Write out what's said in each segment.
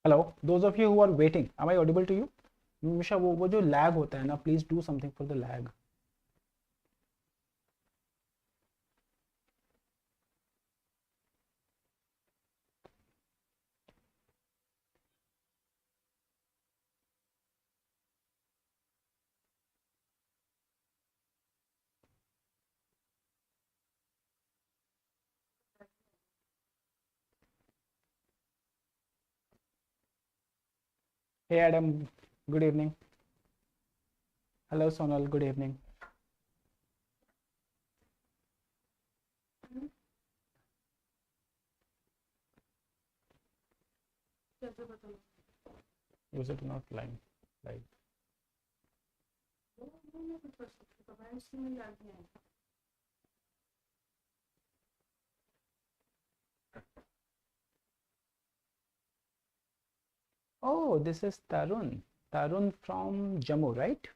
Hello those of you who are waiting, am I audible to you? हमेशा वो जो lag होता है ना, please do something for the lag. Hey Adam, good evening. Hello Sonal, good evening. Was it not line? Like. Oh, this is Tarun. Tarun from Jammu, right?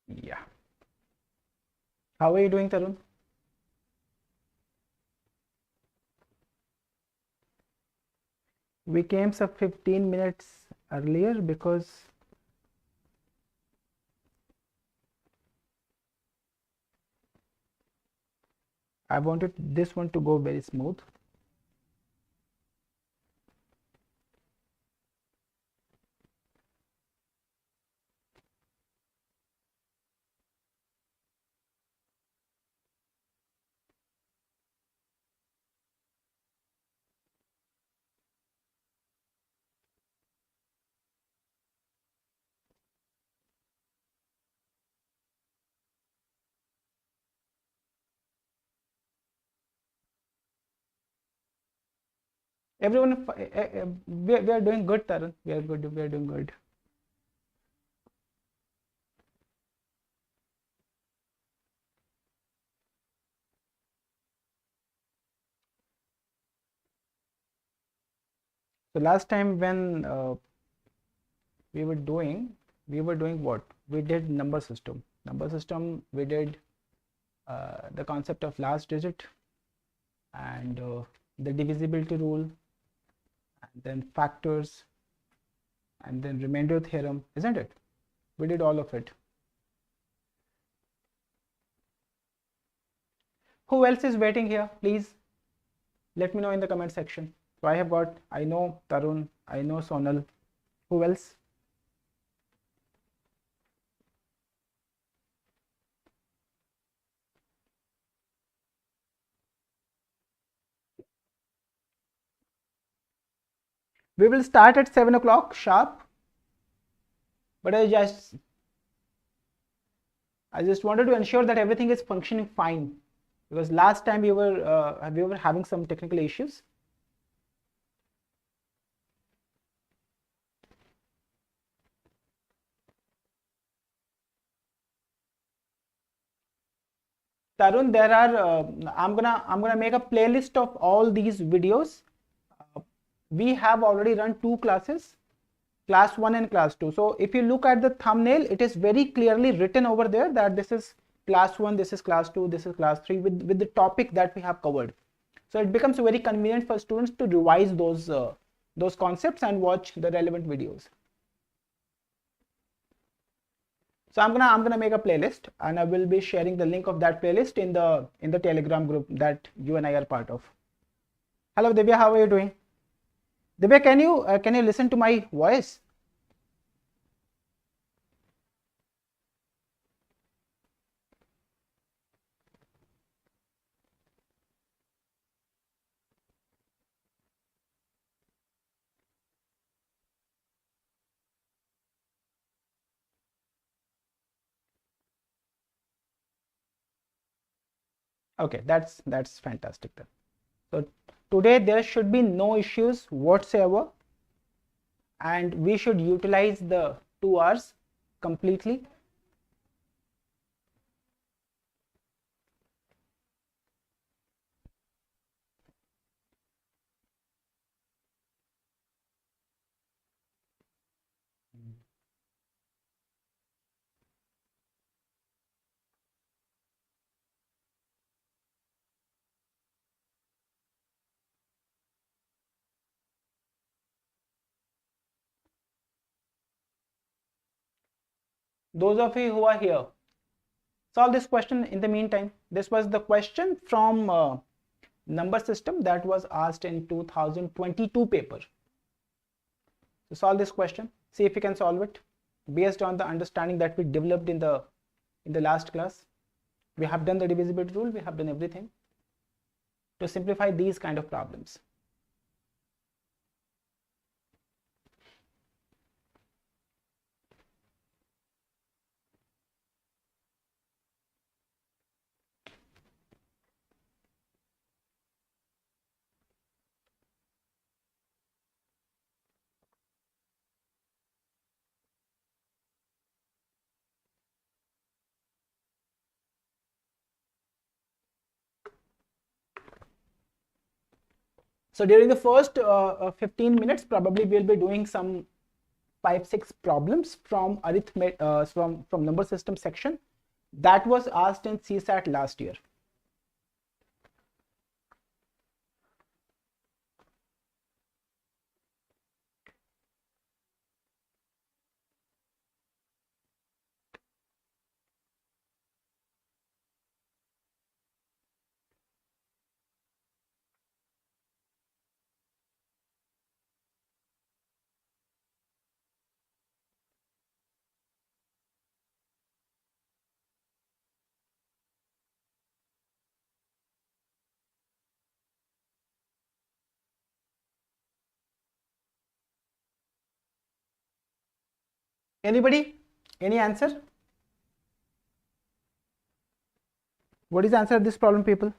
Yeah. How are you doing, Tarun? We came some 15 minutes earlier because I wanted this one to go very smooth. Everyone, we are doing good, Tarun. We are good. We are doing good. So last time when we were doing what? We did number system. Number system. We did the concept of last digit and the divisibility rule, and then factors, and then remainder theorem, isn't it? We did all of it. Who else is waiting here? Please let me know in the comment section. So I have got, I know Tarun, I know Sonal. Who else? We will start at 7 o'clock sharp, but I just wanted to ensure that everything is functioning fine, because last time we were having some technical issues. Tarun, there are I'm gonna make a playlist of all these videos. We have already run two classes, class 1 and class 2. So if you look at the thumbnail, it is very clearly written over there that this is class 1, this is class 2, this is class 3 with the topic that we have covered. So it becomes very convenient for students to revise those concepts and watch the relevant videos. So I'm gonna make a playlist, and I will be sharing the link of that playlist in the Telegram group that you and I are part of. Hello Divya, how are you doing? Divya, can you listen to my voice? Okay, that's fantastic then. So today there should be no issues whatsoever, and we should utilize the 2 hours completely. Those of you who are here, solve this question in the meantime. This was the question from number system that was asked in 2022 paper. So solve this question, see if you can solve it based on the understanding that we developed in the last class. We have done the divisibility rule, we have done everything to simplify these kind of problems. So during the first 15 minutes, probably we'll be doing some 5-6 problems from arithmetic, from number system section that was asked in CSAT last year. Anybody? Any answer? What is the answer of this problem, people?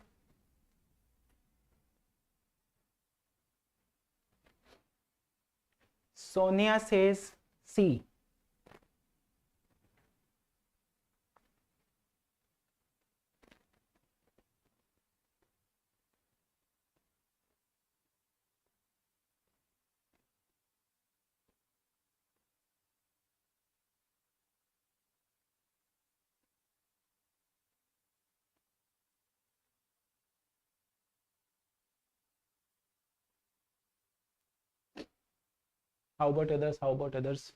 Sonia says C. How about others? How about others?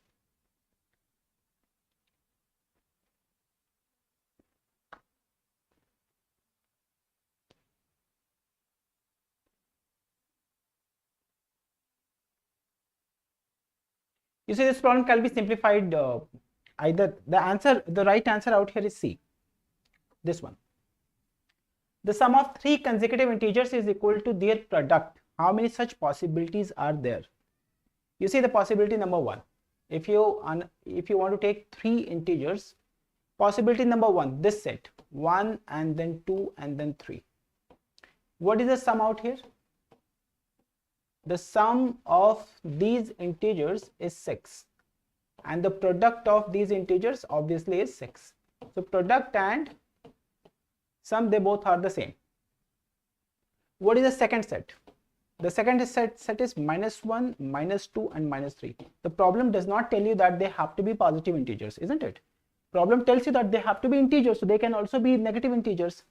You see, this problem can be simplified either the right answer out here is C. This one. The sum of 3 consecutive integers is equal to their product. How many such possibilities are there? You see the possibility number 1. If you want to take 3 integers, possibility number 1, this set 1 and then 2 and then 3. What is the sum out here? The sum of these integers is 6 and the product of these integers obviously is 6. So product and sum, they both are the same. What is the second set? The second set is -1, -2 and -3. The problem does not tell you that they have to be positive integers, isn't it? Problem tells you that they have to be integers, so they can also be negative integers.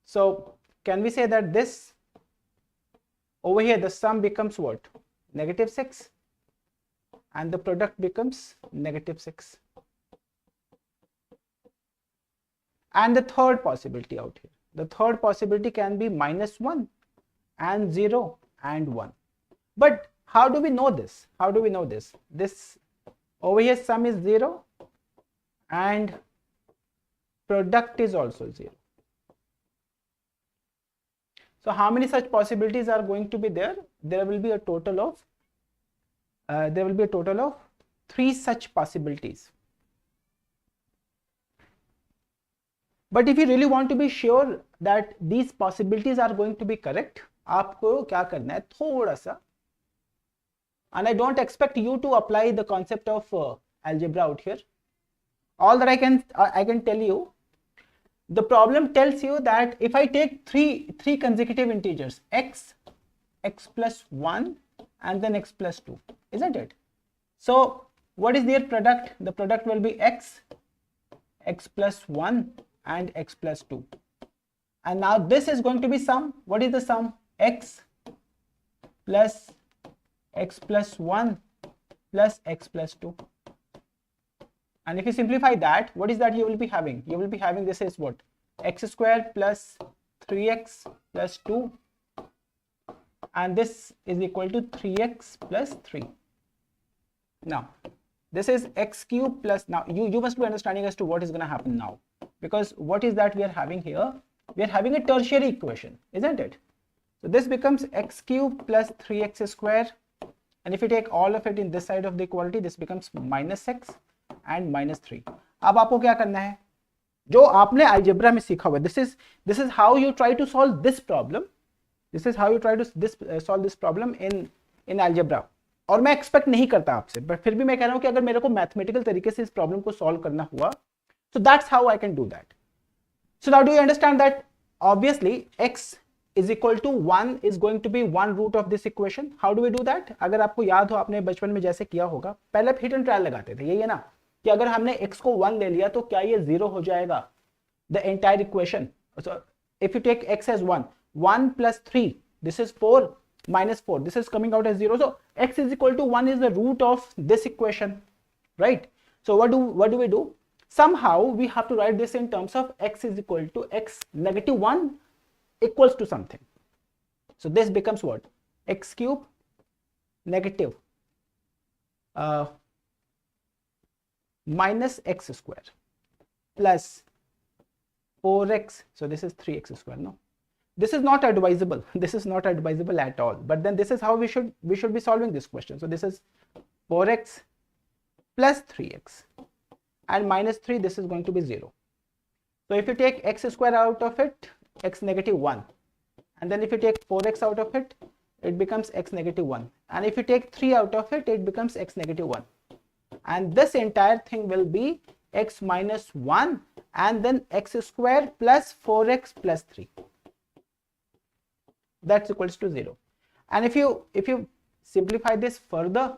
So can we say that this over here, the sum becomes what? -6 and the product becomes -6. And the third possibility out here, the third possibility can be -1 and 0 and 1. But how do we know this? How do we know this? This over here sum is 0 and product is also 0. So how many such possibilities are going to be there? There will be a total of 3 such possibilities. But if you really want to be sure that these possibilities are going to be correct, आपको क्या करना है थोड़ा सा, and I don't expect you to apply the concept of algebra out here. All that I can tell you, the problem tells you that if I take three consecutive integers, x plus 1 and then x plus 2, isn't it? So what is their product? The product will be x plus 1 and x plus 2. And now this is going to be sum. What is the sum? X plus 1 plus x plus 2. And if you simplify that, what is that you will be having? You will be having, this is what? X square plus 3x plus 2, and this is equal to 3x plus 3. Now, this is x cube plus, now you must be understanding as to what is going to happen now, because what is that we are having here? We are having a tertiary equation, isn't it? So this becomes x cube plus 3x square, and if you take all of it in this side of the equality, this becomes minus x and minus 3. अब आपको क्या करना है? जो आपने algebra में सीखा हुआ, this is how you try to solve this problem. This is how you try to solve this problem in algebra. और मैं एक्सपेक्ट नहीं करता आपसे, बट फिर भी मैं कह रहा हूं कि अगर मेरे को मैथमेटिकल तरीके से इस प्रॉब्लम को सॉल्व करना हुआ, so that's how I can do that. So now do you understand that obviously x is equal to 1 is going to be one root of this equation. How do we do that? अगर आपको याद हो, आपने बचपन में जैसे किया होगा, पहले आप हिट एंड ट्रायल लगाते थे, यही है ना, कि अगर हमने x को 1 ले लिया तो क्या ये 0 हो जाएगा, the entire equation. So if you take x as 1 plus 3, this is 4 minus 4, this is coming out as 0. So x is equal to 1 is the root of this equation, right? So what do we do? Somehow we have to write this in terms of x is equal to x negative 1 equals to something. So this becomes what? X cube negative minus x square plus 4x. So this is 3x square. No, this is not advisable. This is not advisable at all. But then this is how we should be solving this question. So this is 4x plus 3x and minus 3. This is going to be 0. So if you take x square out of it, x negative 1, and then if you take 4x out of it, it becomes x negative 1, and if you take 3 out of it, it becomes x negative 1, and this entire thing will be x minus 1 and then x square plus 4x plus 3. That's equals to 0. And if you simplify this further,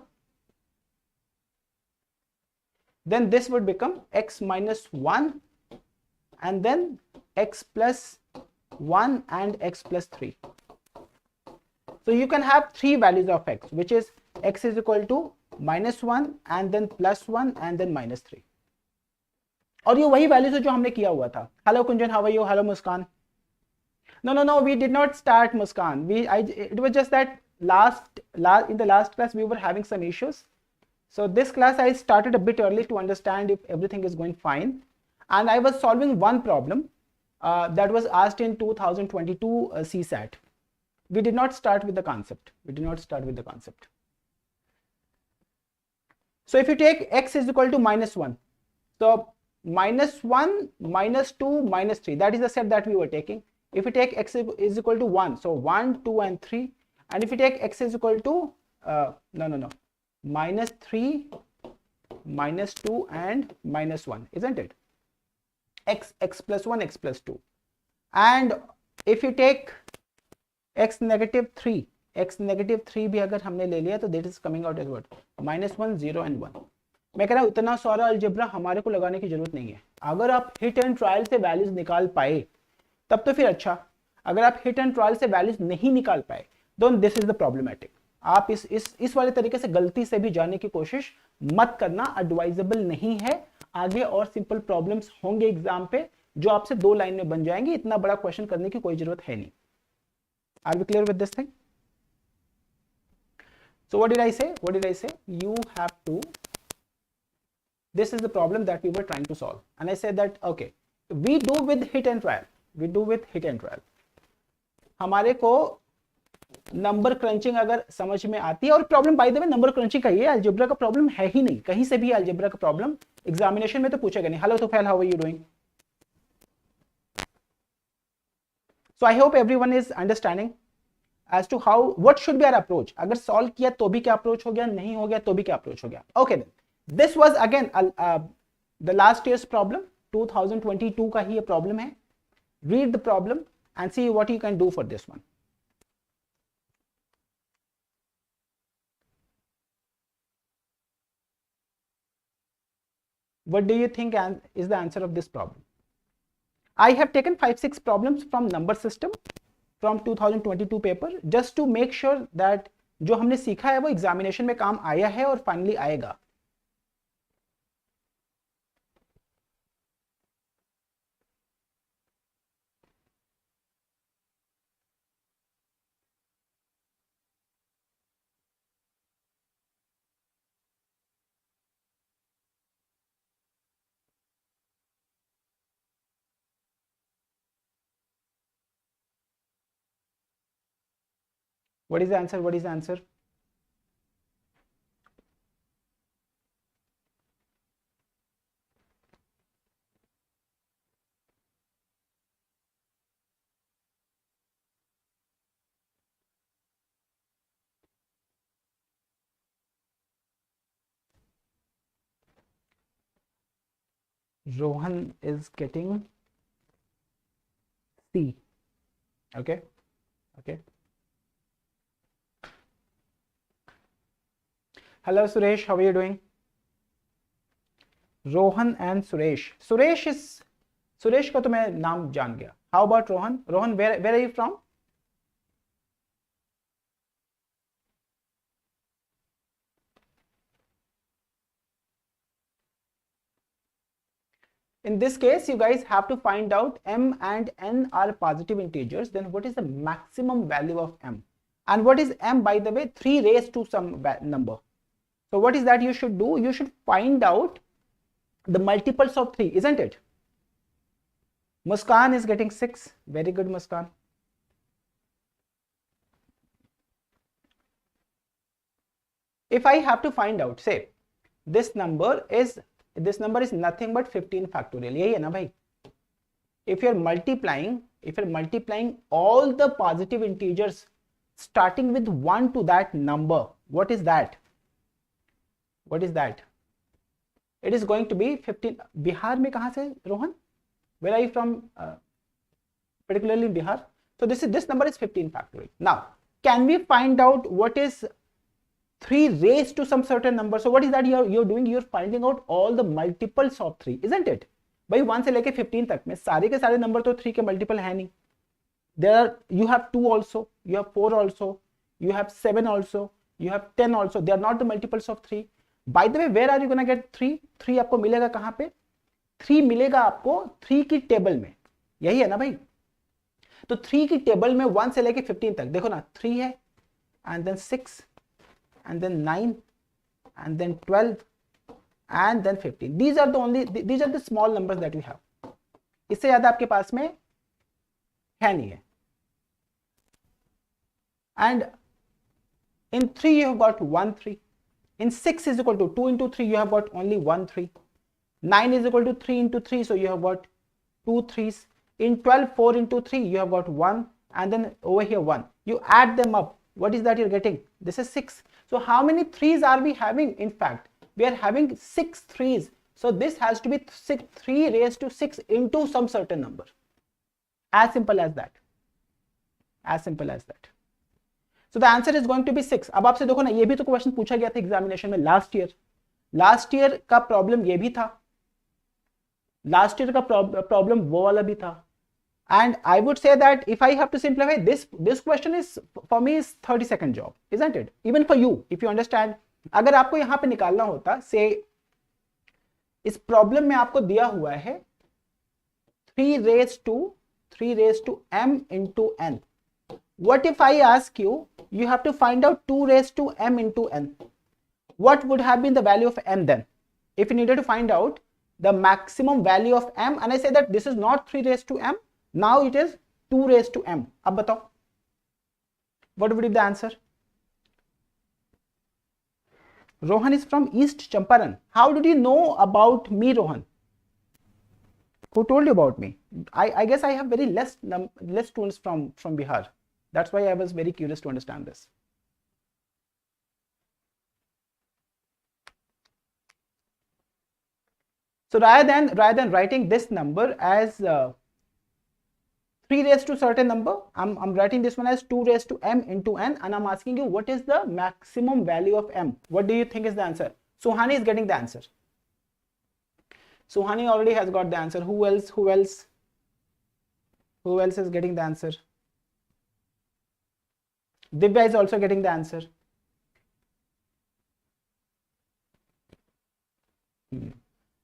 then this would become x minus 1 and then x plus 1 and x plus 3. So you can have 3 values of x, which is x is equal to minus 1 and then plus 1 and then minus 3. और ये वही values है जो हमने किया हुआ था. Hello Kunjan, how are you? Hello Muskan. No, we did not start, Muskan. It was just that in the last class we were having some issues. So this class I started a bit early to understand if everything is going fine, and I was solving one problem that was asked in 2022 CSAT. We did not start with the concept. So if you take x is equal to minus 1, so minus 1, minus 2, minus 3, that is the set that we were taking. If you take x is equal to 1, so 1, 2 and 3, and if you take x is equal to minus 3, minus 2 and minus 1, isn't it? X plus 1, x plus 2, and if you take x negative 3 भी अगर हमने ले लिया तो that is coming out as what? minus 1, 0 and 1. मैं कह रहा हूँ इतना सारा अलजेब्रा हमारे को लगाने की जरूरत नहीं है. अगर आप हिट एंड ट्रायल से वैल्यूज निकाल पाए तब तो फिर अच्छा. अगर आप हिट एंड ट्रायल से वैल्यूज नहीं निकाल पाए, then this is the problematic. आप इस वाले तरीके से गलती से भी जाने की कोशिश मत करना, एडवाइजेबल नहीं है. आगे और सिंपल प्रॉब्लम्स होंगे एग्जाम पे जो आपसे 2 लाइन में बन जाएंगे. इतना बड़ा क्वेश्चन करने की कोई जरूरत है नहीं. Are we clear with this thing? So what did I say? You have to, this is the problem that we were trying to solve, and I said that okay, we do with hit and trial. हमारे को number crutching अगर समझ में आती है, और problem bye the way number crutching का ही है, अलजेब्रा का प्रॉब्लम है ही नहीं. कहीं से भी अलजेब्रा का प्रॉब्लम एग्जामिनेशन में तो पूछेगा नहीं. Hello Tufail, how are you doing? So I hope everyone is understanding as to what should be our approach. अगर सॉल्व किया तो भी क्या अप्रोच हो गया, नहीं हो गया तो भी क्या अप्रोच हो गया. Okay then, this was again the last year's problem. 2022 का ही ये प्रॉब्लम है. Read the problem and see what you can do for this one. What do you think is the answer of this problem? I have taken 5-6 problems from number system from 2022 paper just to make sure that जो हमने सीखा है वो examination में काम आया है और फाइनली आएगा. What is the answer? What is the answer? Rohan is getting C. Okay. Okay. Hello Suresh, how are you doing? Rohan and Suresh. Suresh का तो मैं नाम जान गया. How about Rohan? Rohan, where are you from? In this case, you guys have to find out m and n are positive integers. Then what is the maximum value of m? And what is m, by the way? 3 raised to some number. So what is that you should do? You should find out the multiples of 3, isn't it? Muskan is getting 6. Very good, Muskan. If I have to find out, say, this number is nothing but 15 factorial. यही है ना भाई? If you're multiplying all the positive integers starting with 1 to that number, what is that? What is that? It is going to be 15. Bihar में कहाँ से, Rohan? Where are you from? Particularly in Bihar. So this number is 15 factorial. Now, can we find out what is 3 raised to some certain number? So what is that you're doing? You're finding out all the multiples of 3, isn't it? भाई 1 से लेके 15 तक में सारे के सारे number तो 3 के मल्टीपल है नहीं. You have 2 also, you have 4 also, you have 7 also, you have 10 also. They are not the multiples of 3. By the way, where are you gonna get 3? 3 आपको मिलेगा कहाँ पे? 3 मिलेगा आपको 3 की टेबल में. यही है ना भाई? तो 3 की टेबल में 1 से लेके 15 तक देखो ना, 3 है, and then 6, and then 9, and then 12, and then 15. These are the small numbers that we have. इससे ज्यादा आपके पास में है नहीं है. And in 3 you have got 1 3. In 6 is equal to 2 into 3, you have got only 1 3. 9 is equal to 3 into 3, so you have got 2 3s. In 12, 4 into 3, you have got 1, and then over here 1. You add them up. What is that you're getting? This is 6. So how many 3s are we having? In fact, we are having 6 3s. So this has to be 3 raised to 6 into some certain number. As simple as that. As simple as that. So the answer is going to be 6. अब आपसे देखो ना, ये भी तो question पूछा गया था एग्जामिनेशन में लास्ट ईयर का प्रॉब्लम ये भी था, लास्ट ईयर का प्रॉब्लम वो वाला भी था. And I would say that if I have to simplify this question is for me is 30-second job, isn't it? Even for you, if you understand. अगर आपको यहाँ पे निकालना होता, से इस प्रॉब्लम में आपको दिया हुआ है 3 raised to m into n. What if I ask you have to find out 2 raised to m into n? What would have been the value of m then? If you needed to find out the maximum value of m, and I say that this is not 3 raised to m, now it is 2 raised to m. अब बताओ, what would be the answer? Rohan is from East Champaran. How did you know about me, Rohan? Who told you about me? I guess I have very less students from Bihar. That's why I was very curious to understand this. So rather than writing this number as 3 raised to certain number, I'm writing this one as 2 raised to m into n, and I'm asking you what is the maximum value of m. What do you think is the answer? Suhani is getting the answer. Suhani already has got the answer. Who else is getting the answer? Divya is also getting the answer.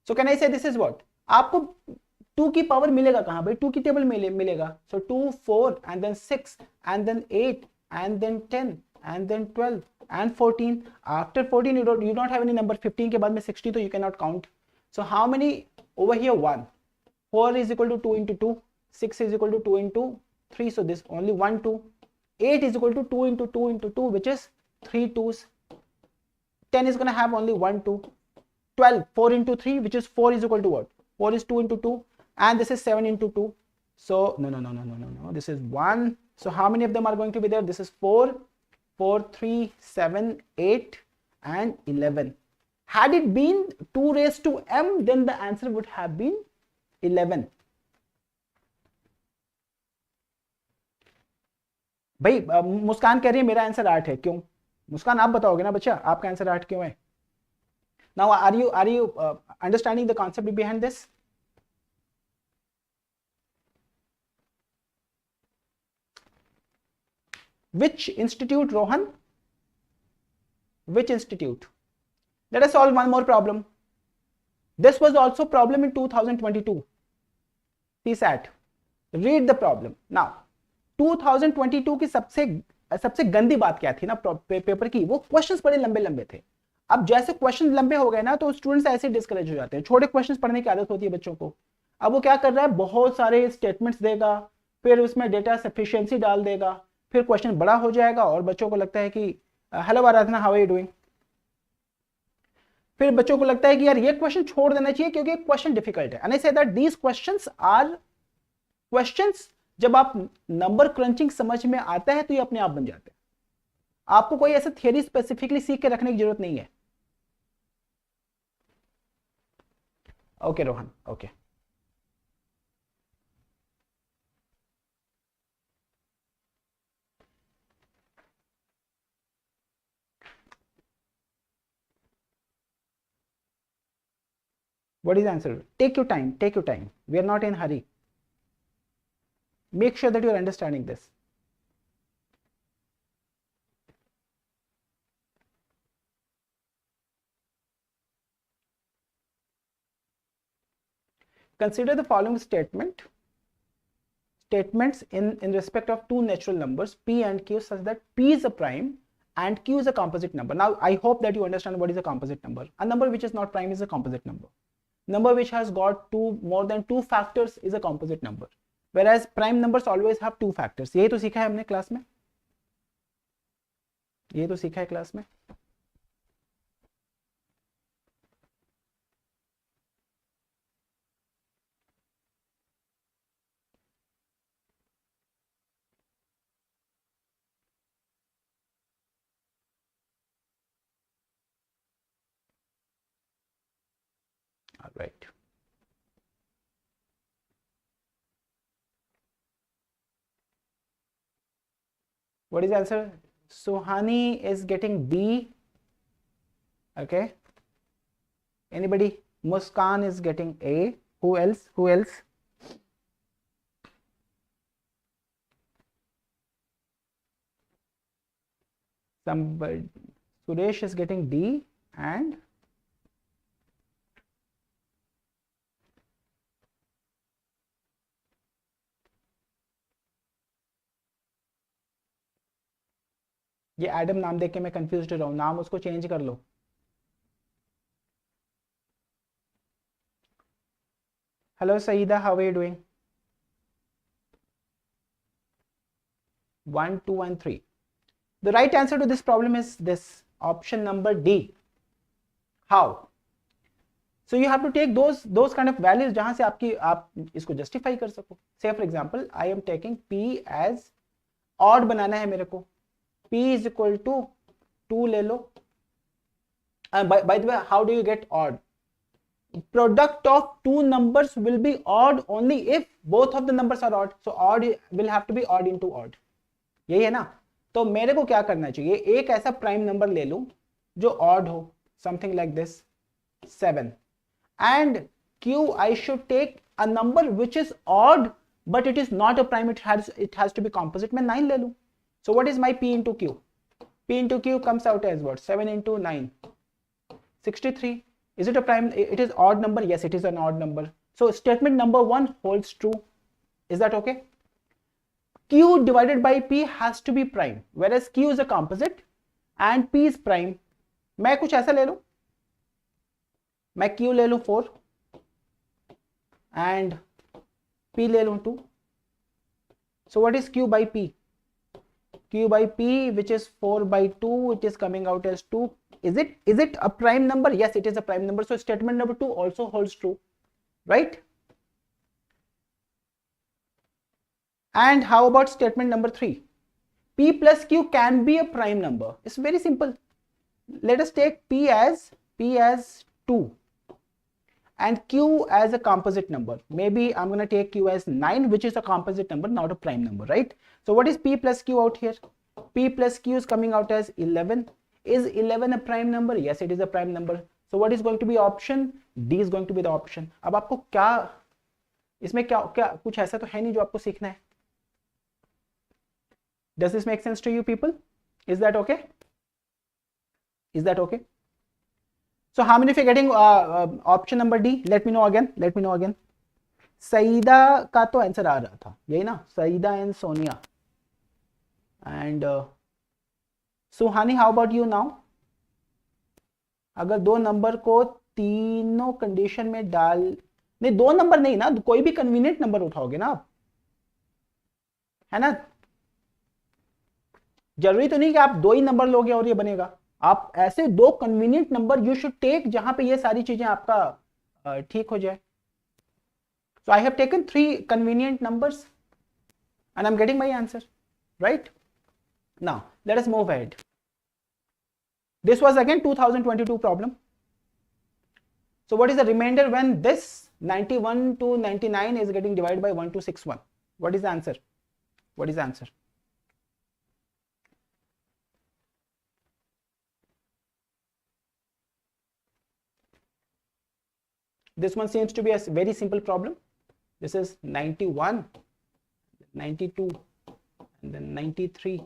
So can I say this is what? आपको 2 की power मिलेगा कहाँ भाई? 2 की table मिलेगा. So 2, 4, and then 6, and then 8, and then 10, and then 12, and 14. After 14, you don't have any number. 15 के बाद में 60, so you cannot count. So how many over here? 1. 4 is equal to 2 into 2. 6 is equal to 2 into 3. So this only 1, 2. 8 is equal to 2 into 2 into 2, which is 3 2s. 10 is going to have only 1 2. 12, 4 into 3, which is 4 is equal to what? 4 is 2 into 2, and this is 7 into 2. So no, this is 1. So how many of them are going to be there? This is 4, 4, 3, 7, 8 and 11. Had it been 2 raised to m, then the answer would have been 11. भाई मुस्कान कह रही है मेरा answer 8 है, क्यों? मुस्कान आप बताओगे ना बच्चा, आपका आंसर 8 क्यों है? Now are you understanding the concept behind this? Which institute, Rohan? Which institute? Let us solve one more problem. This was also problem in 2022 CSAT. Read the problem. Now 2022 की सबसे गंदी बात क्या थी ना पेपर की, वो क्वेश्चंस बड़े लंबे लंबे थे. अब जैसे क्वेश्चन लंबे हो गए ना, तो स्टूडेंट्स ऐसे डिस्करेज हो जाते हैं. छोटे क्वेश्चंस पढ़ने की आदत होती है बच्चों को. अब वो क्या कर रहा है, बहुत सारे स्टेटमेंट्स देगा, फिर उसमें डेटा सफिशिएंसी डाल देगा, फिर क्वेश्चन बड़ा हो जाएगा और बच्चों को लगता है कि hello Aradhana, how are you doing. फिर बच्चों को लगता है कि यार ये क्वेश्चन छोड़ देना चाहिए क्योंकि क्वेश्चन डिफिकल्ट है. And I say that these questions are questions, जब आप नंबर क्रंचिंग समझ में आता है तो ये अपने आप बन जाते हैं. आपको कोई ऐसा थियरी स्पेसिफिकली सीख के रखने की जरूरत नहीं है. Okay Rohan, okay. What is the answer? Take your time, take your time. We are not in hurry. Make sure that you are understanding this. Consider the following statements in respect of two natural numbers p and q such that p is a prime and q is a composite number. Now I hope that you understand what is a composite number. A number which is not prime is a composite number. Number which has got more than two factors is a composite number, whereas prime numbers always have two factors. यही तो सीखा है हमने class में, ये तो सीखा है क्लास में. All right. What is the answer? Suhani is getting B. Okay. Anybody? Muskan is getting A. Who else? Who else? Somebody. Suresh is getting D and ये एडम नाम देख के मैं कंफ्यूज हो रहा हूं, नाम उसको चेंज कर लो. Hello Saida, how are you doing? 1 2 and 3. The right answer to this problem is this option number D. How? So you have to take those kind of values जहां से आप इसको justify कर सको. Say for example, I am taking P as odd बनाना है मेरे को. P is equal to 2 ले लो. By the way, how do you get odd? Product of two numbers will be odd only if both of the numbers are odd. So odd will have to be odd into odd. यही है ना. तो मेरे को क्या करना चाहिए, एक ऐसा प्राइम नंबर ले लूं जो ऑड हो, something like this 7, and Q I should take a number which is odd but it is not a prime, it has to be composite. मैं 9 ले लूं. So what is my P into Q? P into Q comes out as what? 7 into 9, 63. Is it a prime? It is odd number. Yes, it is an odd number. So statement number 1 holds true. Is that okay? Q divided by P has to be prime, whereas Q is a composite and P is prime. मैं कुछ ऐसा ले लूं, मैं Q ले लूं 4 and P ले लूं 2. So what is Q by P? q by p, which is 4 by 2, it is coming out as 2. Is it a prime number? Yes, it is a prime number. So statement number 2 also holds true, right? And how about statement number 3? P plus q can be a prime number. It's very simple. Let us take p as 2 and q as a composite number. Maybe I'm going to take q as 9, which is a composite number, not a prime number, right? So what is p plus q out here? P plus q is coming out as 11. Is 11 a prime number? Yes, it is a prime number. So what is going to be option? D is going to be the option. अब आपको क्या इसमें क्या कुछ ऐसा तो है नहीं जो आपको सीखना है. Does this make sense to you people? Is that okay? Is that okay? So how many of you are getting option number D? Let me know again. Saeeda का तो आंसर आ रहा था, यही ना, Saida and Sonia. And Suhani, how about you now? अगर दो number को तीनों कंडीशन में डाल, नहीं दो नंबर नहीं ना, कोई भी कन्वीनियंट नंबर उठाओगे ना आप, है ना? जरूरी तो नहीं कि आप दो ही नंबर लोगे और ये बनेगा. आप ऐसे दो convenient number you should take जहां पे ये सारी चीजें आपका ठीक हो जाए. So I have taken 3 convenient numbers and I'm getting my answer, right? Now let us move ahead. This was again 2022 problem. So what is the remainder when this 91 to 99 is getting divided by 1261? What is the answer? What is the answer? This one seems to be a very simple problem. This is 91, 92, and then 93.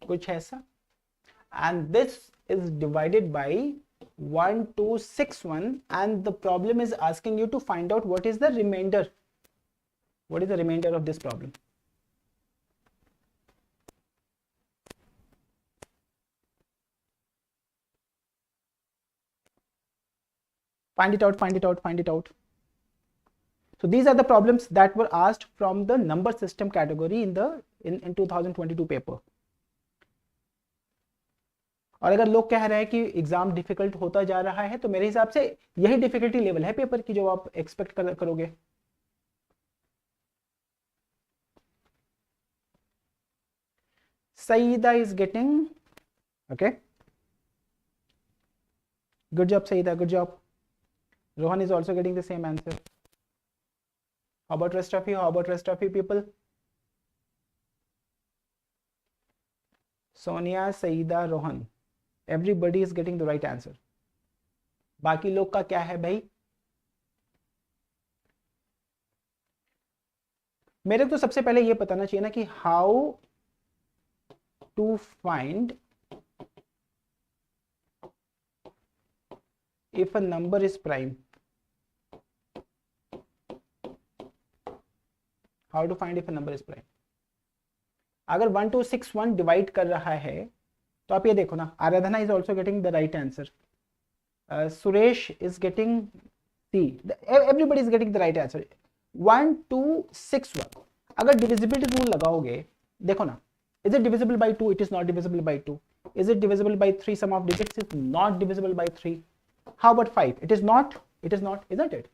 कुछ ऐसा. And this is divided by 1261, and the problem is asking you to find out what is the remainder. What is the remainder of this problem? Find it out. So these are the problems that were asked from the number system category in 2022 paper. और अगर लोग कह रहे हैं कि exam difficult होता जा रहा है, तो मेरे हिसाब से यही डिफिकल्टी लेवल है पेपर की जो आप एक्सपेक्ट करोगे. Saida is getting, okay, good job Saida, good job. Rohan is also getting the same answer. How about rest of you people? Sonia, Saida, Rohan, everybody is getting the right answer. बाकी लोग का क्या है भाई? मेरे तो सबसे पहले ये बताना चाहिए ना कि how to find if a number is prime. How to find if a number is prime. अगर 1261 डिवाइड कर रहा है तो आप ये देखो ना, Aradhana is also getting the right answer, Suresh is getting C, everybody is getting the right answer. 1261 अगर डिविजिबिलिटी रूल लगाओगे, देखो ना, is it divisible by 2? It is not divisible by 2. Is it divisible by 3? Sum of digits is not divisible by 3. How about 5? It is not, isn't it?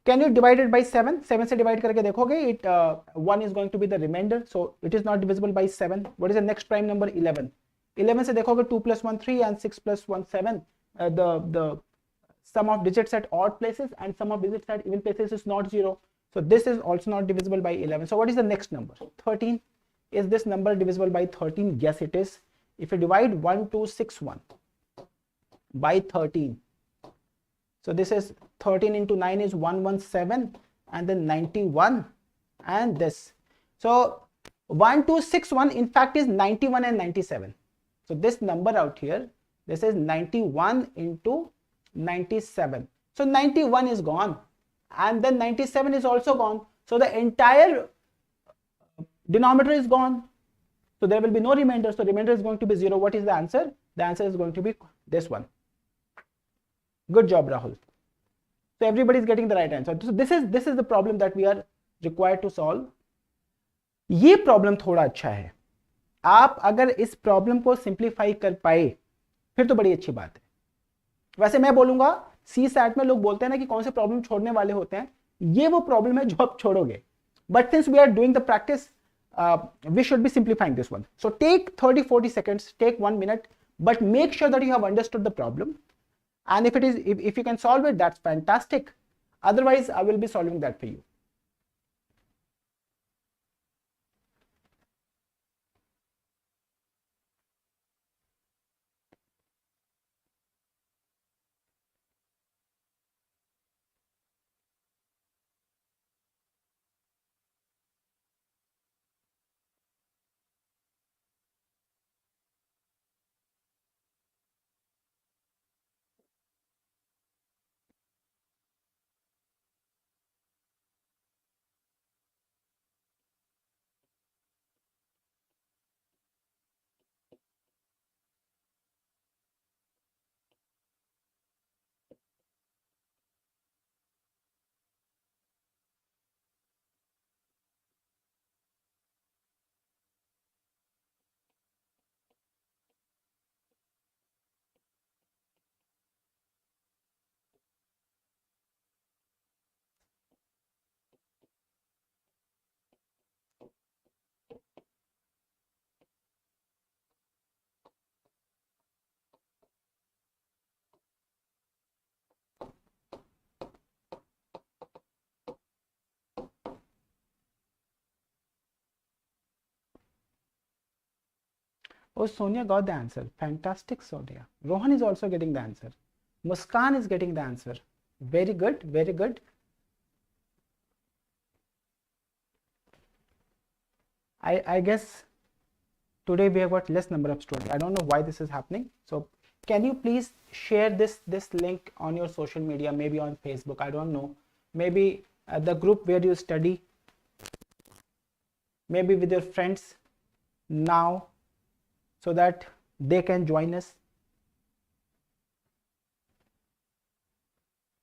Can you divide it by 7? 7 से divide करके देखोगे, it 1 is going to be the remainder, so it is not divisible by 7. What is the next prime number? 11. 11 से देखोगे 2 plus 1 3 and 6 plus 1 7. The sum of digits at odd places and sum of digits at even places is not 0. So this is also not divisible by 11. So what is the next number? 13. Is this number divisible by 13? Yes, it is. If you divide 1261 by 13, so this is 13 into 9 is 117, and then 91, and this. So 1261 in fact is 91 and 97. So this number out here, this is 91 into 97. So 91 is gone, and then 97 is also gone. So the entire denominator is gone. So there will be no remainder. So remainder is going to be 0. What is the answer? The answer is going to be this one. Good job, Rahul. So everybody is getting the right answer. So this is the problem that we are required to solve. ये problem थोड़ा अच्छा है. आप अगर इस problem को simplify कर पाए फिर तो बड़ी अच्छी बात है. वैसे मैं बोलूंगा सी सैट में लोग बोलते हैं ना कि कौन से प्रॉब्लम छोड़ने वाले होते हैं, ये वो प्रॉब्लम है जो आप छोड़ोगे. But since we are doing the practice, we should be simplifying this one. So take 30-40 seconds, take 1 minute, but make sure that you have understood the problem. And if you can solve it, that's fantastic. Otherwise, I will be solving that for you. Oh, Sonia got the answer. Fantastic, Sonia. Rohan is also getting the answer. Muskan is getting the answer. Very good, very good. I guess today we have got less number of students. I don't know why this is happening. So can you please share this link on your social media, maybe on Facebook, I don't know, maybe the group where you study, maybe with your friends now, so that they can join us.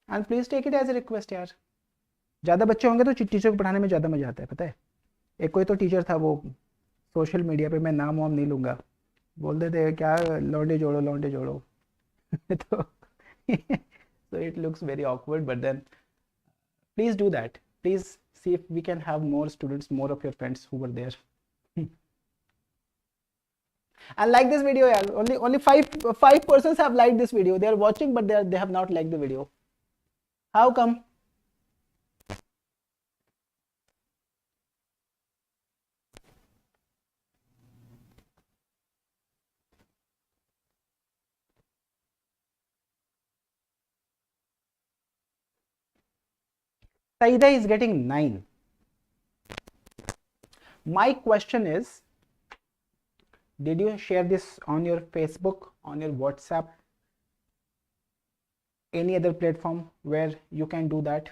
And please take it as a request यार. ज़्यादा बच्चे होंगे तो teacher को पढ़ाने में ज़्यादा मजा आता है, पता है. एक कोई तो टीचर था, वो सोशल मीडिया पे, मैं नाम वाम नहीं लूँगा, बोल देते क्या लौंडे जोड़ो तो so it looks very awkward, but then please do that. Please see if we can have more students, more of your friends who were there. And like this video, yeah. Only five persons have liked this video. They are watching, but they have not liked the video. How come? Saida is getting 9. My question is, did you share this on your Facebook, on your WhatsApp, any other platform where you can do that?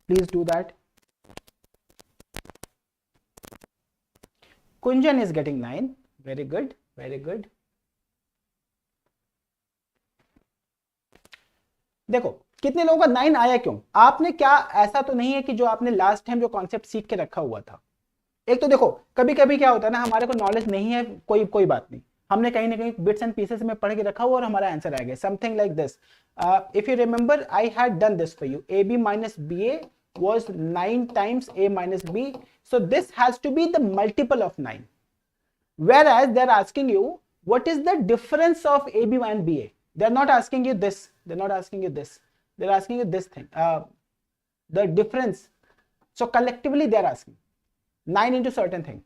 Please do that. Kunjan is getting 9. Very good, very good. देखो कितने लोगों का 9 आया. क्यों? आपने क्या, ऐसा तो नहीं है कि जो आपने लास्ट टाइम जो कॉन्सेप्ट सीख के रखा हुआ था. एक तो देखो कभी कभी क्या होता है ना, हमारे को नॉलेज नहीं है, कोई बात नहीं, हमने कहीं ना कहीं बिट्स एंड पीसेस में पढ़ के रखा हुआ और हमारा आंसर आ गया. Something like this. If you remember, I had done this for you. AB minus BA was 9 times A minus B. So this has to be the multiple of 9. Whereas they're asking you, what is the difference of AB and BA? They're not asking you this. They're not asking you this. They're asking you this thing. The difference. So collectively they're asking 9 into certain thing.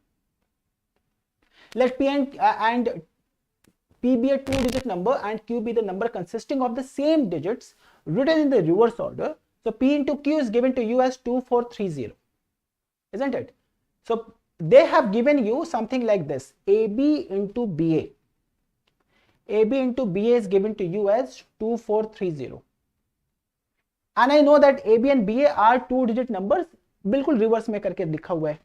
Let P and P be a 2-digit number and Q be the number consisting of the same digits written in the reverse order. So P into Q is given to you as 2430, isn't it? So they have given you something like this: AB into BA. AB into BA is given to you as 2430. And I know that AB and BA are 2-digit numbers. बिल्कुल reverse में करके लिखा हुआ है.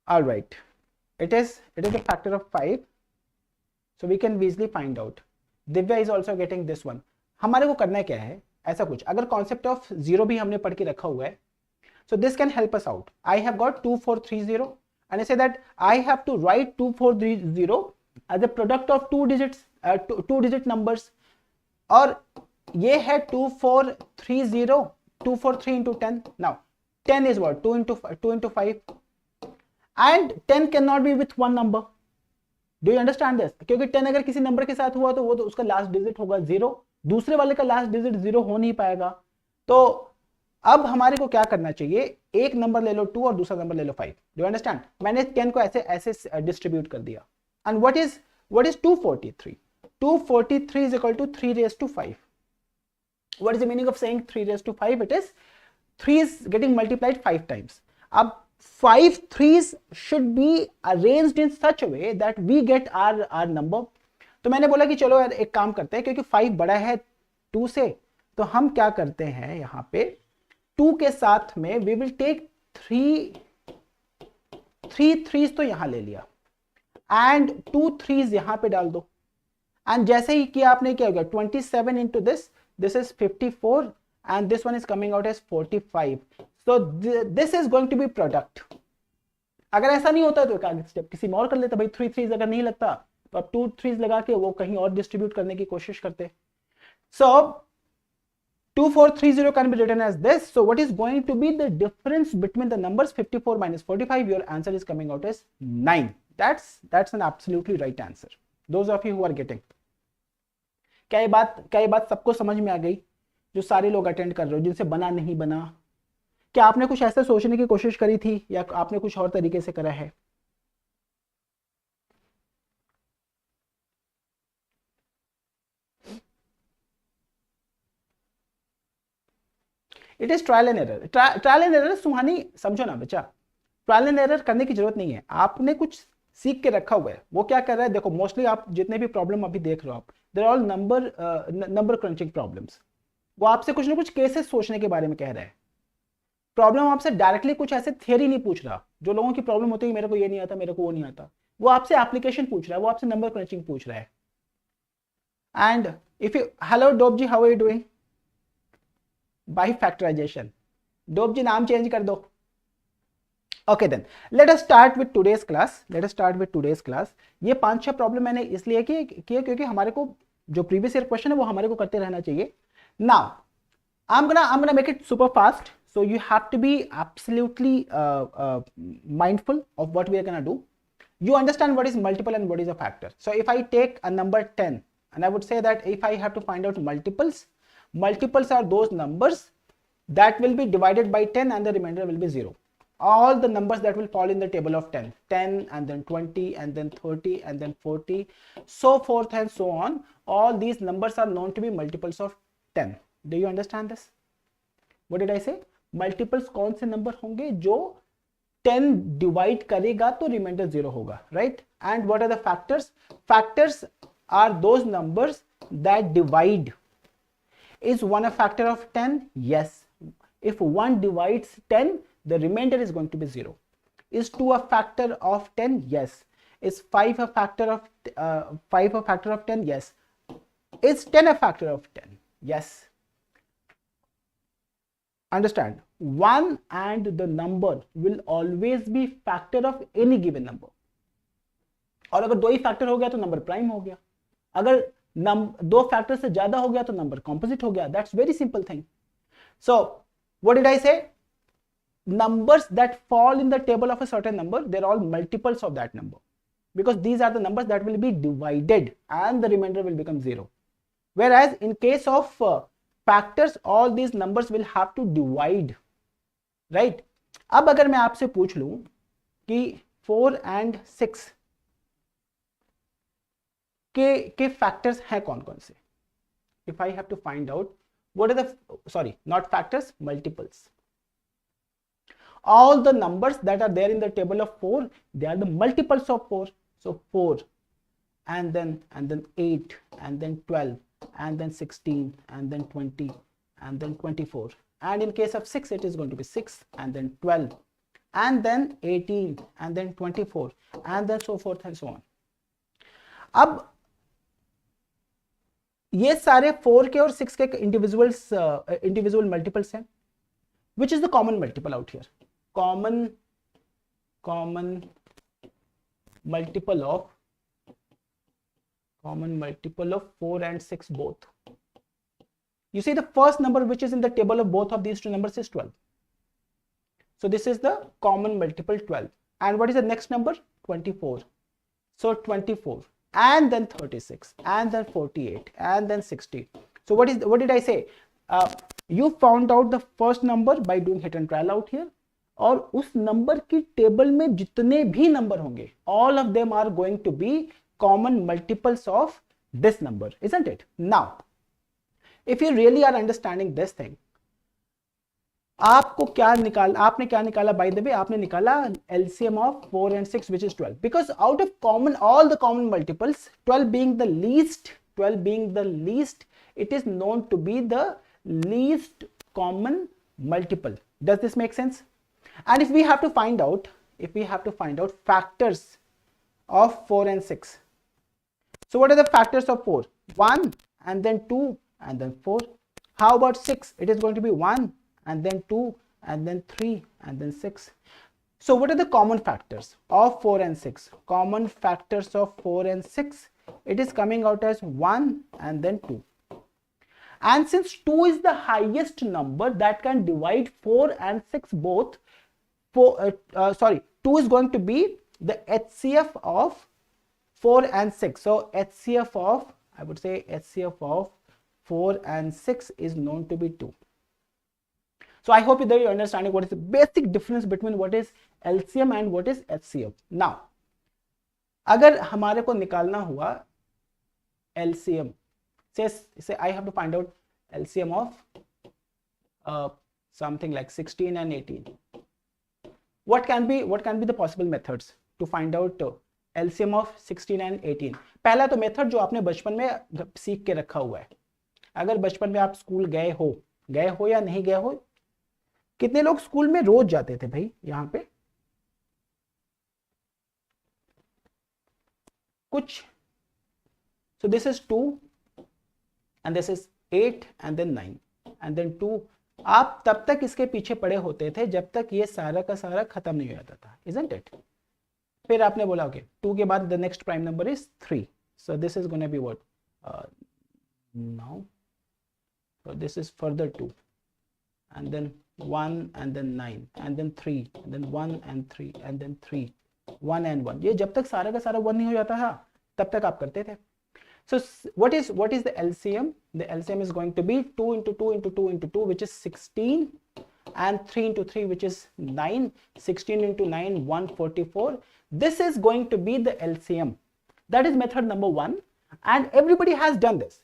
All right, it is a factor of 5, so we can easily find out. Divya is also getting this one. हमारे को करना क्या है, ऐसा कुछ अगर कॉन्सेप्ट ऑफ जीरो भी हमने पढ़ के रखा हुआ है, so this can help us out. I have got 2430 and I say that I have to write 2430 as a product of two digit numbers, और ये है 2430, 243 into 10. Now 10 is what, 2 into 5, and 10 cannot be with one number. Do you understand this? क्योंकि 10 अगर किसी number के साथ हुआ तो वो तो उसका लास्ट डिजिट होगा 0, दूसरे वाले का लास्ट डिजिट 0 हो नहीं पाएगा. तो अब हमारे को क्या करना चाहिए, एक नंबर ले लो 2 और दूसरा नंबर ले लो 5. Do you understand? मैंने 10 को ऐसे डिस्ट्रीब्यूट कर दिया. And what is 243? 243 is equal to 3 raised to 5. What is the meaning of saying 3 raised to 5? It is 3 is getting multiplied 5 times. अब 5 3s should be arranged in such a way that we get our number. तो मैंने बोला कि चलो यार एक काम करते हैं, क्योंकि 5 बड़ा है 2 से, तो हम क्या करते हैं यहाँ पे 2 के साथ में we will take 3 3s तो यहाँ ले लिया and 2 3s यहाँ पे डाल दो, and जैसे ही किया आपने क्या हो गया 27 into this is 54 and this one is coming out as 45. So this is going to be product. अगर ऐसा नहीं होता तो एक आगे स्टेप किसी में और कर लेता भाई. 3 3s अगर नहीं लगता तो अब 2 3s लगा के वो कहीं और डिस्ट्रीब्यूट करने की कोशिश करते. So 2430 can be written as this. So what is going to be the difference between the numbers 54 minus 45? Your answer is coming out as 9. That's an absolutely right answer. Those of you who are getting. क्या ये बात सबको समझ में आ गई? जो सारे लोग अटेंड कर रहे हो, जिनसे बना नहीं बना, क्या आपने कुछ ऐसा सोचने की कोशिश करी थी या आपने कुछ और तरीके से करा है? It is trial and error. Trial and error Suhani समझो ना बच्चा, ट्रायल एंड एरर करने की जरूरत नहीं है. आपने कुछ सीख के रखा हुआ है. वो क्या कर रहा है, देखो मोस्टली आप जितने भी प्रॉब्लम अभी देख रहे हो आप, देर ऑल नंबर क्रंचिंग प्रॉब्लम्स. वो आपसे कुछ ना कुछ केसेस सोचने के बारे में कह रहा है. प्रॉब्लम आपसे डायरेक्टली कुछ ऐसे थियरी नहीं पूछ रहा. जो लोगों की प्रॉब्लम होती है मेरे को ये नहीं आता, मेरे को वो नहीं आता, वो आपसे एप्लीकेशन पूछ रहा है, वो आपसे नंबर क्रंचिंग पूछ रहा है. And if you, hello dope ji, how are you doing? By factorisation. Dope ji नाम चेंज कर दो. Okay then let us start with today's class. ये 5-6 प्रॉब्लम मैंने इसलिए किए क्योंकि हमारे को जो प्रीवियस ईयर क्वेश्चन है वो हमारे को करते रहना चाहिए. Now I'm gonna make it super fast, so you have to be absolutely mindful of what we are gonna do. You understand what is multiple and what is a factor. So if I take a number 10 and I would say that if I have to find out multiples are those numbers that will be divided by 10 and the remainder will be 0. All the numbers that will fall in the table of 10 and then 20 and then 30 and then 40, so forth and so on, all these numbers are known to be multiples of 10. Do you understand this? What did I say? Multiples कौन से number होंगे जो 10 divide करेगा तो reminder 0 होगा, right? And what are the factors? Factors are those numbers that divide. Is 1 a factor of 10? Yes. If 1 divides 10, the remainder is going to be 0. Is 2 a factor of 10? Yes. Is 5 a factor of 10? Yes. Is 10 a factor of 10? Yes. Understand, 1 and the number will always be factor of any given number. और अगर 2 ही factor हो गया तो number prime हो गया. अगर 2 factor से ज्यादा हो गया तो नंबर कॉम्पोजिट हो गया. That's very simple thing. So what did I से? Numbers that fall in the table of a certain number, they're all multiples of that number, because these are the numbers that will be divided and the remainder will become 0. Whereas in case of factors, all these numbers will have to divide, right? अब अगर मैं आपसे पूछ लूं कि 4 and 6 के factors हैं कौन कौन से? If I have to find out what are the, sorry, not factors, multiples. All the numbers that are there in the table of 4, they are the multiples of 4. So 4 and then 8 and then 12 and then 16 and then 20 and then 24. And in case of 6, it is going to be 6 and then 12 and then 18 and then 24 and then so forth and so on. अब ये सारे 4 के और 6 के individual multiples हैं. Which is the common multiple out here? Common multiple of 4 and 6 both. You see the first number which is in the table of both of these two numbers is 12. So this is the common multiple 12. And what is the next number? 24. So 24 and then 36 and then 48 and then 60. So what did I say? You found out the first number by doing hit and trial out here. और उस number की table में जितने भी number होंगे, all of them are going to be common multiples of this number, isn't it? Now, if you really are understanding this thing, आपने क्या निकाला? By the way, आपने निकाला LCM of 4 and 6, which is 12, because out of all the common multiples, 12 being the least, it is known to be the least common multiple. Does this make sense? And if we have to find out factors of 4 and 6, so what are the factors of 4? 1 and then 2 and then 4. How about 6? It is going to be 1 and then 2 and then 3 and then 6. So what are the common factors of 4 and 6? Common factors of 4 and 6, it is coming out as 1 and then 2. And since 2 is the highest number that can divide 4 and 6 both, 2 is going to be the HCF of 4 and 6. So HCF of, I would say HCF of 4 and 6 is known to be 2. So I hope that you are understanding what is the basic difference between what is LCM and what is HCF. Now, अगर हमारे को निकालना हुआ LCM, say I have to find out LCM of something like 16 and 18. What can be the possible methods to find out LCM of 16 and 18? पहला तो method जो आपने बचपन में सीख के रखा हुआ है. अगर बचपन में आप स्कूल गए हो या नहीं गए हो, कितने लोग स्कूल में रोज जाते थे भाई? यहाँ पे कुछ. So this is 2 and this is 8 and then 9 and then 2. आप तब तक इसके पीछे पड़े होते थे जब तक ये सारा का सारा खत्म नहीं हो जाता था, isn't it? फिर आपने बोला ओके 2 के बाद the next prime number is 3. So this is going to be what? Now, so this is further 2 and then 1 and then 9 and then 3 and then 1 and 3 and then 3, 1 and 1. ये जब तक सारा का सारा 1 नहीं हो जाता था तब तक आप करते थे. So what is the LCM? The LCM is going to be 2 into 2 into 2 into 2, which is 16, and 3 into 3, which is 9. 16 into 9, 144. This is going to be the LCM. That is method number 1, and everybody has done this.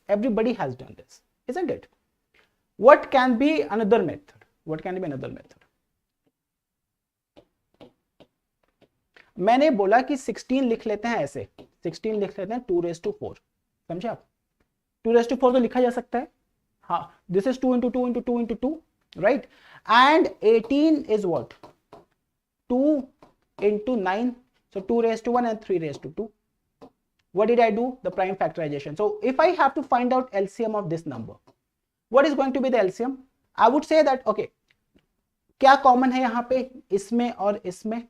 Isn't it? What can be another method? मैंने बोला कि 16 लिख लेते हैं ऐसे. 16 लिख लेते हैं 2 raised to 4. समझे आप? 2 raised to 4 तो लिखा जा सकता है. हाँ, this is 2 into 2 into 2 into 2, right? And 18 is what? 2 into 9. So 2 raised to 1 and 3 raised to 2. What did I do? The prime factorization. So if I have to find out LCM of this number, what is going to be the LCM? I would say that, okay, क्या common है यहाँ पे इसमें और इसमें?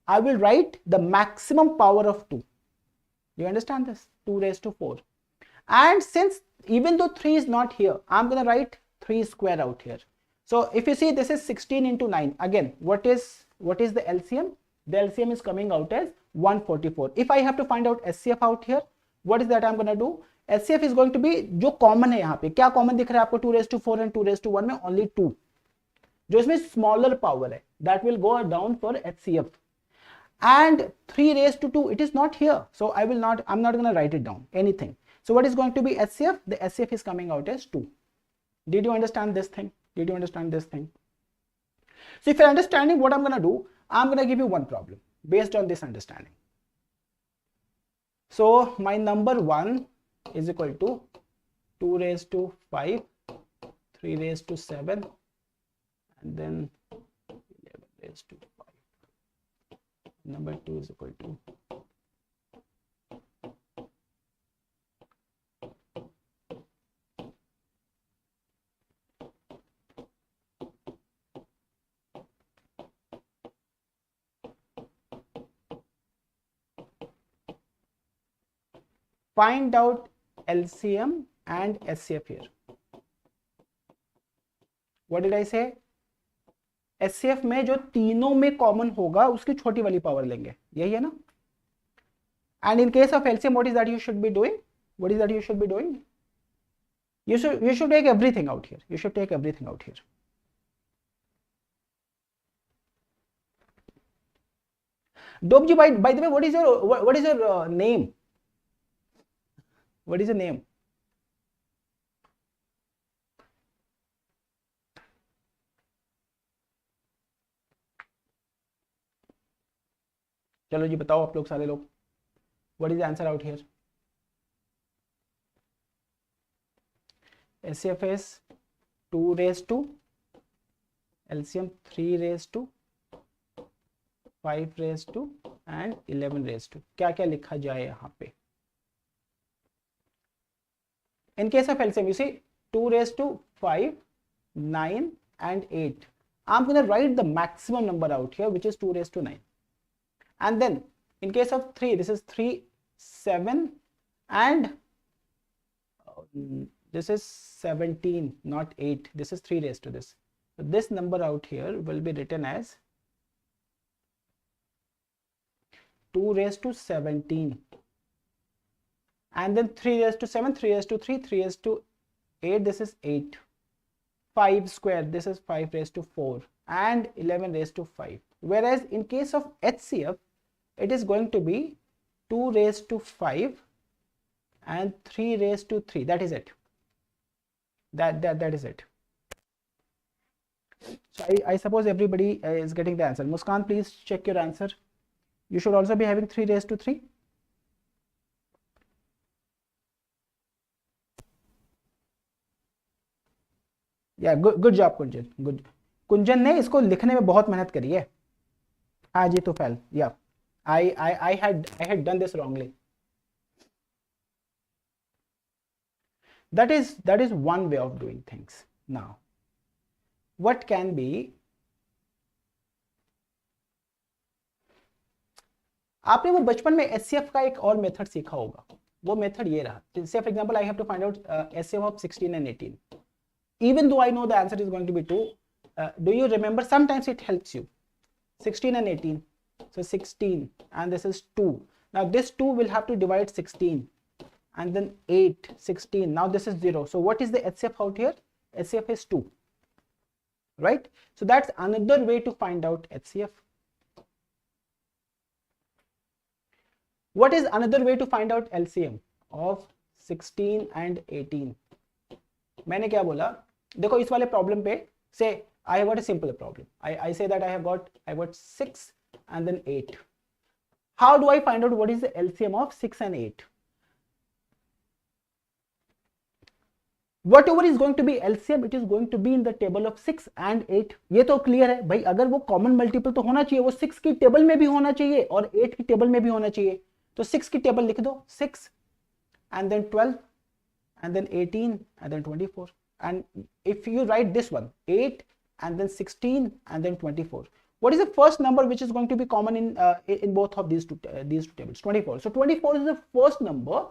I will write the maximum power of 2. Do you understand this? 2 raised to 4. And since even though 3 is not here, I'm going to write 3 square out here. So if you see, this is 16 into 9. Again, what is the LCM? The LCM is coming out as 144. If I have to find out SCF out here, what is that I'm going to do? SCF is going to be जो common है यहाँ पे. क्या common दिख रहा है आपको 2 raised to 4 and 2 raised to 1 में? Only 2. जो इसमें smaller power है, that will go down for HCF. And 3 raised to 2, it is not here. So I'm not going to write it down, anything. So what is going to be HCF? The HCF is coming out as 2. Did you understand this thing? So if you're understanding what I'm going to do, I'm going to give you one problem based on this understanding. So my number 1 is equal to 2 raised to 5, 3 raised to 7, and then 11 raised to 5. number 2 is equal to find out LCM and SCF here. What did I say? SCF में जो तीनों में common होगा उसकी छोटी वाली power लेंगे, यही है ना? And in case of LCM, what is that you should be doing? What is that you should be doing? You should take everything out here. You should take everything out here. Dobji, by the way, what is your name? What is your name? चलो जी बताओ आप लोग सारे लोग. What is the answer out here? SCF is 2 raised to LCM 3 raised to 5 raised to and 11 raised to. क्या क्या लिखा जाए यहाँ पे? In case of LCM, you see 2 raised to 5, 9 and 8. I'm going to write the maximum number out here, which is 2 raised to 9. And then in case of 3, this is 3, 7 and this is 17, not 8. This is 3 raised to this. So this number out here will be written as 2 raised to 17. And then 3 raised to 7, 3 raised to 3, 3 raised to 8, this is 8. 5 square, this is 5 raised to 4 and 11 raised to 5. Whereas in case of HCF, it is going to be 2 raised to 5 and 3 raised to 3. That is it. That is it. So I suppose everybody is getting the answer. Muskan, please check your answer. You should also be having 3 raised to 3. Yeah, good job Kunjan. Good. कुंजन ने इसको लिखने में बहुत मेहनत करी है. हाँ जी तो फैल. Yeah, I had done this wrongly. That is one way of doing things. Now, what can be? आपने वो बचपन में SCF का एक और मेथड सीखा होगा. वो मेथड ये रहा. Say for example, I have to find out SCF of 16 and 18. Even though I know the answer is going to be 2, do you remember? Sometimes it helps you. 16 and 18. So 16 and this is 2. Now this 2 will have to divide 16 and then 8, 16. Now this is 0. So what is the HCF out here? HCF is 2. Right? So that's another way to find out HCF. What is another way to find out LCM of 16 and 18? मैंने क्या बोला? देखो इस वाले problem पे say I have got a simple problem. I say that I have got 6 and then 8. How do I find out what is the LCM of 6 and 8? Whatever is going to be LCM, it is going to be in the table of 6 and 8. ये तो clear है भाई. अगर वो common multiple तो होना चाहिए, वो 6 की टेबल में भी होना चाहिए और 8 की टेबल में भी होना चाहिए. तो 6 की टेबल लिख दो, 6 and then 12 and then 18 and then 24. And if you write this one, 8 and then 16 and then 24, what is the first number which is going to be common in both of these two tables? 24. So 24 is the first number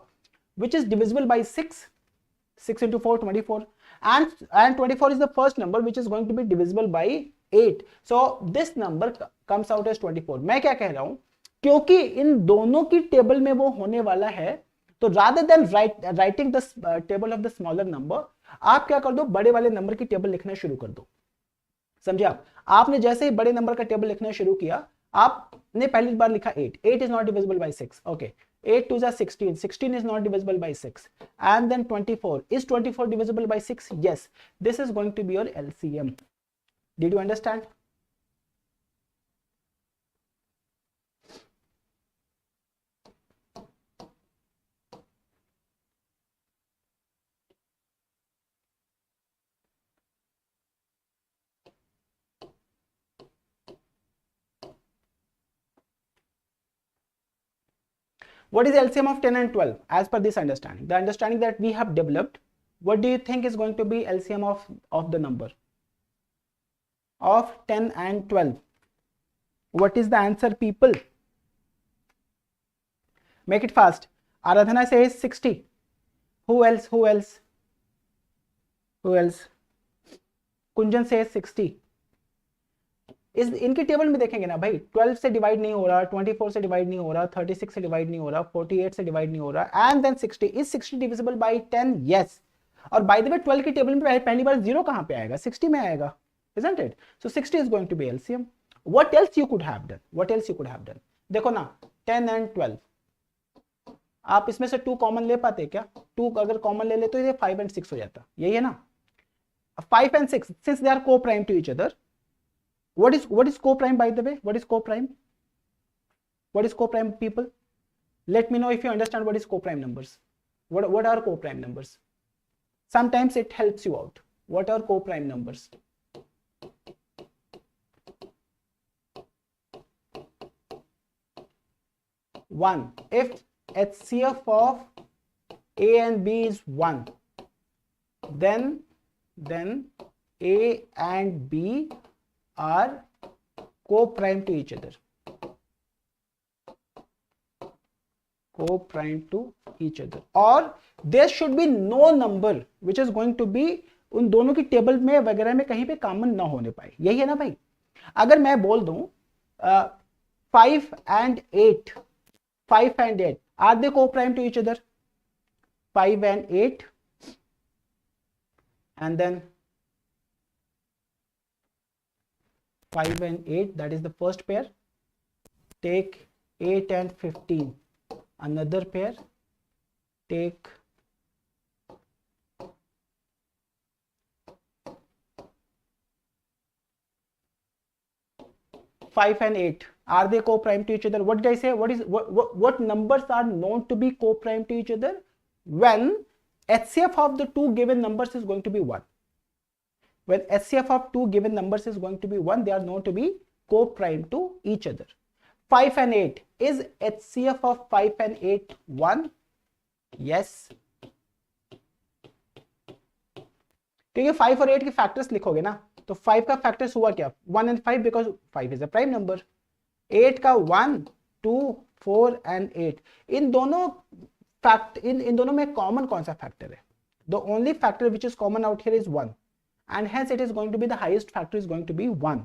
which is divisible by 6. 6 into 4, 24, and 24 is the first number which is going to be divisible by 8. So this number comes out as 24. मैं क्या कह रहा हूं, क्योंकि इन दोनों की table में वो होने वाला है, तो rather than writing the table of the smaller number, आप क्या कर दो, बड़े वाले नंबर की टेबल लिखना शुरू कर दो. समझे आप? आपने जैसे ही बड़े नंबर का टेबल लिखना शुरू किया, आपने पहली बार लिखा 8. 8 is not divisible by 6. Okay. 8 2s are 16. 16 is not divisible by 6. And then 24. Is 24 divisible by 6? Yes. This is going to be your LCM. Did you understand? What is LCM of 10 and 12 as per this understanding? The understanding that we have developed, what do you think is going to be LCM of the number of 10 and 12? What is the answer, people? Make it fast. Aradhana says 60. Who else? Who else? Who else? Kunjan says 60. इस इनके table में देखेंगे ना भाई, 12 से divide नहीं हो रहा, 24 से डिवाइड नहीं हो रहा, 36 से डिवाइड नहीं हो रहा, 48 से डिवाइड नहीं हो रहा, and then 60. Is 60 divisible by 10? Yes. और बाय द वे 12 के टेबल में पहली बार 0 कहां पे आएगा? 60 में आएगा, isn't it? So 60 is going to be LCM. What else you could have done? What else you could have done? देखो ना, 10 and 12, आप इसमें से 2 कॉमन ले पाते क्या? 2 अगर कॉमन ले ले तो ये 5 and 6 हो जाता, यही है ना? 5 and 6, since they are co-prime to each other, what is co-prime, by the way? What is co-prime? What is co-prime, people? Let me know if you understand what is co-prime numbers. What are co-prime numbers? Sometimes it helps you out. What are co-prime numbers? One. If HCF of A and B is 1, then A and B are co-prime to each other. Co-prime to each other. Or there should be no number which is going to be उन दोनों की table में वगैरह में कहीं पे common ना होने पाए, यही है ना भाई? अगर मैं बोल दूं 5 and 8, 5 and 8, are they co-prime to each other? 5 and 8, and then 5 and 8, that is the first pair. Take 8 and 15, another pair. Take 5 and 8, are they co-prime to each other? What did I say? What numbers are known to be co-prime to each other? When HCF of the two given numbers is going to be 1. When HCF of two given numbers is going to be 1, they are known to be co-prime to each other. 5 and 8, is HCF of 5 and 8 1? Yes. क्योंकि 5 और 8 के factors लिखोगे ना, तो 5 का factors हुआ क्या? 1 and 5, because 5 is a prime number. 8 का 1, 2, 4 and 8, इन दोनों में कॉमन कौन सा फैक्टर है? The only factor which is common out here is 1, and hence it is going to be the highest factor is going to be 1.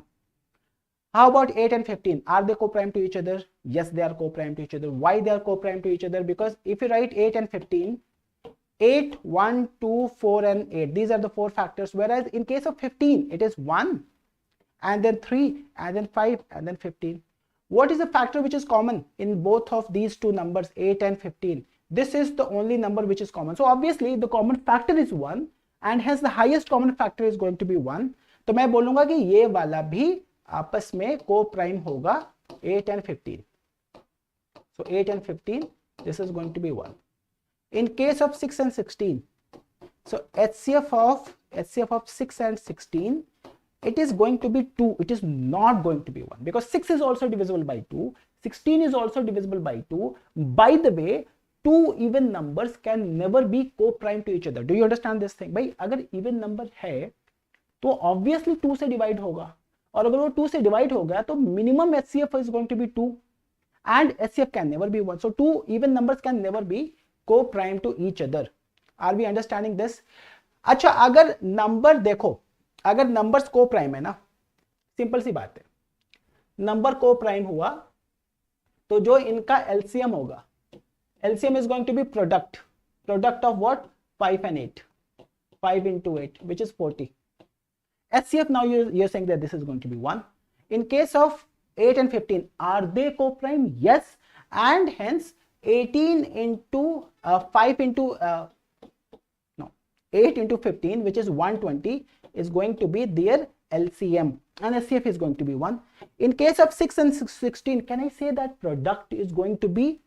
How about 8 and 15? Are they co-prime to each other? Yes, they are co-prime to each other. Why they are co-prime to each other? Because if you write 8 and 15, 8, 1, 2, 4 and 8, these are the 4 factors, whereas in case of 15 it is 1 and then 3 and then 5 and then 15. What is the factor which is common in both of these two numbers, 8 and 15? This is the only number which is common. So obviously the common factor is 1, and hence the highest common factor is going to be 1. तो मैं बोलूंगा कि ये वाला भी आपस में co-prime होगा 8 and 15. So 8 and 15, this is going to be 1. In case of 6 and 16, so HCF of 6 and 16, it is going to be 2. It is not going to be 1, because 6 is also divisible by 2, 16 is also divisible by 2. By the way, two even numbers can never be co-prime to each other. Do you understand this thing? भाई अगर even number है तो obviously 2 से divide होगा, और अगर वो 2 से divide हो गया तो minimum HCF is going to be 2 and HCF can never be 1. So two even numbers can never be co-prime to each other. Are we understanding this? अच्छा, अगर नंबर देखो, अगर नंबर्स co-prime है ना, सिंपल सी बात है, नंबर co-prime हुआ तो जो इनका LCM होगा, LCM is going to be product of what? 5 and 8. 5 into 8, which is 40. HCF, now you're saying that this is going to be 1. In case of 8 and 15, are they co-prime? Yes. And hence 18 into 5 into 8 into 15, which is 120, is going to be their LCM, and HCF is going to be 1. In case of 6 and 16, can I say that product is going to be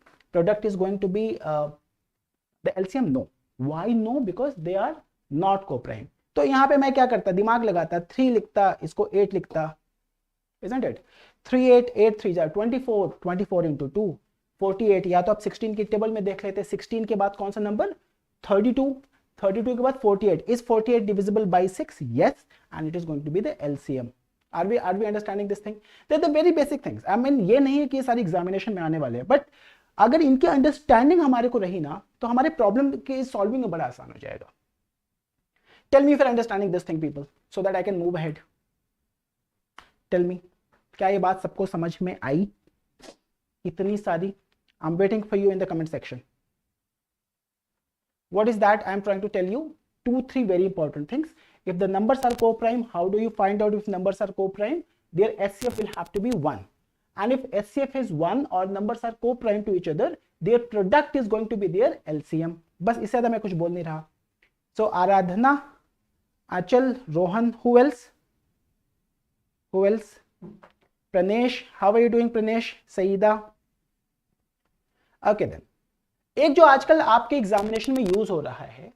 the LCM? No. Why no? Because they are not co-prime. तो यहाँ पे मैं क्या करता, दिमाग लगाता, 3 लिखता, इसको 8 लिखता, isn't it? 3 8 8 3 24 into 2, 48, या तो आप 16 की टेबल में देख लेते हैं, 16 के बाद कौन सा नंबर, 32, 32 के बाद 48, is 48 divisible by 6, yes, and it is going to be the LCM. Are we understanding this thing? They the very basic things. I mean ये नहीं है कि ये सारी एग्जामिनेशन में आने वाले हैं, बट अगर इनकी अंडरस्टैंडिंग हमारे को रही ना तो हमारे प्रॉब्लम के सॉल्विंग में बड़ा आसान हो जाएगा। Tell me if you are understanding this thing people, so that I can move ahead. Tell me, क्या ये बात सबको समझ में आई? इतनी सारी, I am waiting for you in the comment section. What is that I am trying to tell you? 2-3 very important things. If the numbers are co-prime, how do you find out if numbers are co-prime? Their SCF will have to be 1. And if SCF is 1 or numbers are co-prime to each other, their product is going to be their LCM. बस इससे ज़्यादा मैं कुछ बोल नहीं रहा. So Aradhana, Achal, Rohan, who else? Who else? Pranesh, how are you doing Pranesh? Saida. Okay then. एक जो आजकल आपके एग्जामिनेशन में यूज हो रहा है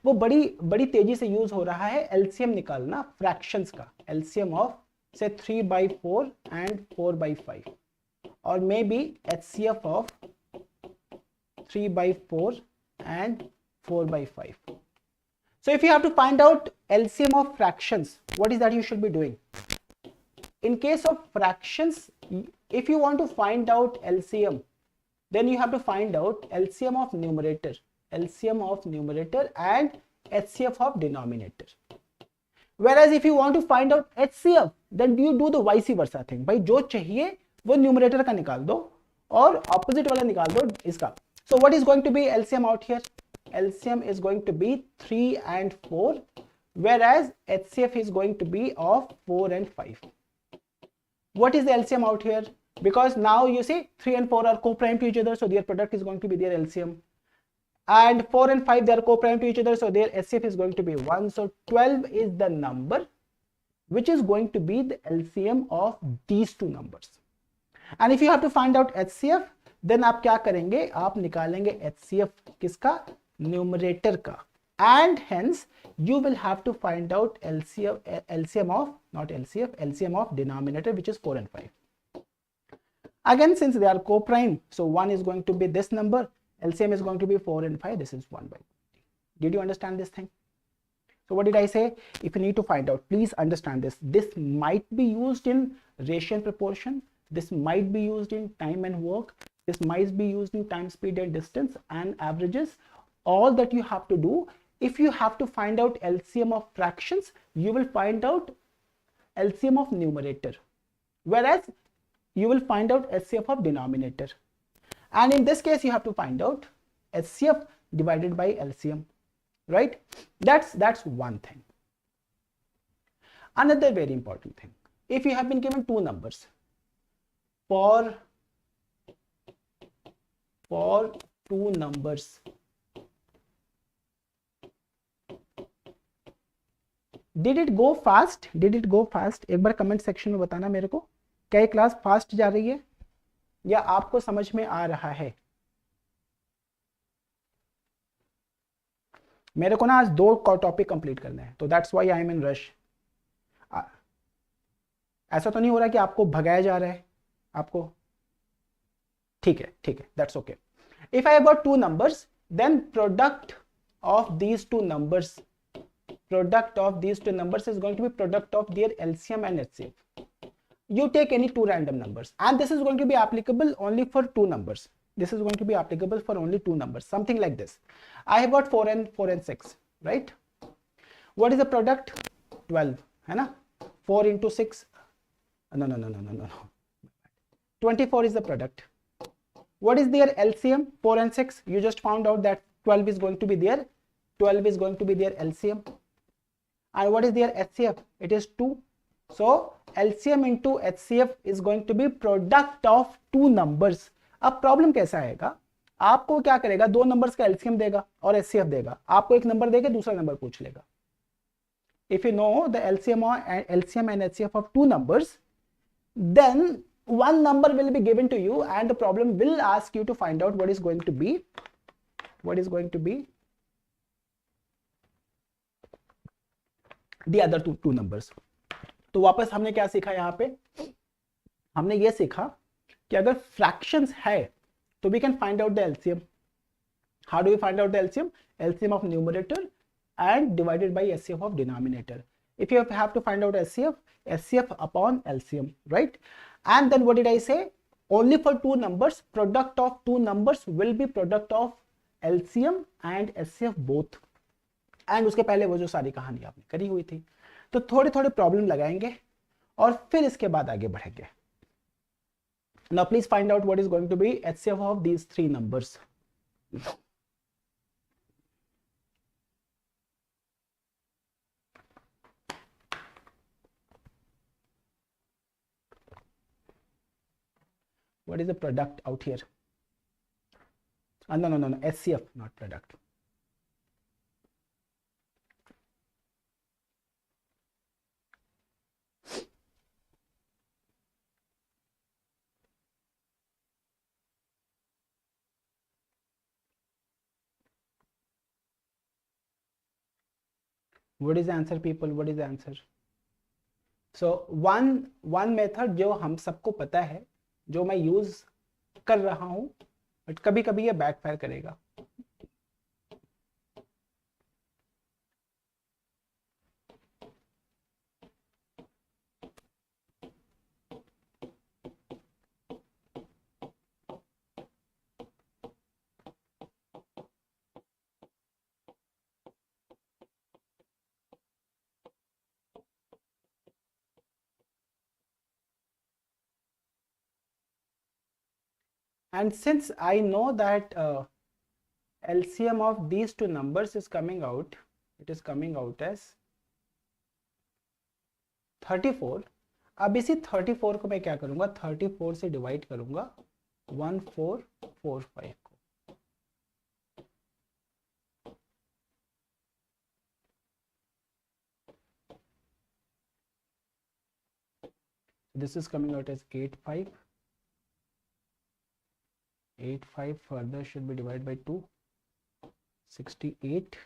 वो बड़ी तेजी से यूज हो रहा है एलसीएम निकालना फ्रैक्शंस का, एलसीएम ऑफ से 3/4 एंड 4/5 और may be HCF of 3/4 and 4/5. So if you have to find out LCM of fractions, what is that you should be doing? In case of fractions, if you want to find out LCM, then you have to find out LCM of numerator and HCF of denominator. Whereas if you want to find out HCF, then you do the vice versa thing. भाई जो चाहिए वो numerator का निकाल दो और opposite वाला निकाल दो इसका. So what is going to be LCM out here? LCM is going to be 3 and 4, whereas HCF is going to be of 4 and 5. What is the LCM out here? Because now you see 3 and 4 are co-prime to each other, so their product is going to be their LCM. And 4 and 5 they are co-prime to each other, so their HCF is going to be 1. So 12 is the number which is going to be the LCM of these two numbers. And if you have to find out HCF, then आप क्या करेंगे, आप निकालेंगे HCF किसका, numerator का, and hence you will have to find out LCM of, not LCF, LCM of denominator, which is 4 and 5. Again, since they are co-prime, so 1 is going to be this number, LCM is going to be 4 and 5, this is 1/20. Did you understand this thing? So what did I say? If you need to find out, please understand this. This might be used in ratio and proportion, this might be used in time and work, this might be used in time, speed and distance and averages. All that you have to do, if you have to find out LCM of fractions, you will find out LCM of numerator, whereas you will find out HCF of denominator. And in this case, you have to find out HCF divided by LCM, right? That's one thing. Another very important thing, if you have been given two numbers, for two numbers, Did it go fast? Did it go fast? एक बार comment section में बताना मेरे को, क्या ये class fast जा रही है या आपको समझ में आ रहा है? मेरे को ना आज 2 टॉपिक कंप्लीट करने हैं, तो that's why I am in rush. ऐसा तो नहीं हो रहा कि आपको भगाया जा रहा है आपको? ठीक है, that's okay. If I have got 2 numbers, then product of these 2 numbers, product of these 2 numbers is going to be product of their LCM and HCF. You take any 2 random numbers, and this is going to be applicable only for 2 numbers. This is going to be applicable for only 2 numbers, something like this. I have got 4 and 6, right? What is the product? 12, है ना? 4 into 6, no. 24 is the product. What is their LCM? 4 and 6. You just found out that 12 is going to be their LCM. And what is their HCF? It is 2. So LCM into HCF is going to be product of 2 numbers. अब problem कैसा आएगा, आपको क्या करेगा, 2 numbers का LCM देगा और HCF देगा, आपको एक नंबर देके दूसरा नंबर पूछ लेगा. If you know the LCM and HCF of 2 numbers, then one number will be given to you and the problem will ask you to find out what is going to be the other two numbers. तो वापस हमने क्या सीखा यहाँ पे, हमने ये सीखा कि अगर फ्रैक्शंस है So we can find out the LCM. How do we find out the LCM? LCM of numerator and divided by SCF of denominator. If you have to find out SCF, SCF upon LCM, right? And then what did I say? Only for two numbers, product of two numbers will be product of LCM and SCF both. And उसके पहले वो जो सारी कहानी आपने करी हुई थी, तो थोड़े थोड़े प्रॉब्लम लगाएंगे और फिर इसके बाद आगे बढ़ेंगे. Now please find out what is going to be HCF of these three numbers. What is the product out here? No, SCF, not product. What is the answer, people? What is the answer? So one method जो हम सबको पता है, जो मैं use कर रहा हूं, बट कभी कभी ये बैकफायर करेगा. And since I know that LCM of these two numbers is coming out, it is coming out as 34. अब इसी 34 को मैं क्या करूंगा, 34 से डिवाइड करूंगा 1445 को. This is coming out as 85. 85 further should be divided by 2, 68,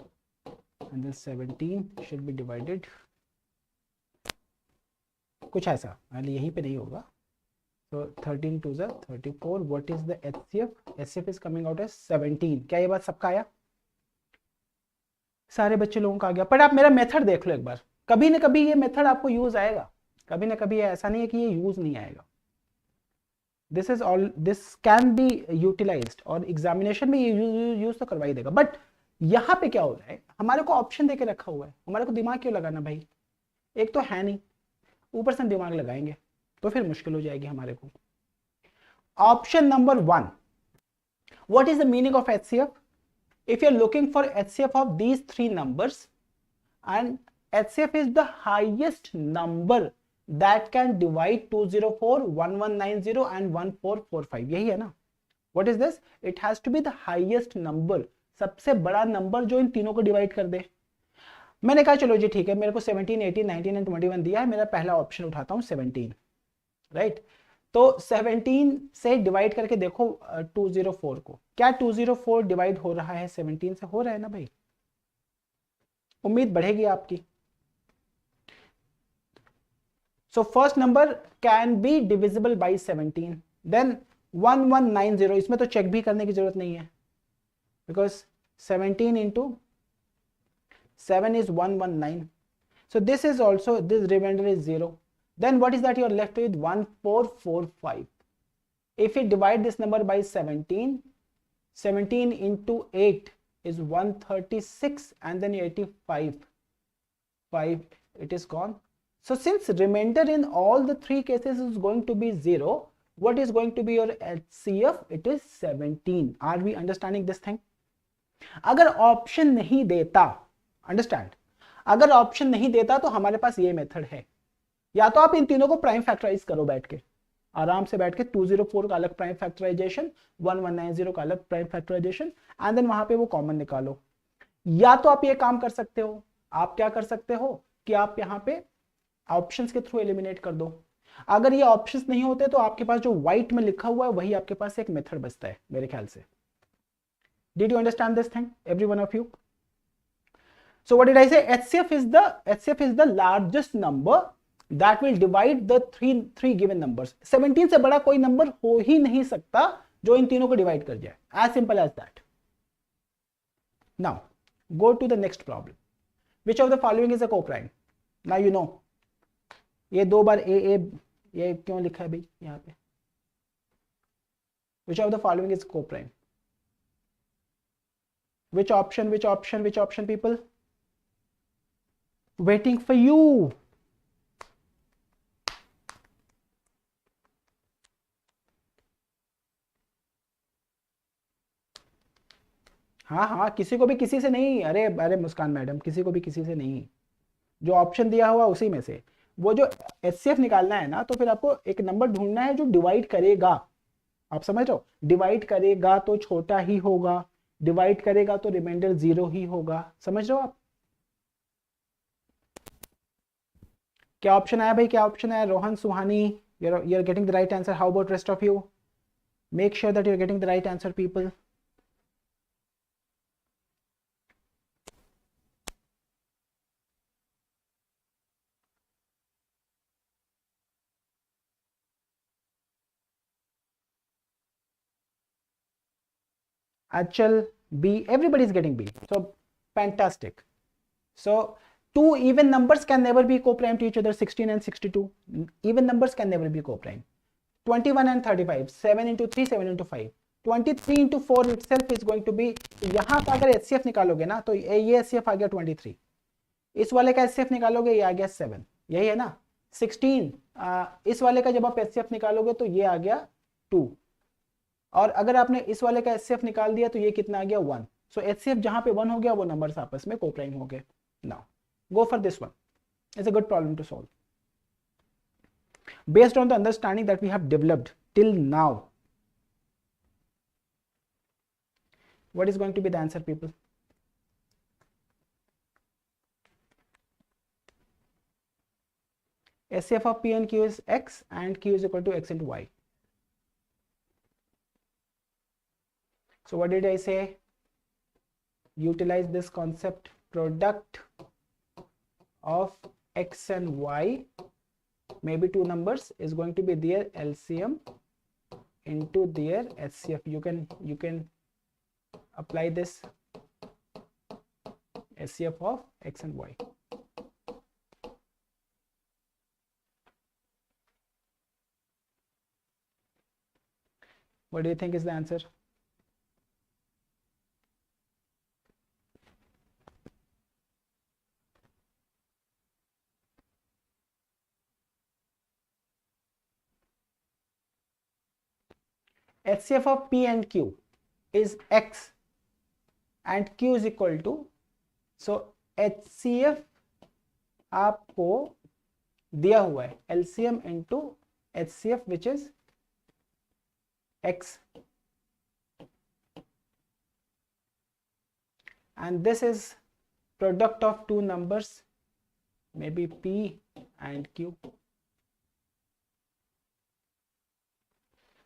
and then 17 should be divided, कुछ ऐसा, यहीं पे नहीं होगा. So 13 to the 34. What is the HCF? HCF is coming out as 17. क्या ये बात सबका आया? सारे बच्चे लोगों का आ गया. पर आप मेरा मेथड देख लो एक बार, कभी ना कभी ये मेथड आपको यूज आएगा, कभी ना कभी. ऐसा नहीं है कि ये यूज नहीं आएगा. This is all, this can be utilized और एग्जामिनेशन में ये यूज तो करवा ही देगा. बट यहाँ पे क्या हो रहा है, हमारे को ऑप्शन देके रखा हुआ है, हमारे को दिमाग क्यों लगाना भाई? एक तो है नहीं, ऊपर से दिमाग लगाएंगे तो फिर मुश्किल हो जाएगी हमारे को. Option number 1, what is the meaning of HCF? If you are looking for HCF of these three numbers, and HCF is the highest number that can divide 204, 1190 and 1445. यही है ना? What is this? It has to be the highest number, सबसे बड़ा number जो इन तीनों को divide कर दे. मैंने कहा चलो जी ठीक है, मेरे को 17, 18, 19 एंड 21 दिया है, मेरा पहला ऑप्शन उठाता हूँ 17, राइट? तो 17 से डिवाइड करके देखो 204 को. क्या 204 डिवाइड हो रहा है 17 से? हो रहा है ना भाई? उम्मीद बढ़ेगी आपकी. So first number can be divisible by 17. Then 1190, इसमें तो चेक भी करने की जरूरत नहीं है, because 17 into 7 is 119. So this is also, this remainder is 0. Then what is that you are left with? 1445. If you divide this number by 17, 17 into 8 is 136, and then 85, 5, it is gone. So since remainder in all the three cases is going to be 0, what is going to be your HCF? It is 17. Are we understanding this thing? अगर option नहीं देता, understand, अगर option नहीं देता तो हमारे पास ये method है. या तो आप इन तीनों को प्राइम फैक्टराइज करो बैठ के, आराम से बैठ के. 204 का अलग प्राइम फैक्टराइजेशन, 1190 का अलग प्राइम फैक्टराइजेशन, एंड देन वहां पे वो कॉमन निकालो. या तो आप ये काम कर सकते हो, आप क्या कर सकते हो कि आप यहाँ पे ऑप्शंस के थ्रू एलिमिनेट कर दो. अगर ये ऑप्शंस नहीं होते तो आपके पास जो व्हाइट में लिखा हुआ है वही आपके पास एक मेथड बचता है मेरे ख्याल से. Did you understand this thing, every one of you? So what did I से? HCF is the largest number that will divide the three given numbers. 17 से बड़ा कोई नंबर हो ही नहीं सकता जो इन तीनों को डिवाइड कर जाए, as simple as that. Now go to the next problem. Which of the following is a coprime? Now you know, ये 2 बार ए ये क्यों लिखा है भाई यहाँ पे? विच of the following is coprime? Which option, which option, which option, people? Waiting for you. हाँ हाँ, किसी को भी किसी से नहीं. अरे अरे मुस्कान मैडम, किसी को भी किसी से नहीं. जो ऑप्शन दिया हुआ उसी में से. वो जो एचसीएफ निकालना है ना, तो फिर आपको एक नंबर ढूंढना है जो डिवाइड करेगा. आप समझ रहे हो? डिवाइड करेगा तो छोटा ही होगा, डिवाइड करेगा तो रिमाइंडर 0 ही होगा. समझ रहे हो आप? क्या ऑप्शन आया भाई? क्या ऑप्शन आया? रोहन, सुहानी, you're getting the right answer. How about rest of you? Make sure that you're getting the right answer, people. Achal, B, everybody is getting B. So fantastic. So two even numbers can never be co-prime to each other. 16 and 62. Even numbers can never be co-prime. 21 and 35. 7 into 3, 7 into 5. 23 into 4 itself is going to be, यहाँ का अगर HCF निकालोगे ना, तो ये HCF आ गया 23. इस वाले का HCF निकालोगे, ये आ गया 7. यही है ना? 16. इस वाले का जब आप HCF निकालोगे तो ये आ गया 2. और अगर आपने इस वाले का एचसीएफ निकाल दिया तो ये कितना आ गया 1. सो एचसीएफ जहां पे 1 हो गया वो नंबर्स आपस में कोप्राइम हो गए. Now go for this one. It's a good problem to solve based on the understanding that we have developed till now. What is going to be the answer, people? HCF of P and Q is X and Q is equal to X into Y. So what did I say? Utilize this concept, product of X and Y, maybe two numbers, is going to be their LCM into their HCF. You can apply this HCF of X and Y. What do you think is the answer? HCF of P and Q is X and Q is equal to, so HCF आपको दिया हुआ है LCM into HCF which is X, and this is product of two numbers, maybe P and Q,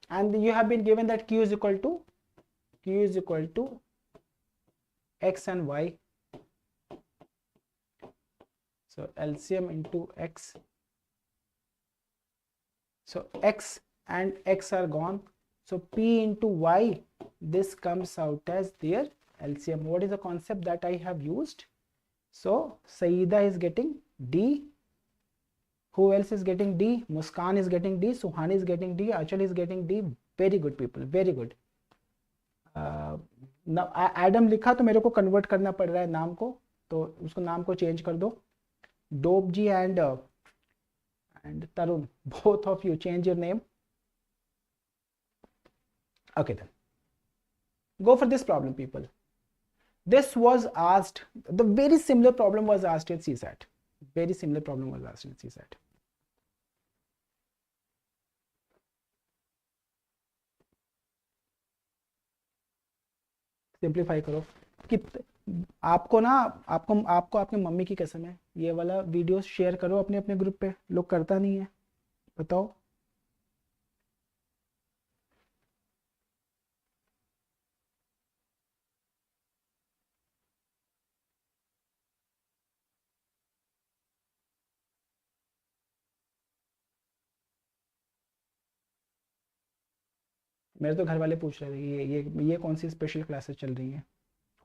and you have been given that Q is equal to X and Y. So LCM into X, so X and X are gone, so P into Y, this comes out as their LCM. What is the concept that I have used? So Saida is getting D. Who else is getting D? Muskan is getting D. Suhani is getting D. Achal is getting D. Very good, people. Very good. Now Adam लिखा तो मेरे को convert करना पड़ रहा है नाम को, तो उसको नाम को चेंज कर दो. Dope ji and Tarun, both of you change your name. Okay, then go for this problem, people. This was asked, the very similar problem was asked in CSAT. Very similar problem was asked in CSAT. Simplify करो कि आपको ना, आपको आपके mummy की कसम है, ये वाला वीडियो शेयर करो अपने अपने ग्रुप पे. लोग करता नहीं है, बताओ. मेरे तो घर वाले पूछ रहे थे ये कौन सी स्पेशल क्लासेस चल रही हैं,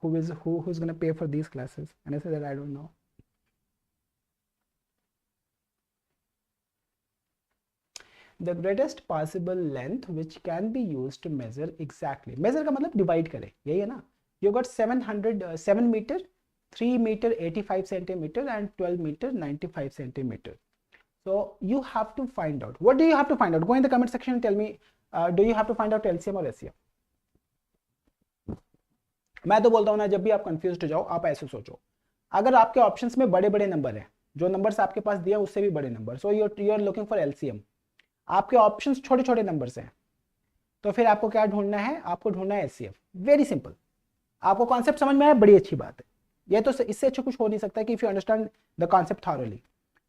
who's gonna pay for these classes, and I said that I don't know. The greatest possible length which can be used to measure exactly, measure का मतलब divide करे, यही है ना. You got 7 meter, 3 meter 85 centimeter and 12 meter 95 centimeter. So you have to find out. What do you have to find out? Go in the comment section and tell me, do you have to find out LCM or SCM? मैं तो बोलता हूँ ना, जब भी आप confuse हो जाओ आप ऐसे सोचो, अगर आपके ऑप्शंस में बड़े बड़े नंबर हैं, जो नंबर्स आपके पास दिया उससे भी बड़े number, so you are looking for LCM. आपके ऑप्शंस छोटे छोटे नंबर्स हैं, तो फिर आपको क्या ढूंढना है, आपको ढूंढना है एचसीएफ. Very simple. आपको कॉन्सेप्ट समझ में आया, बड़ी अच्छी बात है. ये तो इससे अच्छा कुछ हो नहीं सकता कि if you understand the concept thoroughly.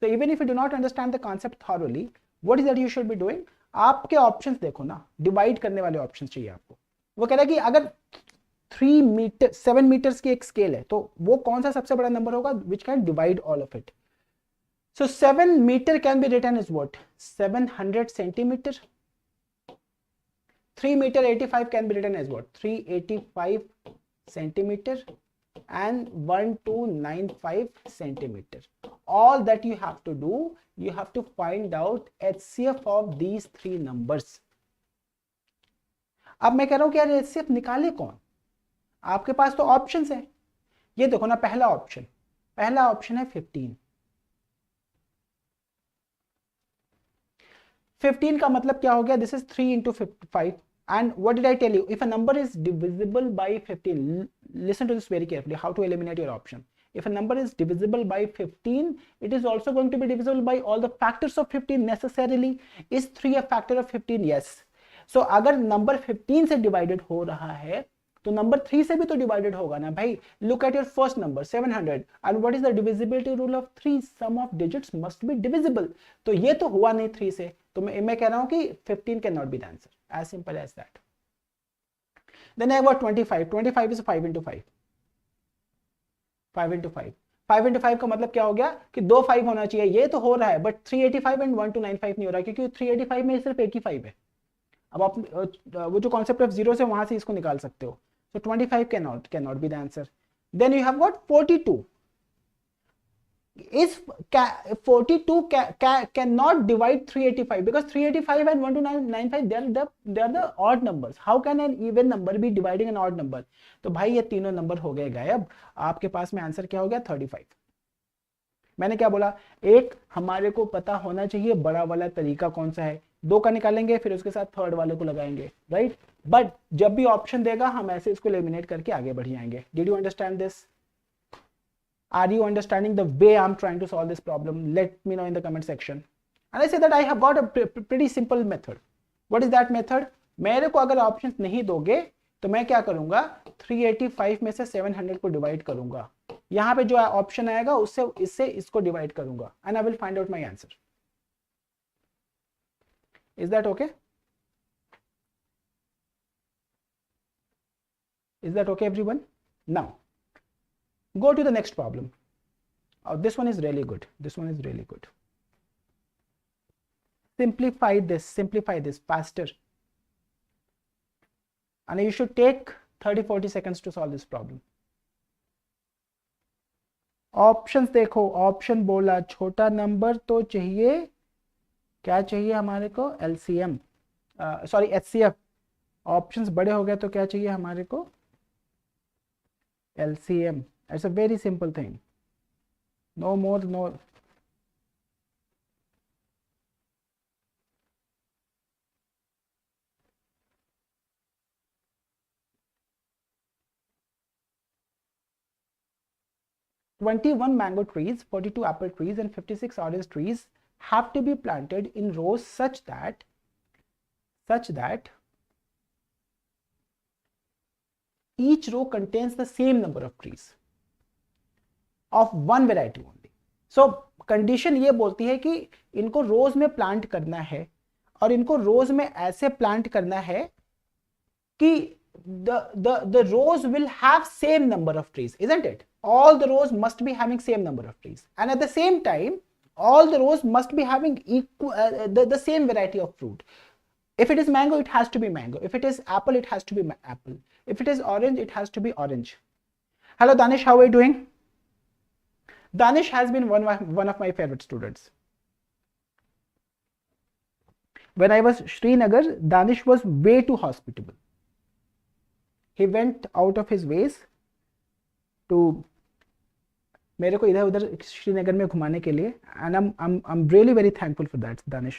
तो even if you do not understand the concept thoroughly, what is that you should be doing. आपके ऑप्शंस देखो ना, डिवाइड करने वाले ऑप्शंस चाहिए आपको. वो कह रहा है कि अगर 3 मीटर 7 मीटर्स की एक स्केल है, तो वो कौन सा सबसे बड़ा नंबर होगा which can divide all of it. So 7 meter can be written as what? 700 centimeter. 3 meter 85 can be written as what? 385 centimeter and 1295 centimeter. All that you have to do, you have to find out HCF of these three numbers. अब मैं कह रहा हूं कि यार HCF निकाले कौन. आपके पास तो ऑप्शंस है. ये देखो ना, पहला ऑप्शन है 15. 15 का मतलब क्या हो गया, this is 3 into 5. And what did I tell you? If a number is divisible by 15, listen to this very carefully, how to eliminate your option. If a number is divisible by 15, it is also going to be divisible by all the factors of 15 necessarily. Is 3 a factor of 15? Yes. So अगर number 15 से divided हो रहा है, तो number 3 से भी तो divided होगा ना भाई. Look at your first number 700 and what is the divisibility rule of 3. Sum of digits must be divisible. तो ये तो हुआ नहीं 3 से, तो मैं कह रहा हूं कि 15 can not be the answer. As simple as that. Then I got 25 is 5 into 5. 5 into 5. 5 into 5 का मतलब क्या हो गया कि 2 5 होना चाहिए. ये तो हो रहा है, बट 385 एंड 1295 नहीं हो रहा, क्योंकि 385 में सिर्फ 85 है. अब आप वो जो कॉन्सेप्ट ऑफ जीरो से वहां से इसको निकाल सकते हो. So 25 cannot be the answer. Then you have got 42. Is 42 cannot divide 385 because 385 and 1295 they are the odd numbers. How can an even number be dividing an odd number? तो भाई ये तीनों नंबर हो गए गायब. आपके पास में आंसर क्या हो गया, 35. मैंने क्या बोला, एक हमारे को पता होना चाहिए बड़ा वाला तरीका कौन सा है. 2 का निकालेंगे, फिर उसके साथ थर्ड वाले को लगाएंगे, राइट. बट जब भी ऑप्शन देगा हम ऐसे इसको एलिमिनेट करके आगे बढ़ जाएंगे. Did you understand this? Are you understanding the way I am trying to solve this problem? Let me know in the comment section. And I say that I have got a pretty simple method. What is that method? मेरे को अगर options नहीं दोगे तो मैं क्या करूंगा, 385 में से 700 को डिवाइड करूंगा. यहां पे जो ऑप्शन आएगा उससे इससे इसको डिवाइड करूंगा and I will find out my answer. Is that okay? Is that okay, everyone? Now, go to the next problem. This one is really good. This one is really good. Simplify this faster. And you should take 30-40 seconds to solve this problem. Options देखो, option बोला छोटा number तो चाहिए, क्या चाहिए हमारे को, LCM, sorry HCF. Options बड़े हो गए तो क्या चाहिए हमारे को, LCM. It's a very simple thing, no more no. "21 mango trees, 42 apple trees and 56 orange trees have to be planted in rows such that each row contains the same number of trees of one variety only." So condition ये बोलती है कि इनको रोज में plant करना है और इनको रोज में ऐसे प्लांट करना है कि the rows will have same number of trees, isn't it? All the rows must be having same number of trees, and at the same time all the rows must be having equal the same variety of fruit. If it is mango, it has to be mango. If it is apple, it has to be apple. If it is orange, it has to be orange. Hello Danish, how are you doing? Danish has been one of my favorite students. When I was Srinagar, Danish was way too hospitable. He went out of his ways to मेरे को इधर उधर श्रीनगर में घुमाने के लिए, and I'm really very thankful for that, Danish.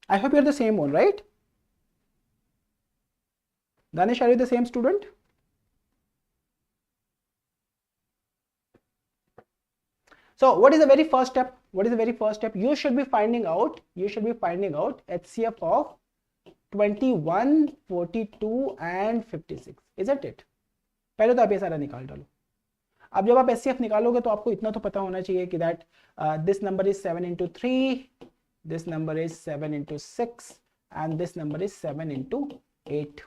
I hope you're the same one, right? Danish, are you the same student? So what is the very first step? What is the very first step? You should be finding out HCF of 21, 42 and 56. Isn't it? पहले तो आप ये सारा निकाल डालो. अब जब आप HCF निकालोगे तो आपको इतना तो पता होना चाहिए कि that this number is 7 into 3, this number is 7 into 6 and this number is 7 into 8.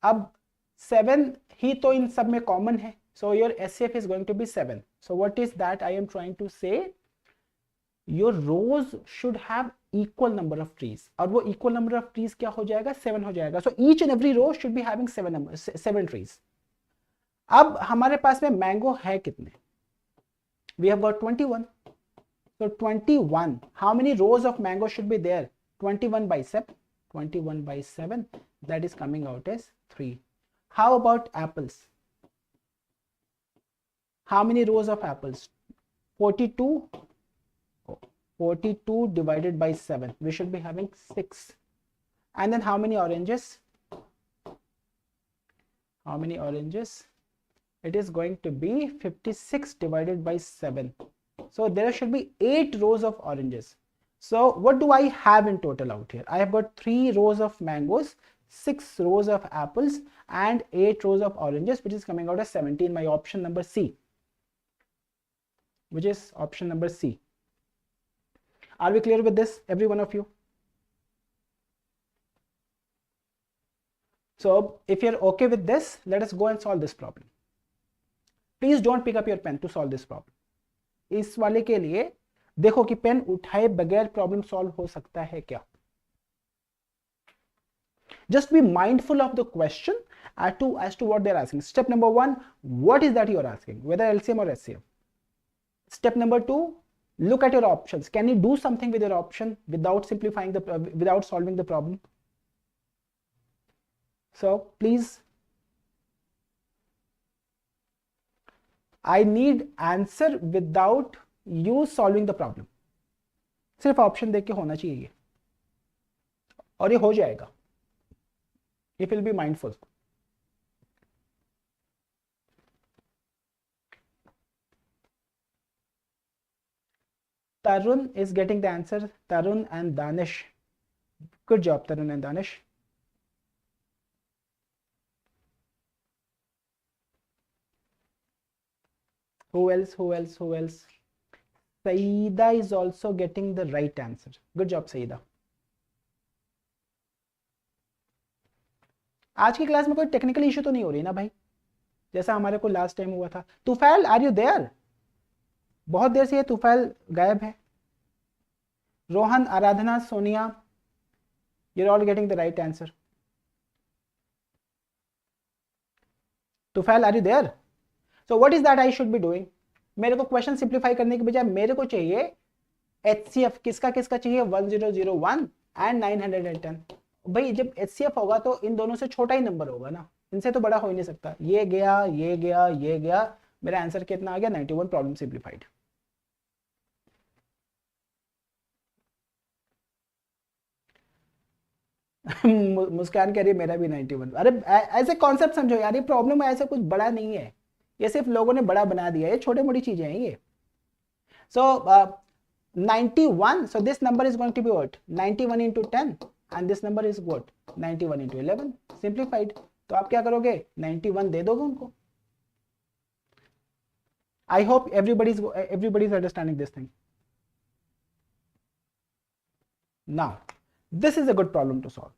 अब 7 ही तो इन सब में कॉमन है, so your HCF is going to be 7. So what is that I am trying to say? Your rows should have equal number of trees. और वो equal number of trees क्या हो जाएगा? 7 हो जाएगा. So each and every row should be having 7 trees. अब हमारे पास में मैंगो है कितने? We have got 21. So 21. How many rows of mango should be there? 21 by 7. 21 by 7. That is coming out as 3. How about apples? How many rows of apples? 42. 42 divided by 7. We should be having 6. And then how many oranges? How many oranges? It is going to be 56 divided by 7. So there should be 8 rows of oranges. So what do I have in total out here? I have got 3 rows of mangoes, 6 rows of apples and 8 rows of oranges, which is coming out as 17, my option number C, which is option number C. Are we clear with this, every one of you? So if you're okay with this, let us go and solve this problem. Please don't pick up your pen to solve this problem. इस वाले के लिए देखो कि pen उठाए बगैर problem solve हो सकता है क्या. Just be mindful of the question as to what they're asking. Step number 1, what is that you're asking, whether LCM or HCF. Step number 2, look at your options. Can you do something with your option without simplifying without solving the problem? So please, I need answer without you solving the problem. सिर्फ option देख के होना चाहिए ये, और ये हो जाएगा if you'll be mindful. Tarun is getting the answer. Tarun and Danish. Good job, Tarun and Danish. Who else? Saida is also getting the right answer. Good job, Saida. आज की क्लास में कोई टेक्निकल इशू तो नहीं हो रही ना भाई, जैसा हमारे को लास्ट टाइम हुआ था. Tufail, are you there? बहुत देर से ये तुफैल गायब है. रोहन, आराधना, Sonia, you're all getting the right answer. Tufail, are you there? So what is that I should be doing? मेरे को क्वेश्चन सिंप्लीफाई करने के बजाय मेरे को चाहिए HCF. किसका किसका चाहिए? 1001 एंड 910. भाई जब HCF होगा तो इन दोनों से छोटा ही नंबर होगा ना, इनसे तो बड़ा हो ही नहीं सकता. ये गया, ये गया, ये गया. मेरा आंसर कितना आ गया? 91. Problem simplified. मुस्कान कह रही है मेरा भी 91. अरे ऐसे कॉन्सेप्ट समझो यार, ये प्रॉब्लम ऐसे कुछ बड़ा नहीं है, ये सिर्फ लोगों ने बड़ा बना दिया है. ये छोटी मोटी चीजें हैं ये. सो 91. So this number is going to be what? 91 into 10 and this number is what? 91 into 11. Simplified. तो आप क्या करोगे? 91 दे दोगे उनको. I hope everybody is understanding this thing. Now, this is a good problem to solve.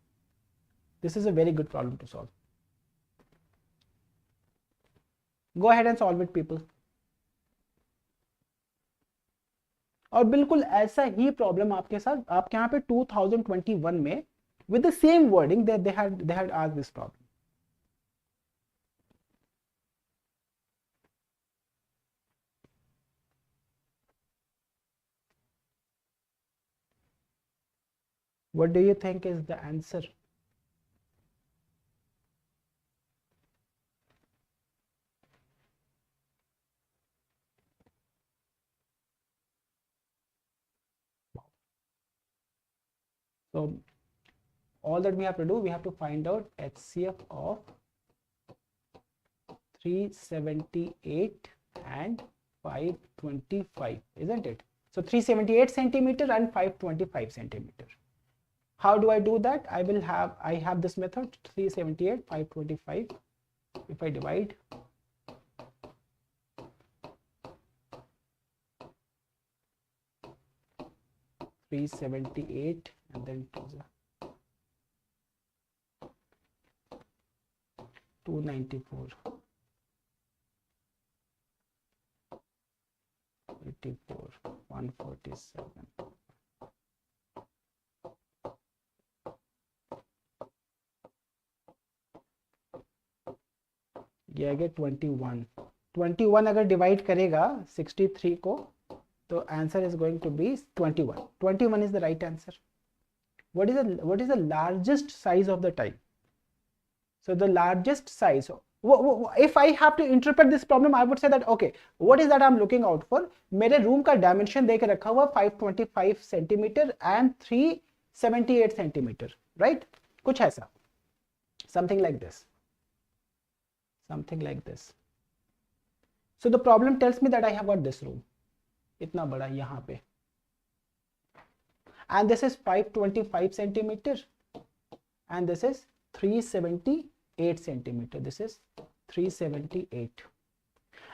This is a very good problem to solve. Go ahead and solve it, people. और बिल्कुल ऐसा ही problem आपके साथ आपके यहाँ पे 2021 में with the same wording that they had asked this problem. What do you think is the answer? So all that we have to do, we have to find out HCF of 378 and 525, isn't it? So 378 centimeter and 525 centimeter. How do I do that? I have this method, 378, 525. If I divide, $378 and then 294, 84, 147. ये आ गया 21 अगर divide करेगा 63 को तो answer is going to be 21 is the right answer. What is the largest size of the tile? So the largest size, if I have to interpret this problem, I would say that okay, what is that I'm looking out for? मेरे room का dimension दे के रखा हुआ 525 centimetre and 378 centimetre, right? कुछ ऐसा, something like this. So the problem tells me that I have got this room, इतना बड़ा यहाँ पे, and this is 525 centimeter and this is 378 centimeter. This is 378,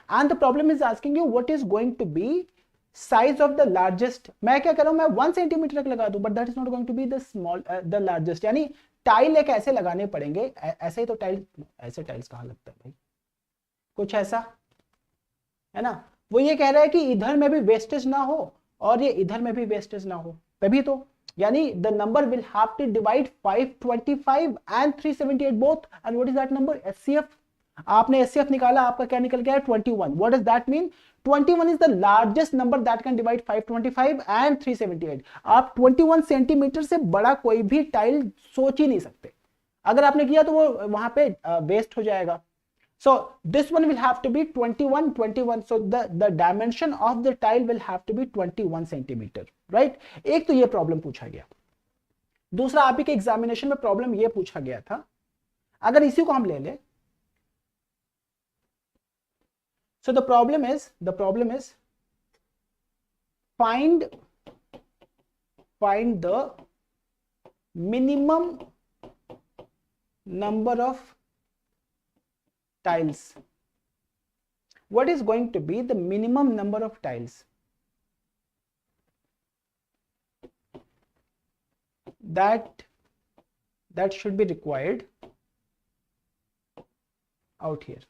and the problem is asking you what is going to be size of the largest. मैं क्या करूँ, मैं 1 centimeter तक लगा दूँ, but that is not going to be the small the largest. यानी tile एक ऐसे लगाने पड़ेंगे, ऐसे ही तो टाइल, ऐसे टाइल्स कहाँ लगता है भाई, कुछ ऐसा है ना. वो ये कह रहा है कि इधर में भी वेस्टेज ना हो और ये इधर में भी वेस्टेज ना हो, तभी तो, यानी the number will have to divide 525 and 378 both, and what is that number? HCF. आपने एचसीएफ निकाला, आपका क्या निकल गया? 21. What does that mean? 21 is the largest number that can divide 525 and 378. आप 21 सेंटीमीटर से बड़ा कोई भी टाइल सोच ही नहीं सकते. अगर आपने किया तो वो वहां पे वेस्ट हो जाएगा. So this one will have to be 21. So the dimension of the tile will have to be 21 centimeter, right? एक तो ये प्रॉब्लम पूछा गया. दूसरा आप ही के एग्जामिनेशन में प्रॉब्लम ये पूछा गया था, अगर इसी को हम ले ले. So the problem is find the minimum number of tiles. What is going to be the minimum number of tiles that should be required out here?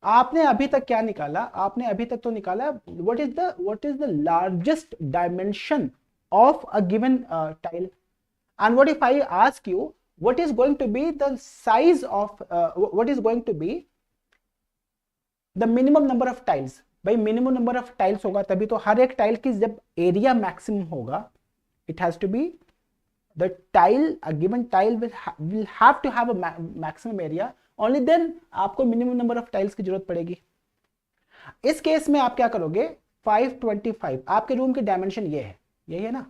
आपने अभी तक क्या निकाला? आपने अभी तक तो निकाला what is the largest dimension of a given tile. And what if I ask you what is going to be the size of what is going to be the minimum number of tiles? भाई minimum number of tiles होगा तभी तो हर एक tile की जब area maximum होगा, it has to be the tile, a given tile will have to have a maximum area, only then आपको minimum number of tiles की जरूरत पड़ेगी. इस केस में आप क्या करोगे? 525 आपके रूम की डायमेंशन ये है, यही है ना,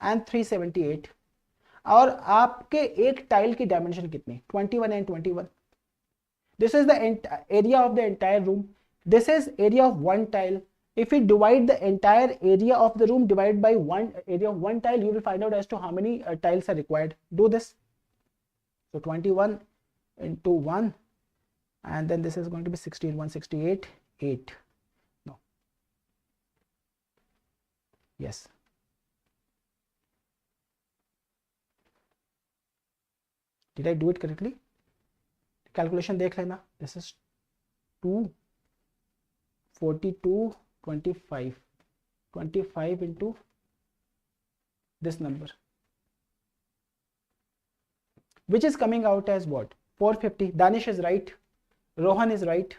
एंड 378, और आपके एक टाइल की डायमेंशन कितनी? 21 and 21. This is the area of the entire room. This is area of one tile. If we divide the entire area of the room divided by one area of one tile, you will find out as to how many tiles are required. Do this. So 21 into 1, and then this is going to be 16, 168, 8. No. Yes. Did I do it correctly? Calculation देख लेना. This is 2, 42, 25 into this number. which is coming out as what? 450. Danish is right. Rohan is right.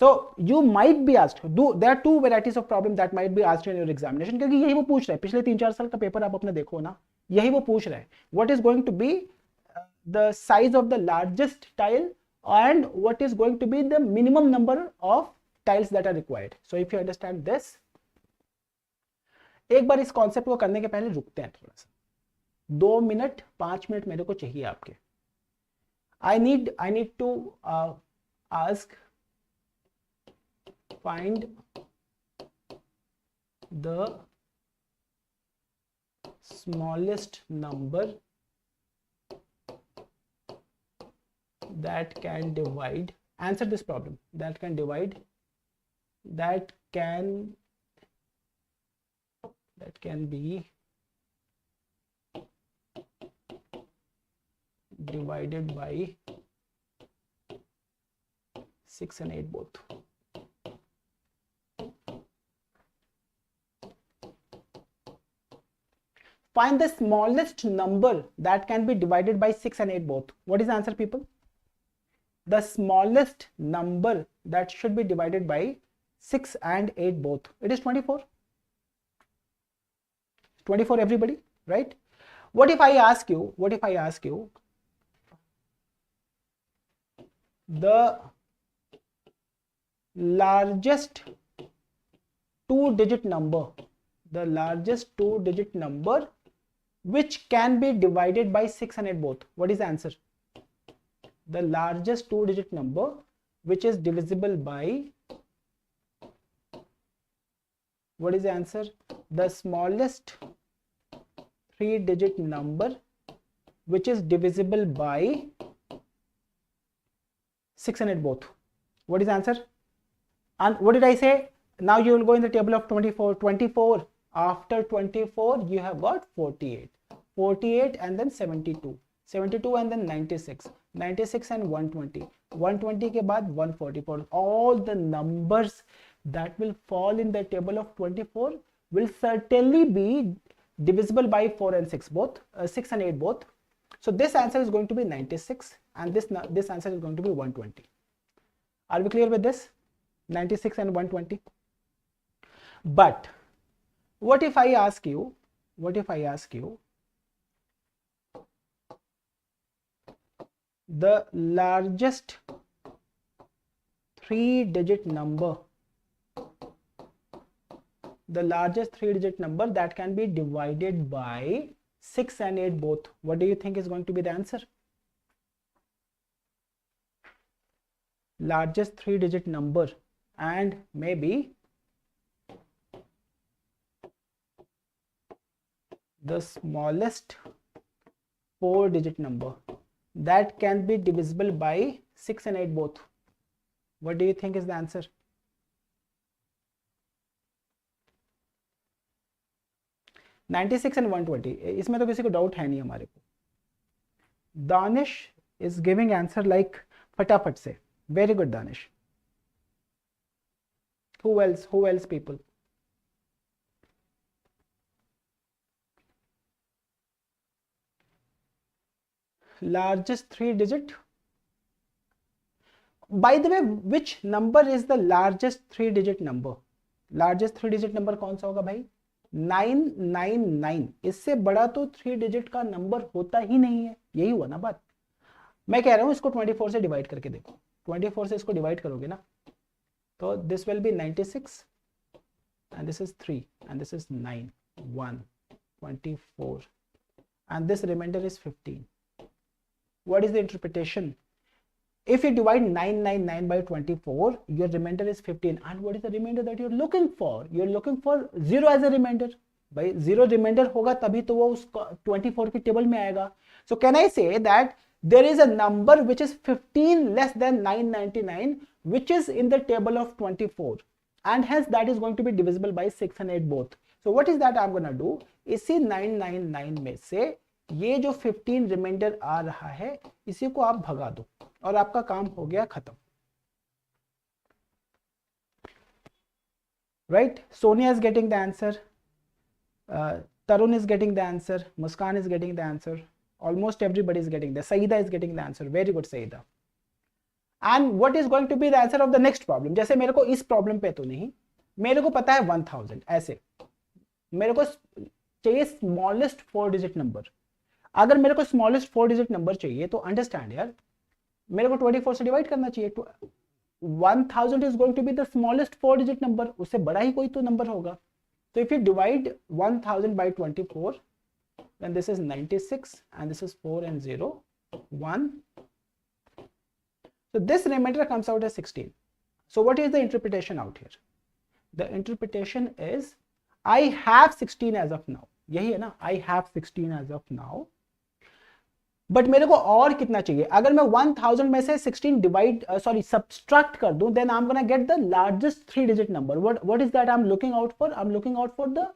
So you might be asked, there are two varieties of problem that might be asked in your examination, क्योंकि यही वो पूछ रहा है, पिछले 3-4 साल का paper आप अपने देखो ना, यही वो पूछ रहा है. What is going to be the size of the largest tile and what is going to be the minimum number of tiles that are required. So if you understand this, एक बार इस कॉन्सेप्ट को करने के पहले रुकते हैं थोड़ा सा, 2 मिनट 5 मिनट मेरे को चाहिए आपके. I need to ask, find the smallest number that can divide, answer this problem, that can divide, that can be divided by 6 and 8 both. Find the smallest number that can be divided by 6 and 8 both. What is the answer, people? The smallest number that should be divided by 6 and 8 both. It is 24. 24, everybody, right? What if I ask you, the largest two-digit number, which can be divided by 6 and 8 both. What is the answer? The largest two-digit number which is divisible by, what is the answer? The smallest three-digit number which is divisible by 6 and 8 both. What is the answer? And what did I say? Now you will go in the table of 24. After 24 you have got 48 and then 72 and then 96 and 120 के बाद 144. All the numbers that will fall in the table of 24 will certainly be divisible by 4 and 6 both, 6 and 8 both. So this answer is going to be 96 and this answer is going to be 120. Are we clear with this? 96 and 120. But what if I ask you, the largest three-digit number that can be divided by 6 and 8 both? What do you think is going to be the answer? Largest three-digit number and maybe the smallest four-digit number that can be divisible by 6 and 8 both. What do you think is the answer? (96) and 120. इसमें तो किसी को doubt है नहीं हमारे को. Danish is giving answer like फटाफट से. Very good, Danish. Who else, people? Largest three-digit. By the way, which number is the largest three-digit number? Largest three-digit number कौन सा होगा भाई? 999. इससे बड़ा तो थ्री डिजिट का नंबर होता ही नहीं है. यही हुआ ना बात. मैं कह रहा हूं इसको 24 से डिवाइड करके देखो. 24 से इसको डिवाइड करोगे ना, तो this will be 96 and this is 3 and this is 9, 1, 24 and this remainder is 15. What is the interpretation? If you divide 999 by 24, your remainder is 15. And what is the remainder that you're looking for? You're looking for 0 as a remainder. भाई 0 remainder होगा तभी तो वो उस 24 की table में आएगा. So can I say that there is a number which is 15 less than 999 which is in the table of 24 and hence that is going to be divisible by 6 and 8 both. So what is that I'm gonna do? इसी 999 में से ये जो 15 reminder आ रहा है इसी को आप भगा दो और आपका काम हो गया खत्म. Right? Sonia is getting the answer. Tarun is getting the answer. Muskan is getting the answer. Almost everybody is getting this. Saida is getting the answer. Very good, Saida. And what is going to be the answer of the next problem? जैसे मेरे को इस problem पे तो नहीं, मेरे को पता है 1000, ऐसे मेरे को चाहिए स्मॉलेस्ट 4 डिजिट नंबर. अगर मेरे को स्मॉलेस्ट 4 डिजिट नंबर चाहिए तो अंडरस्टैंड यार, मेरे को 24 से डिवाइड करना चाहिए. 1000 is going to be the smallest 4 digit number, उससे बड़ा ही कोई तो नंबर होगा. तो if you divide 1000 by 24, then this is 96 and this is 4 and 0 1. So this remainder comes out as 16. So what is the interpretation out here? The interpretation is I have 16 as of now. यही है ना, I have 16 as of now. But मेरे को और कितना चाहिए? अगर मैं 1000 में से 16 डिवाइड सब्सट्रैक्ट कर दूं, then I am gonna get the largest 3 digit number. What is that I am looking out for? I am looking out for the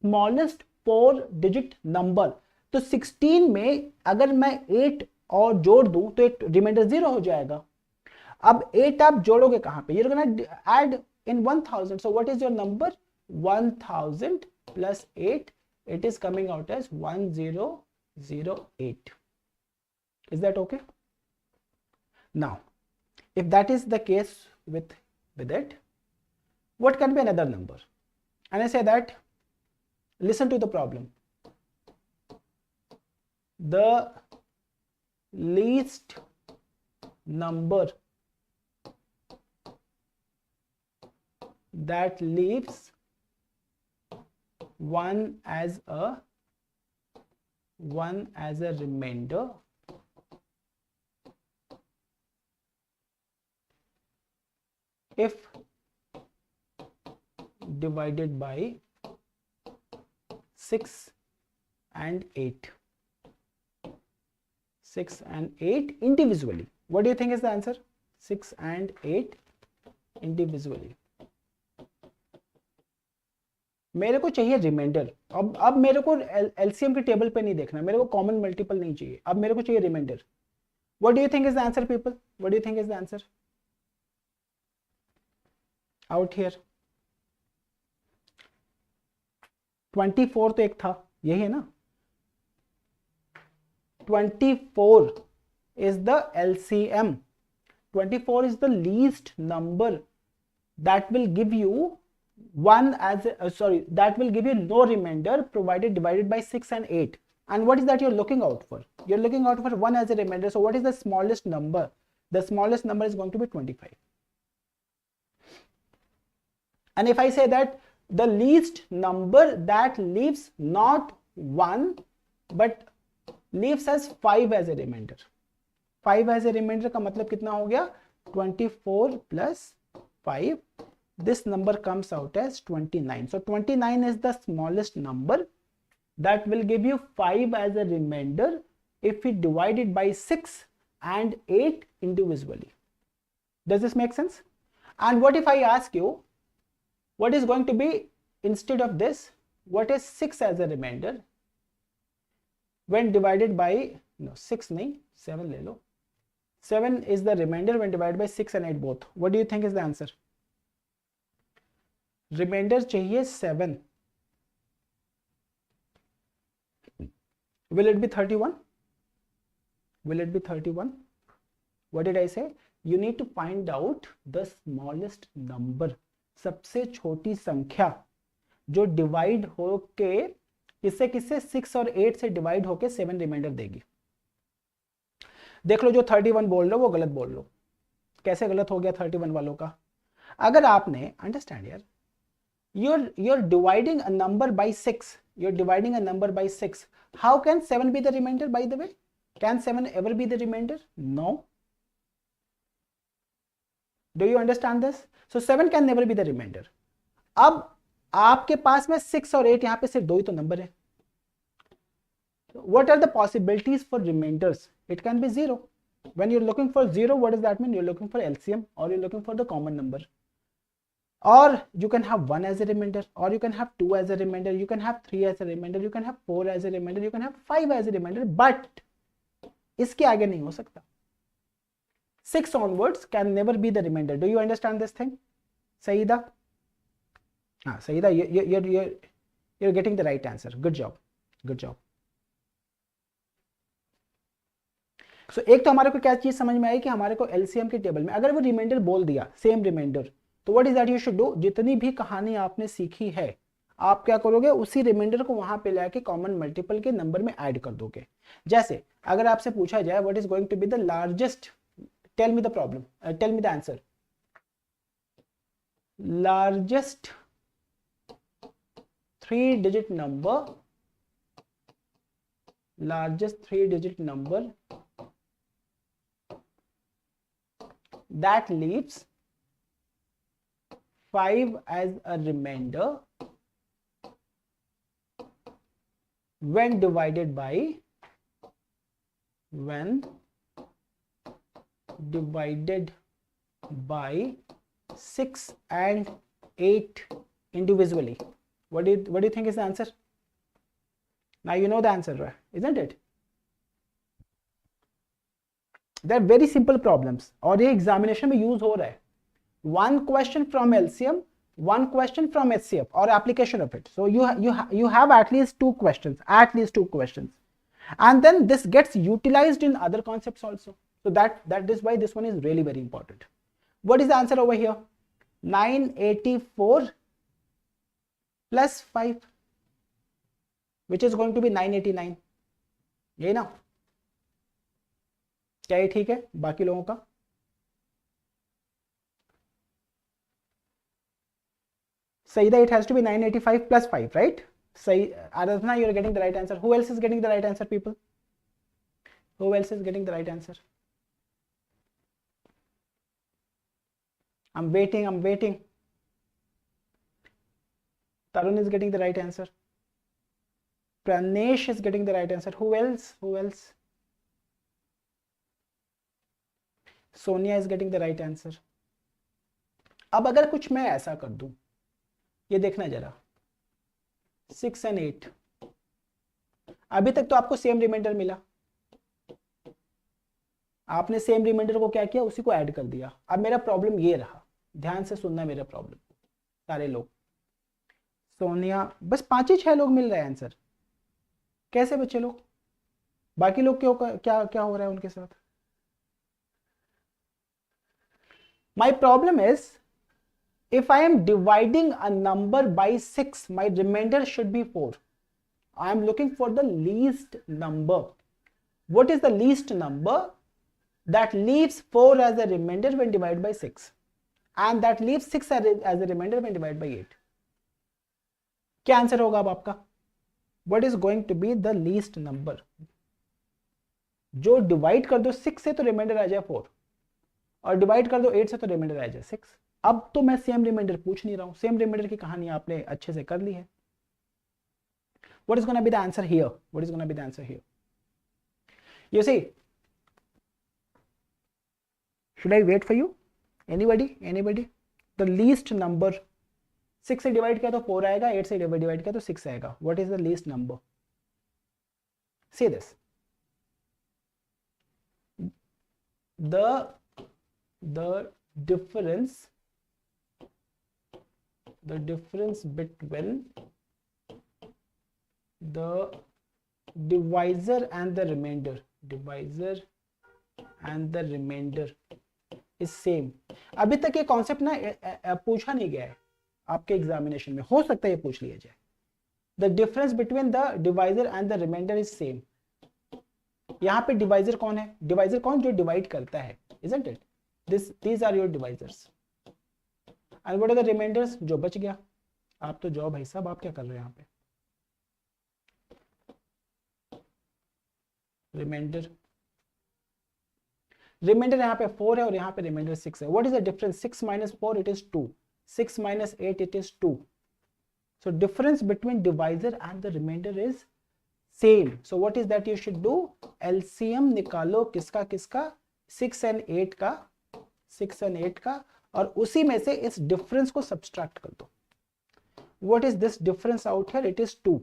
smallest 4 digit number. तो 16 में अगर मैं 8 और जोड़ दूं तो एक रिमाइंडर 0 हो जाएगा. अब 8 आप जोड़ोगे कहां पे? You are gonna add in 1000. So what is your number? 1000 plus 8, it is coming out as 1008. Is that okay? Now if that is the case with it, what can be another number? And I say that, listen to the problem. The least number that leaves 1 as a remainder if divided by 6 and 8. 6 and 8 individually. What do you think is the answer? 6 and 8 individually. मेरे को चाहिए reminder. अब मेरे को LCM के table पे नहीं देखना, मेरे को कॉमन मल्टीपल नहीं चाहिए, अब मेरे को चाहिए reminder. What do you think is the answer people? What do you think is the answer out here? 24 तो एक था, यही है ना. 24 is the LCM. 24 is the least number that will give you that will give you no remainder provided divided by 6 and 8. And what is that you're looking out for? You're looking out for 1 as a remainder. So what is the smallest number? The smallest number is going to be 25. And if I say that the least number that leaves not 1 but leaves as 5 as a remainder. 5 as a remainder का मतलब कितना हो गया? 24 plus 5. This number comes out as 29. So 29 is the smallest number that will give you 5 as a remainder if we divide it by 6 and 8 individually. Does this make sense? And what if I ask you, what is going to be instead of this? What is 6 as a remainder when divided by 6 nahi 7 le lo. 7 is the remainder when divided by 6 and 8 both. What do you think is the answer? Reminder चाहिए 7. Will it be 31? Will it be 31? What did I say? You need to find out the smallest number. सबसे छोटी संख्या जो divide होके किससे 6 और 8 से divide होके 7 रिमाइंडर देगी. देख लो, जो 31 बोल रहे हो वो गलत बोल लो. कैसे गलत हो गया 31 वालों का? अगर आपने अंडरस्टैंड यार, you're dividing a number by 6. You're dividing a number by 6. How can 7 be the remainder, by the way? Can 7 ever be the remainder? No. Do you understand this? So 7 can never be the remainder. अब आपके पास में 6 और 8, यहाँ पे सिर्फ 2 ही तो number है. What are the possibilities for remainders? It can be 0. When you're looking for 0, what does that mean? You're looking for LCM or you're looking for the common number. Or you can have 1 as a remainder, or you can have 2 as a remainder, you can have 3 as a remainder, you can have 4 as a remainder, you can have 5 as a remainder, but इसके आगे नहीं हो सकता. 6 onwards can never be the remainder. Do you understand this thing? Saida? Saida, you're getting the right answer. Good job. Good job. सो एक तो हमारे को क्या चीज समझ में आई कि हमारे को एलसीएम के टेबल में अगर वो रिमाइंडर बोल दिया सेम रिमाइंडर, तो what is that you should do, जितनी भी कहानी आपने सीखी है आप क्या करोगे, उसी रिमाइंडर को वहां पे लाके कॉमन मल्टीपल के नंबर में ऐड कर दोगे। जैसे अगर आपसे पूछा जाए what is going to be the largest, tell me the problem, tell me the answer, largest 3-digit number, largest 3-digit number that leaves 5 as a remainder when divided by 6 and 8 individually. What do you think is the answer? Now you know the answer, right? Isn't it? They're very simple problems और ये examination में use हो रहा है. One question from LCM, one question from HCF or application of it. So you have at least two questions, and then this gets utilized in other concepts also. So that is why this one is really very important. What is the answer over here? 984 plus 5, which is going to be 989. यही ना? क्या ये ठीक है बाकी लोगों का? Saida, it has to be 985 plus 5, right? Aradhana, you are getting the right answer. Who else is getting the right answer, people? Who else is getting the right answer? I'm waiting. Tarun is getting the right answer. Pranesh is getting the right answer. Who else? Sonia is getting the right answer. अब अगर कुछ मैं ऐसा कर दूं, ये देखना जरा, 6 and 8, अभी तक तो आपको सेम रिमाइंडर मिला, आपने सेम रिमाइंडर को क्या किया, उसी को ऐड कर दिया. अब मेरा प्रॉब्लम ये रहा, ध्यान से सुनना मेरा प्रॉब्लम सारे लोग. सोनिया, बस 5 ही 6 लोग मिल रहे हैं आंसर. कैसे बच्चे लोग? बाकी लोग क्यों, क्या हो रहा है उनके साथ? My problem is, if I am dividing a number by 6, my remainder should be 4. I am looking for the least number. What is the least number that leaves 4 as a remainder when divided by 6, and that leaves 6 as a remainder when divided by 8? क्या answer होगा अब आपका? What is going to be the least number? जो divide कर दो 6 से तो reminder आ जाए 4, और डिवाइड कर दो 8 से तो रिमाइंडर आ जाए 6. अब तो मैं सेम रिमाइंडर पूछ नहीं रहा हूं, सेम रिमाइंडर की कहानी आपने अच्छे से कर ली है. What is going to be the answer here? You see, should I wait for you? Anybody? The least number, 6 से डिवाइड किया तो 4 आएगा, 8 से डिवाइड किया तो 6 आएगा. What is the least number? See this. The difference between the divisor and the remainder is same. अभी तक ये कॉन्सेप्ट ना पूछा नहीं गया है आपके एग्जामिनेशन में, हो सकता है ये पूछ लिया जाए. The difference between the divisor and the remainder is same. यहाँ पे डिवाइजर कौन है? डिवाइजर कौन? जो डिवाइड करता है, isn't it? These are your divisors. And what are the remainders? जो बच गया. आप तो जाओ भाई साहब, आप क्या कर रहे हैं यहाँ पे? रिमाइंडर यहाँ पे 4 है और यहाँ पे रिमाइंडर 6 है. What is the difference? 6 minus 4 it is 2. 6 minus 8 it is 2. So difference between divisor and the remainder is same. So what is that you should do? LCM निकालो किसका 6 and 8 का, और उसी में से इस डिफरेंस को सब्सट्रैक्ट कर दो. What is this difference out here? It is 2.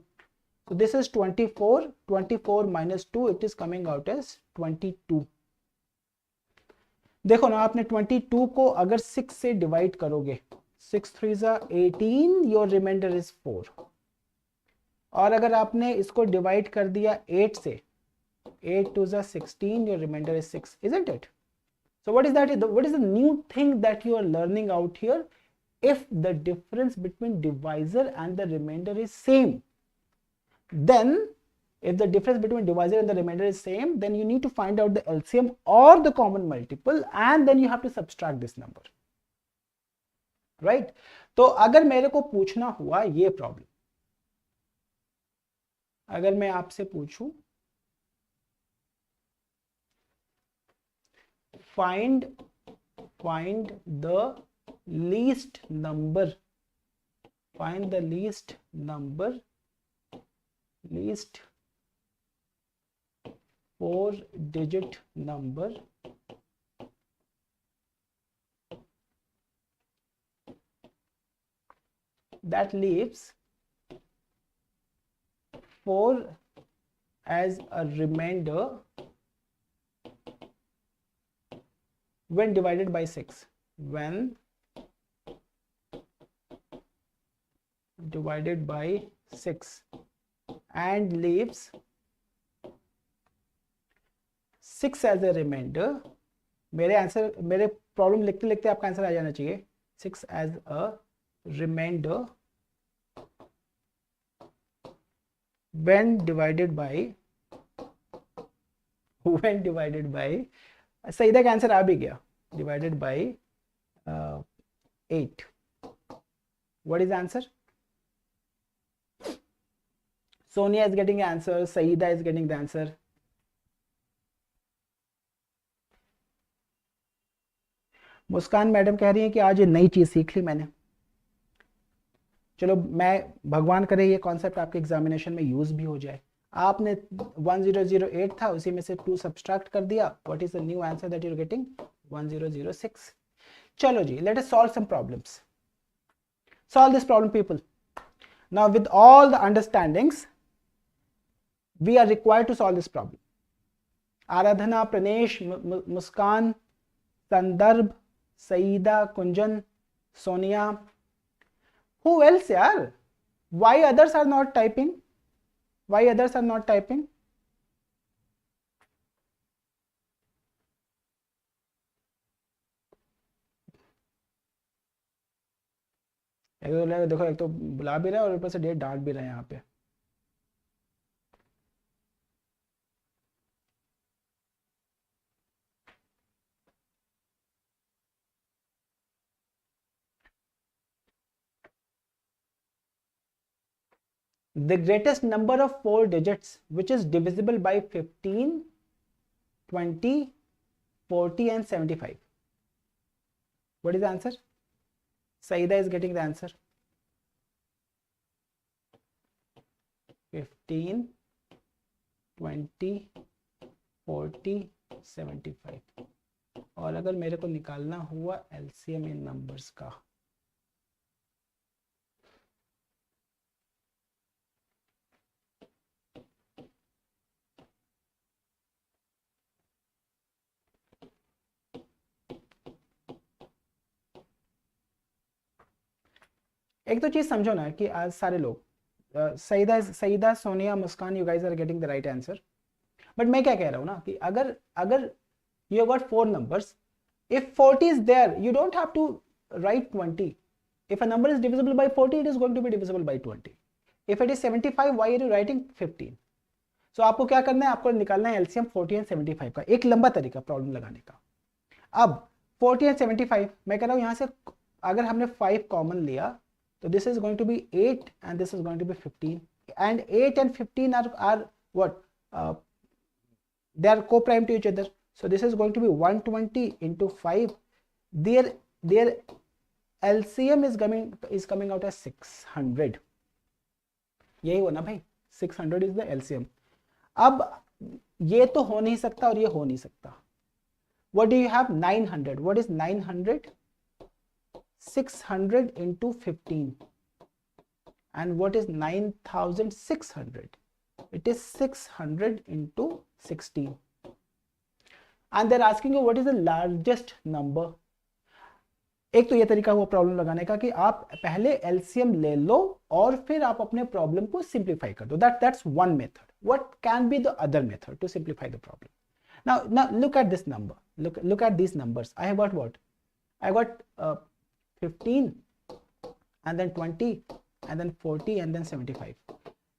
So this is 24 minus 2, it is coming out as 22. देखो ना, आपने 22 को अगर 6 से डिवाइड करोगे, 6 3 18, your remainder is 4. और अगर आपने इसको डिवाइड कर दिया 8 से, 8 2s are 16, your remainder is 6, isn't it? So what is that? What is the new thing that you are learning out here? If the difference between divisor and the remainder is same, then if the difference between divisor and the remainder is same, then you need to find out the LCM or the common multiple, and then you have to subtract this number, right? तो अगर मेरे को पूछना हुआ ये problem, अगर मैं आपसे पूछूं find the least number, find the least 4-digit number that leaves 4 as a remainder when divided by 6, when divided by 6, and leaves 6 as a remainder. मेरे आंसर, मेरे प्रॉब्लम लिखते लिखते आपका आंसर आ जाना चाहिए. 6 as a remainder when divided by Saeeda का answer आ भी गया, divided by 8. What is the answer? Sonia is getting the answer, Saida is getting the answer. Muskan madam कह रही है कि आज ये नई चीज सीख ली मैंने. चलो, मैं भगवान करे ये कॉन्सेप्ट आपके एग्जामिनेशन में यूज भी हो जाए. आपने 1008 था, उसी में से 2 सब्सट्रैक्ट कर दिया. What is the new answer that you are getting? 1006. चलो जी, let us solve some problems. Solve this problem, people. Now with all the understandings, we are required to solve this problem. Aradhana, Pranesh, Muskan, Sandarbh, Saida, Kunjan, Sonia. Who else, yaar? Why others are not typing? Why others are not typing? देखो, एक तो बुला भी रहा है और ऊपर से डेट डांट भी रहे हैं यहाँ पे. The greatest number of 4 digits which is divisible by 15, 20, 40 and 75. What is the answer? Saida is getting the answer. 15, 20, 40, 75. और अगर मेरे को निकालना हुआ LCM इन नंबर्स का, एक तो चीज समझो ना कि आज सारे लोग Saida, Sonia, Muskan, you guys are getting the right answer. But मैं क्या कह रहा हूं ना कि अगर you got 4 numbers, if 40 is there, you don't have to write 20. If a number is divisible by 40, it is going to be divisible by 20. If it is 75, why are you writing 15? So आपको क्या करना है, आपको निकालना है LCM 40 and 75 का. एक लंबा तरीका प्रॉब्लम लगाने का. अब 40 and 75, मैं कह रहा हूं यहां से अगर हमने 5 कॉमन लिया, so this is going to be 8 and this is going to be 15, and 8 and 15 are what? They are co-prime to each other. So this is going to be 120 into 5. Their LCM is coming out as 600. यही हो ना भाई, 600 is the LCM. अब ये तो हो नहीं सकता और ये हो नहीं सकता. What do you have? 900. What is 900? 600 into 15. And what is 9600? It is 600 into 16. And they're asking you what is the largest number. एक तो ये तरीका हुआ प्रॉब्लम लगाने का कि आप पहले एलसीएम ले लो और फिर आप अपने प्रॉब्लम को सिंप्लीफाई कर दो. That's one method. What can be the other method to simplify the problem? now look at this number, look at these numbers. I have got what? I got 15 and then 20 and then 40 and then 75.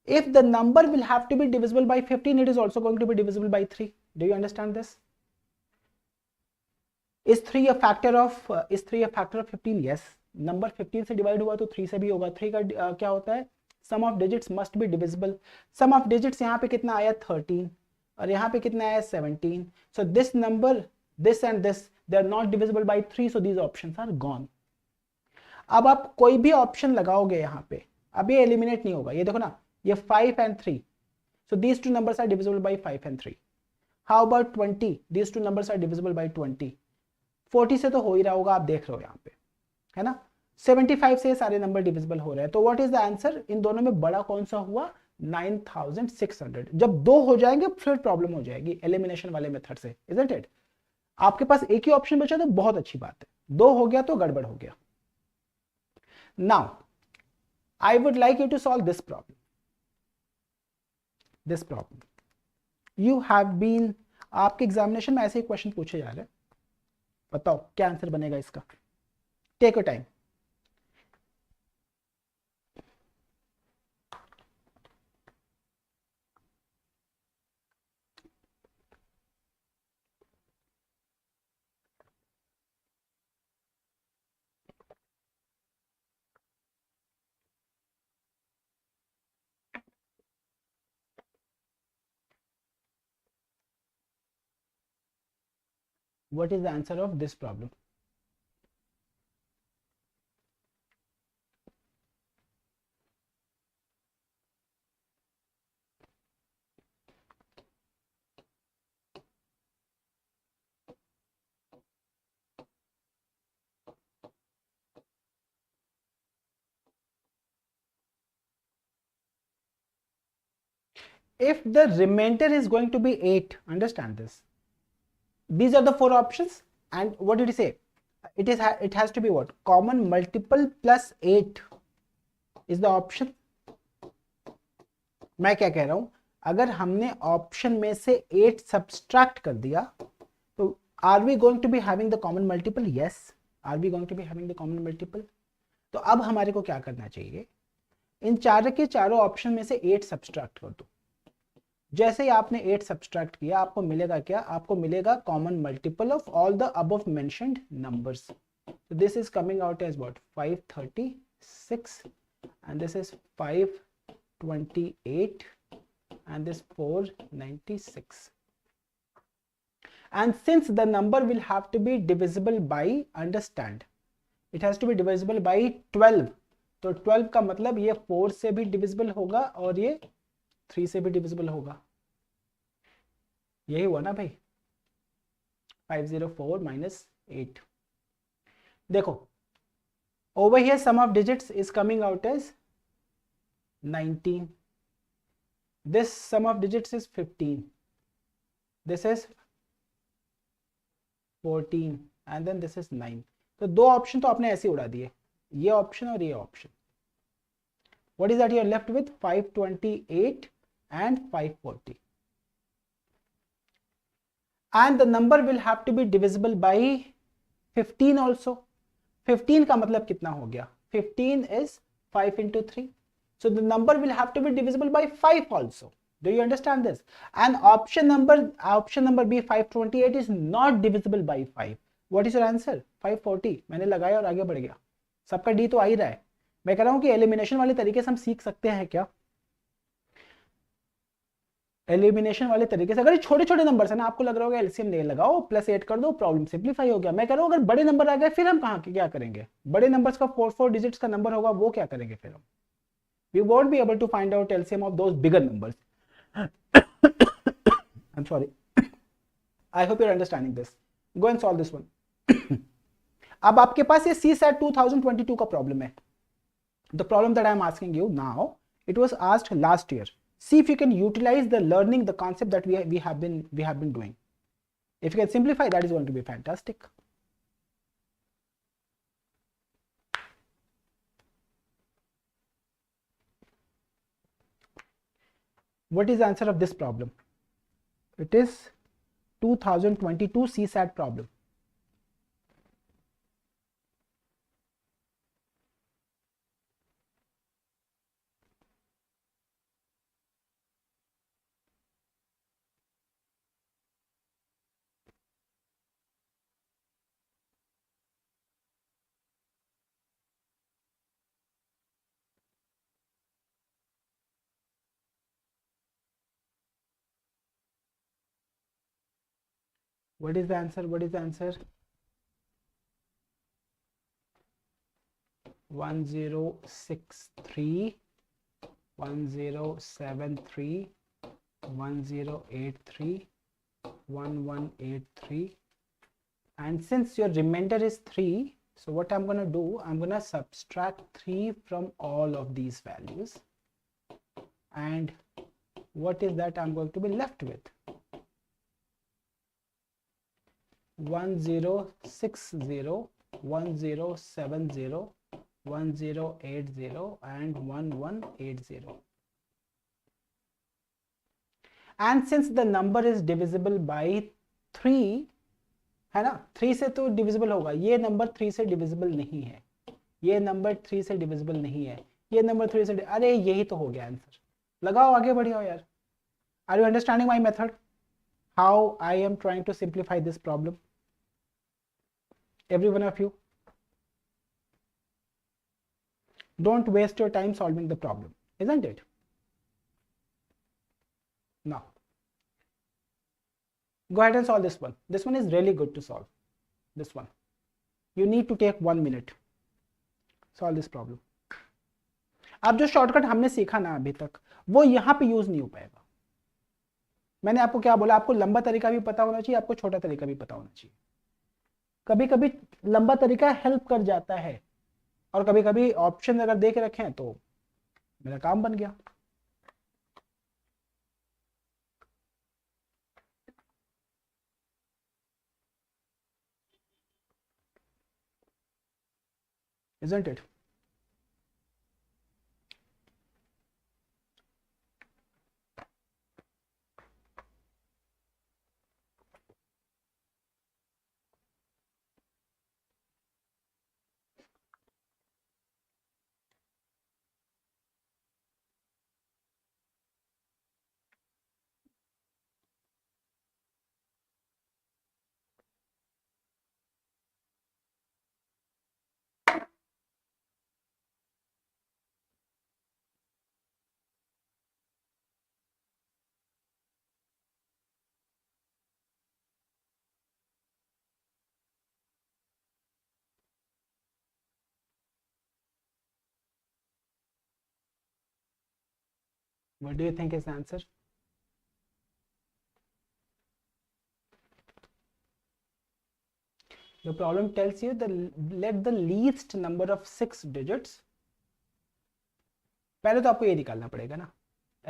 If the number will have to be divisible by 15, it is also going to be divisible by 3. Do you understand this? Is 3 a factor of 15? Yes. Number 15 से divide हुआ तो 3 से भी होगा. 3 का क्या होता है? Sum of digits must be divisible. Sum of digits यहाँ पे कितना आया? 13 और यहाँ पे कितना आया? 17. So this number, this and this, they are not divisible by 3. So these options are gone. अब आप कोई भी ऑप्शन लगाओगे यहाँ पे, अब ये एलिमिनेट नहीं होगा. ये देखो ना, ये 5 and 3. So these two numbers are divisible by 5 and 3. How about 20? These two numbers are divisible by 20. 40 से तो हो ही रहा होगा, आप देख रहे हो यहाँ पे, है ना. 75 से सारे नंबर डिविजिबल हो रहे हैं. तो व्हाट इज द आंसर? इन दोनों में बड़ा कौन सा हुआ? 9600. जब दो हो जाएंगे फिर प्रॉब्लम हो जाएगी एलिमिनेशन वाले मेथड से, इजंट इट? आपके पास एक ही ऑप्शन बचा तो बहुत अच्छी बात है, दो हो गया तो गड़बड़ हो गया. Now I would like you to solve this problem. You have been, आपके एग्जामिनेशन में ऐसे ही क्वेश्चन पूछे जा रहे हैं. बताओ क्या आंसर बनेगा इसका? Take your time. What is the answer of this problem? If the remainder is going to be 8, understand this. These are the four options, and what did he say? It has to be what? Common multiple plus 8 is the option. मैं क्या कह रहा हूं, अगर हमने option में से 8 subtract कर दिया तो are we going to be having the common multiple? Yes. Are we going to be having the common multiple? तो अब हमारे को क्या करना चाहिए? इन चार के चारों ऑप्शन में से 8 सब्सट्रैक्ट कर दो. जैसे ही आपने 8 सब्सट्रैक्ट किया, आपको मिलेगा क्या? आपको मिलेगा common multiple of all the above mentioned numbers. So this is coming out as what? 536 and this is 528 and this 496. And since the number will have to be divisible by, understand, it has to be divisible by 12. तो 12 का मतलब ये 4 से भी divisible होगा और ये 3 से भी डिविजिबल होगा. यही हुआ ना भाई? 504 minus 8. देखो, over here sum of digits is coming out as 19. This sum of digits is 15. This is 14 and then this is 9. तो दो ऑप्शन तो आपने ऐसे उड़ा दिए, ये ऑप्शन और ये option. What is that you are left with? 528 and 540. And the number will have to be divisible by 15 also. 15 का मतलब कितना हो गया? 15 is 5 into 3. So the number will have to be divisible by 5 also. Do you understand this? And option number B 528 is not divisible by 5. What is your answer? 540. मैंने लगाया और आगे बढ़ गया. सबका डी तो आ ही रहा है. मैं कह रहा हूं कि एलिमिनेशन वाले तरीके से हम सीख सकते हैं क्या? एलिमिनेशन वाले तरीके से अगर छोटे छोटे नंबर है ना, आपको लग रहा होगा एलसीएम नहीं लगाओ, प्लस 8 कर दो, प्रॉब्लम सिंप्लीफाई हो गया. मैं कह रहा हूं अगर बड़े नंबर आ गए फिर हम कहां क्या करेंगे? बड़े नंबर्स का 4 डिजिट्स का नंबर होगा, वो क्या करेंगे फिर हम? We won't be able to find out LCM of those bigger numbers. I am sorry. I hope you are understanding this. Go and solve this one. अब आपके पास ये CSAT 2022 का प्रॉब्लम है. The problem that I am asking you now, it was asked last year. See if you can utilize the learning, the concept that we have been doing. If you can simplify, that is going to be fantastic. What is the answer of this problem? It is 2022 CSAT problem. What is the answer? What is the answer? 1063, 1073, 1083, 1183, and since your remainder is 3, so what I'm going to do, I'm going to subtract 3 from all of these values, and what is that I'm going to be left with? 1060, 1070, 1080 and 1180. And since the number is divisible by 3, है ना, 3 से तो divisible होगा, ये number 3 से divisible नहीं है, ये नंबर 3 से divisible नहीं है, ये नंबर 3 से, अरे यही तो हो गया आंसर. लगाओ, आगे बढ़ियो यार. Are you understanding my method? How I am trying to simplify this problem? Every one of you. Don't waste your time solving the problem, isn't it? Now, go ahead and solve this one. This one is really good to solve. This one. You need to take 1 minute. Solve this problem. अब जो shortcut हमने सीखा ना अभी तक, वो यहाँ पे यूज नहीं हो पाएगा. मैंने आपको क्या बोला, आपको लंबा तरीका भी पता होना चाहिए, आपको छोटा तरीका भी पता होना चाहिए. कभी कभी लंबा तरीका हेल्प कर जाता है, और कभी कभी ऑप्शन अगर दे के रखें तो मेरा काम बन गया. Isn't it? What do you think is the answer? The problem tells you let the least number of 6 digits. पहले तो आपको ये निकालना पड़ेगा ना,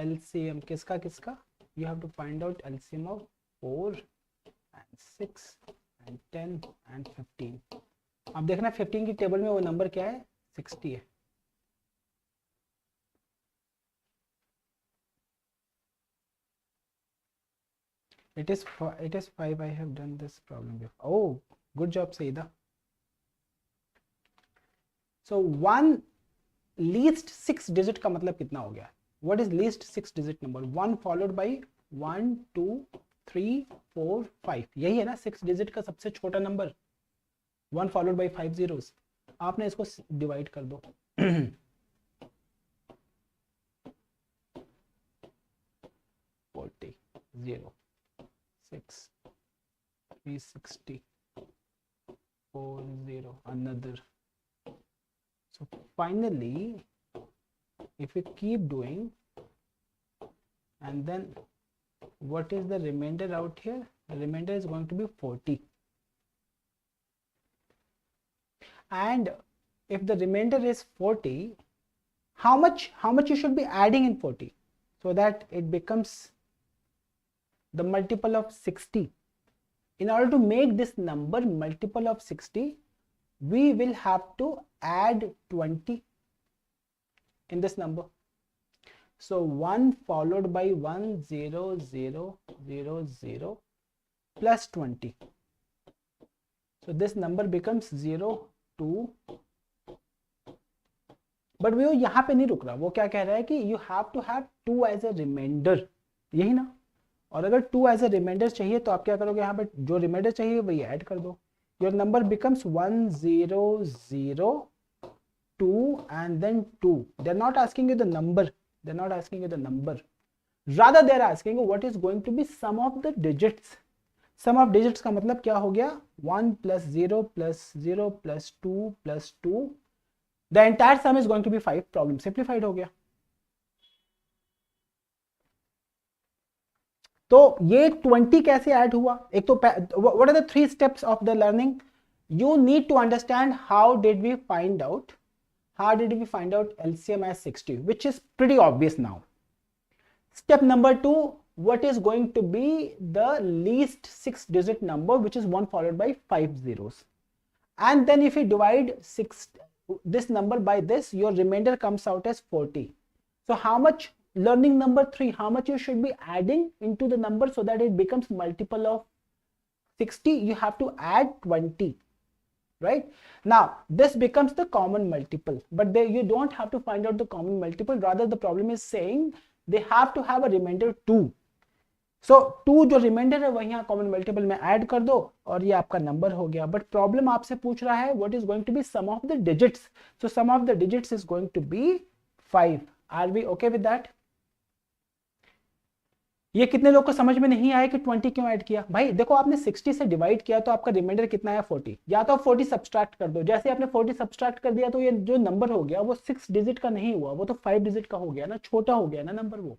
LCM किसका किसका. You have to find out LCM of 4 and 6 and 10 and 15. अब देखना 15 की टेबल में वो नंबर क्या है, 60 है. It is 5. I have done this problem before. Oh, good job, Saida. So one least 6 digit का मतलब कितना हो गया? What is least 6 digit number? 1 followed by 1, 2, 3, 4, 5. यही है ना 6 digit का सबसे छोटा नंबर. 1 followed by 5 zeros. आपने इसको डिवाइड कर दो. 40, 0, 6, 360, 4, 0, another. So finally, if we keep doing, and then what is the remainder out here? The remainder is going to be 40. And if the remainder is 40, how much you should be adding in 40 so that it becomes the multiple of 60. In order to make this number multiple of 60, we will have to add 20 in this number. So 1 followed by 1 0 0 0 0 plus 20. So this number becomes 0 2. But वो यहाँ पे नहीं रुक रहा, वो क्या कह रहा है कि you have to have 2 as a reminder, यही ना। और अगर 2 एज अ रिमाइंडर चाहिए तो आप क्या करोगे, यहाँ पे जो रिमाइंडर चाहिए वही ऐड कर दो। Your number becomes 1 0 0 2 and then 2. They're not asking you the number, they're not asking you the number, rather they're asking you what is going to be sum of the digits. Sum of digits का मतलब क्या हो गया, 1 plus 0 plus 0 plus 2 plus 2, the entire sum is going to be 5. Problem simplified हो गया। तो ये 20 कैसे ऐड हुआ, एक तो what are the 3 steps of the learning, you need to understand how did we find out LCM as 60, which is pretty obvious now. Step number 2, what is going to be the least 6-digit number, which is 1 followed by 5 zeros. And then if you divide this number by this, your remainder comes out as 40. So how much, learning number 3, how much you should be adding into the number so that it becomes multiple of 60? You have to add 20. Right now this becomes the common multiple, but you don't have to find out the common multiple, rather the problem is saying they have to have a remainder 2. So 2 जो remainder है वही यहाँ common multiple में add कर दो और ये आपका number हो गया। but problem आपसे पूछ रहा है what is going to be sum of the digits, so sum of the digits is going to be 5. Are we okay with that? ये कितने लोग को समझ में नहीं आया कि 20 क्यों ऐड किया? भाई देखो, आपने 60 से डिवाइड किया तो आपका रिमाइंडर कितना है 40, या तो आप 40 सब्सट्रैक्ट कर दो। जैसे आपने 40 सब्सट्रैक्ट कर दिया तो ये जो नंबर हो गया वो 6 डिजिट का नहीं हुआ, वो तो 5 डिजिट का हो गया ना, छोटा हो गया ना नंबर वो।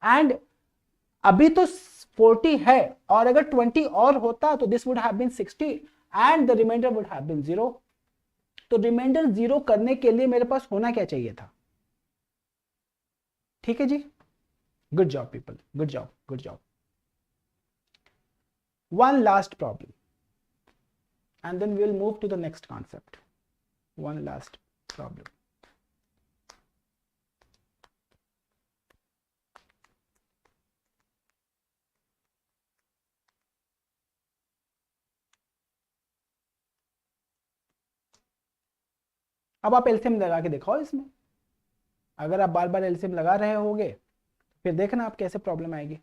एंड अभी तो 40 है, और अगर 20 और होता तो this would have been 60 and the reminder would have been 0। तो रिमाइंडर 0 करने के लिए मेरे पास होना क्या चाहिए था? ठीक है जी, good job people, good job, good job. One last problem and then we'll move to the next concept. One last problem. अब आप एलसीएम लगा के दिखाओ इसमें। अगर आप बार बार एलसीएम लगा रहे होगे फिर देखना आप कैसे प्रॉब्लम आएगी।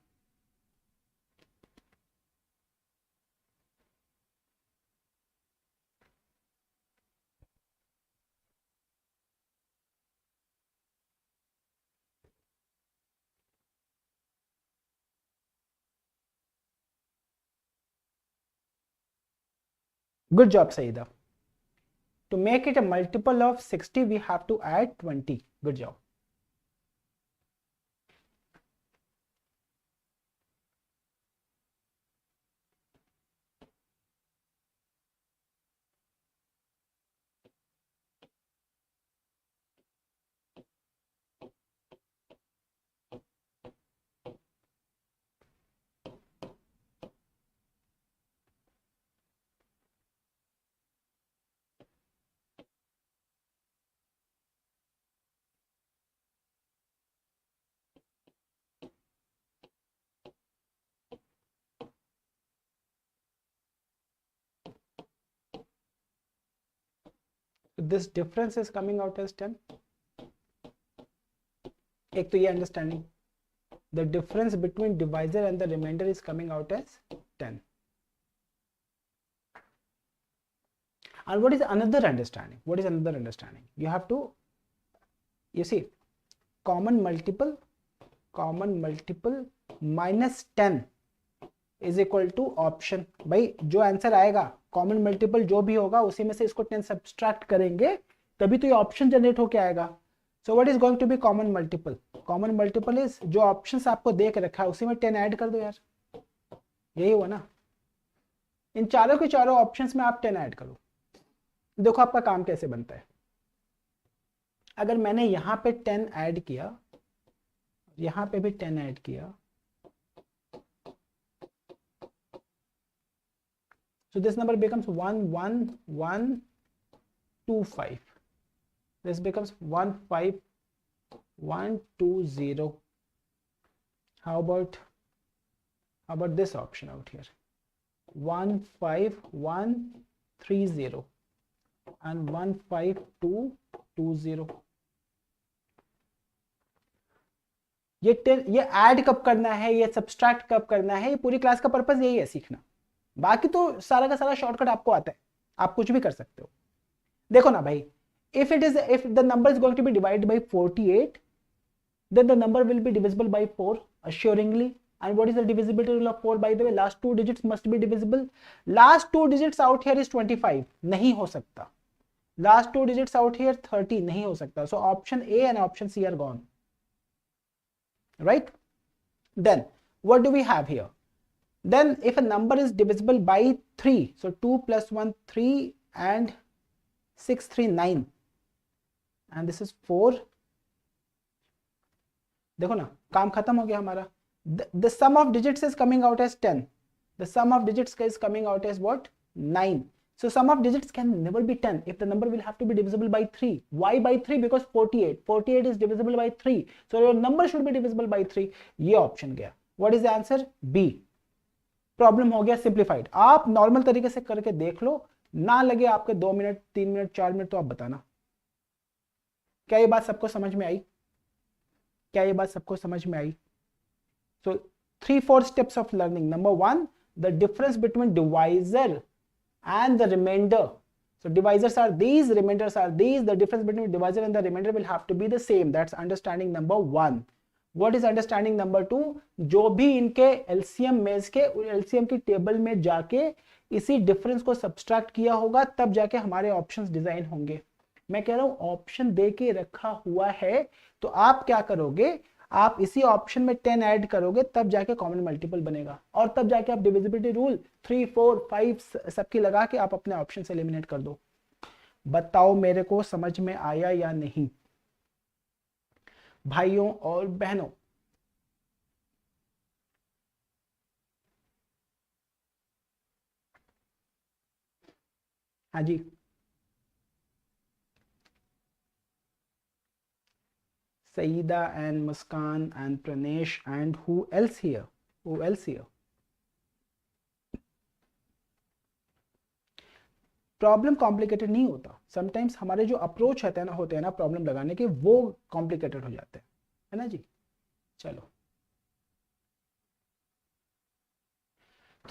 Good job Saida. To make it a multiple of 60 we have to add 20. Good job. This difference is coming out as 10. एक तो ये understanding, the difference between divisor and the remainder is coming out as 10. And what is another understanding? What is another understanding? You have to, you see, common multiple minus 10 is equal to option. भाई जो answer आएगा common multiple जो भी होगा उसी में से इसको 10 सब्सट्रैक्ट करेंगे तभी तो ये ऑप्शन जनरेट होके आएगा। So what is going to be common multiple? Common multiple is जो ऑप्शंस आपको देख रखा है उसी में 10 ऐड कर दो यार, यही हुआ ना। इन चारों के चारों ऑप्शंस में आप 10 ऐड करो। देखो आपका काम कैसे बनता है। अगर मैंने यहां पे 10 ऐड किया, यहां पे भी 10 ऐड किया, so this number becomes 11125. This becomes 1515. 120. How about this option out here? 15130 and 15220. ये ऐड कब करना है, ये सब्सट्रैक्ट कब करना है, ये पूरी क्लास का पर्पस यही है, सीखना। बाकी तो सारा का सारा शॉर्टकट आपको आता है, आप कुछ भी कर सकते हो। देखो ना भाई, if the number is going to be divided by 48, then the number will be divisible by 4 assuringly. And what is the divisibility rule of 4? By the way, last two digits must be divisible. Last two digits out here is 25, नहीं हो सकता। Last two digits out here 30, नहीं हो सकता। So option A and option C are gone, right? Then what do we have here? Then if a number is divisible by 3, so 2 plus 1 3 and 6 3 9, and this is 4. देखो ना, काम खत्म हो गया हमारा। The sum of digits is coming out as 10. The sum of digits is coming out as what? 9. So sum of digits can never be 10 if the number will have to be divisible by 3. Why by 3? Because 48 is divisible by 3. So your number should be divisible by 3. ये option गया। What is the answer? B. Problem हो गया simplified. आप normal तरीके से करके देख लो, ना लगे आपके 2 मिनट 3 मिनट 4 मिनट तो आप बताना। क्या ये बात सबको समझ में आई? क्या ये बात सबको समझ में आई? So 3-4 steps of learning. Number 1, the difference between divisor and the remainder. So divisors are these, remainders are these. The difference between divisor and the remainder will have to be the same. That's understanding number 1. What is understanding number 2? जो भी इनके LCM में के LCM की table में जाके इसी difference को सब्सट्रैक्ट किया होगा, तब जाके हमारे ऑप्शंस डिजाइन होंगे। मैं कह रहा हूं ऑप्शन दे के रखा हुआ है, तो आप क्या करोगे, आप इसी ऑप्शन में 10 ऐड करोगे, तब जाके कॉमन मल्टीपल बनेगा, और तब जाके आप डिविजिबिलिटी रूल 3 4 5 सबकी लगा के आप अपने ऑप्शन से एलिमिनेट कर दो। बताओ मेरे को समझ में आया या नहीं भाइयों और बहनों? हाँ जी, Saida and Muskan and Pranesh and who else here? Who else here? Problem complicated नहीं होता। समटाइम्स हमारे जो अप्रोच होते हैं ना प्रॉब्लम लगाने के, वो कॉम्प्लिकेटेड हो जाते हैं, है ना जी। चलो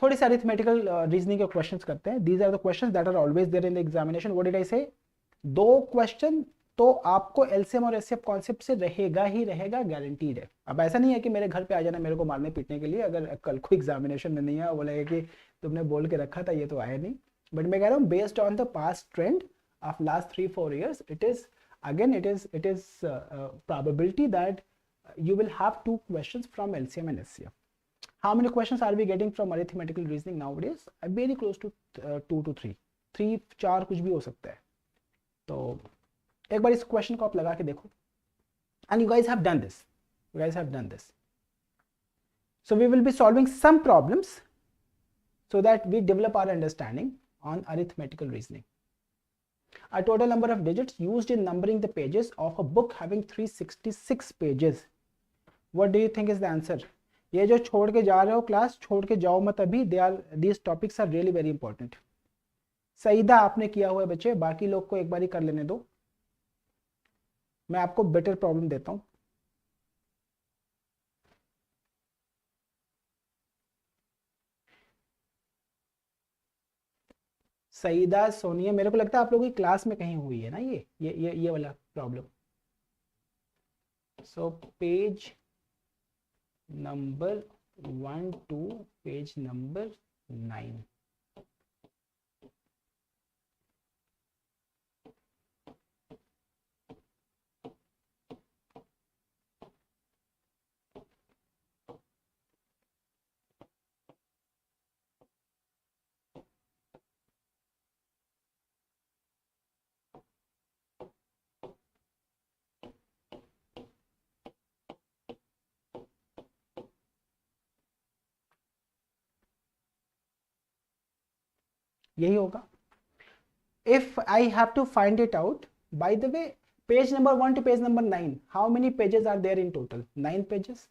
थोड़ी सी अरिथमेटिकल रीजनिंग के क्वेश्चंस करते हैं। These are the questions that are always there in the examination. What did I say? 2 question तो आपको एलसीएम और एचसीएफ कॉन्सेप्ट से रहेगा ही रहेगा, गारंटीड है। अब ऐसा नहीं है कि मेरे घर पे आ जाना मेरे को मारने पीटने के लिए, अगर कल को एग्जामिनेशन में नहीं आया बोलेगा कि तुमने बोल के रखा था ये तो आया नहीं। बट मैं कह रहा हूँ based on the past trend of last 3-4 years, it is probability that you will have 2 questions from LCM and SCF. How many questions are we getting from arithmetical reasoning nowadays? Very close to 2 to 3, 3-4 कुछ भी हो सकता है। तो एक बार इस question को आप लगा के देखो, and you guys have done this. So we will be solving some problems so that we develop our understanding on arithmetical reasoning. A total number of digits used in numbering the pages of a book having 366 pages. What do you think is the answer? ये जो छोड़ के जा रहे हो class, छोड़ के जाओ मत अभी। these topics are really very important. Saeeda आपने किया हुआ है बच्चे, बाकी लोग को एक बार ही कर लेने दो, मैं आपको बेटर प्रॉब्लम देता हूं। सईदा, सोनिया, मेरे को लगता है आप लोगों की क्लास में कहीं हुई है ना ये वाला problem. So page number 1 to page number 9। यही होगा। If I have to find it out, by the way Page number 1 to page number 9, how many pages are there in total? 9 pages.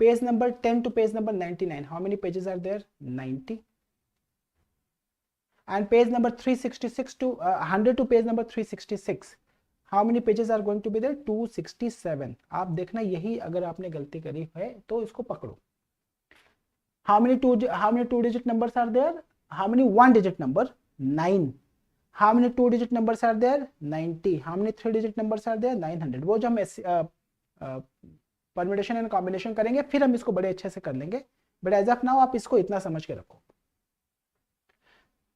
Page number 10 to page number 99, how many pages are there? 90. And page number 366 to 100 to page number 366, how many pages are going to be there? 267. आप देखना यही अगर आपने गलती करी है तो इसको पकड़ो. How many two digit numbers are there? How many one digit number? 9. How many two digit numbers are there? 90. How many three digit numbers are there? 900. वो जो हम परम्यूटेशन एंड कॉम्बिनेशन करेंगे फिर हम इसको बड़े अच्छे से कर लेंगे, बट एज ऑफ नाउ आप इसको इतना समझ के रखो.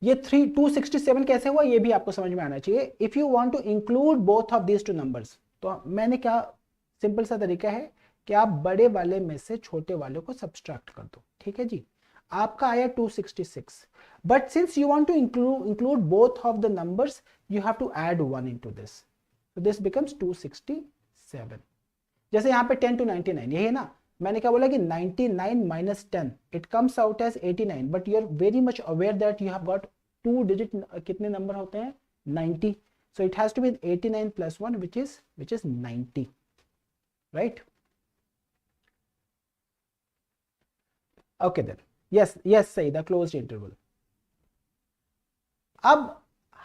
ये 267 कैसे हुआ ये भी आपको समझ में आना चाहिए. If you want to include both of these two numbers, तो मैंने क्या सिंपल सा तरीका है कि आप बड़े वाले में से छोटे वाले को सब्सट्रैक्ट कर दो. ठीक है जी, आपका आया 266, but since you want to include both of the numbers you have to add 1 into this, so this becomes 267. जैसे यहाँ पे 10 to 99 यही है ना, मैंने क्या बोला कि 99 minus 10 it comes out as 89, but you are very much aware that you have got two digit कितने नंबर होते हैं? 90. So it has to be 89 plus 1 which is 90, right? Okay then, yes say the closed interval. अब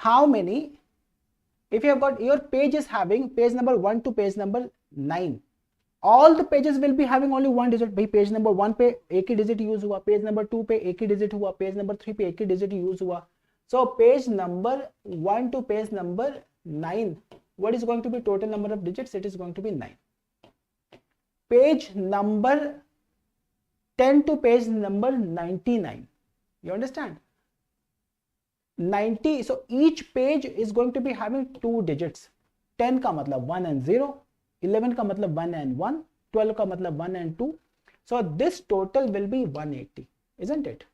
how many, if you have got your page is having page number 1 to page number 9, all the pages will be having only one digit. भाई page number 1 पे एक ही digit use हुआ, page number 2 पे एक ही digit हुआ, page number 3 पे एक ही digit use हुआ. सो page number 1 to page number 9, what is going to be total number of digits? It is going to be 9. Page number 10 to page number 99, you understand? 90, so each page is going to be having two digits. 10 का मतलब 1 and 0, 11 का मतलब 1 and 1, 12 का मतलब 1 and 2. So this total will be 180, isn't it?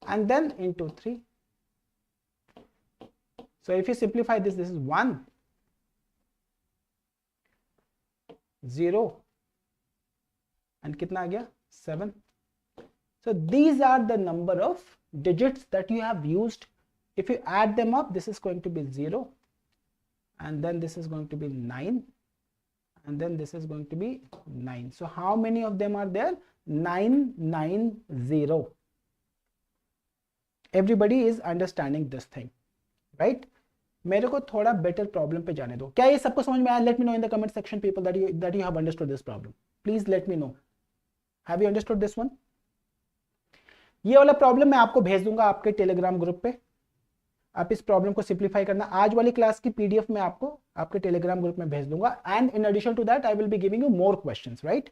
And then into 3. So if you simplify this, this is 1, 0 and कितना आ गया? 7. So these are the number of digits that you have used. If you add them up, this is going to be 0, and then this is going to be 9, and then this is going to be 9. So how many of them are there? 990. Everybody is understanding this thing, right? मेरे को थोड़ा better problem पे जाने दो. क्या ये सबको समझ में आया? Late me know in the comment section people that you have understood this problem. Please let me know. Have you understood this one? ये वाला प्रॉब्लम मैं आपको भेज दूंगा आपके टेलीग्राम ग्रुप पे. आप इस प्रॉब्लम को सिंप्लीफाई करना. आज वाली क्लास की पीडीएफ मैं आपको आपके टेलीग्राम ग्रुप में भेज दूंगा. And in addition to that I will be giving you more questions, right,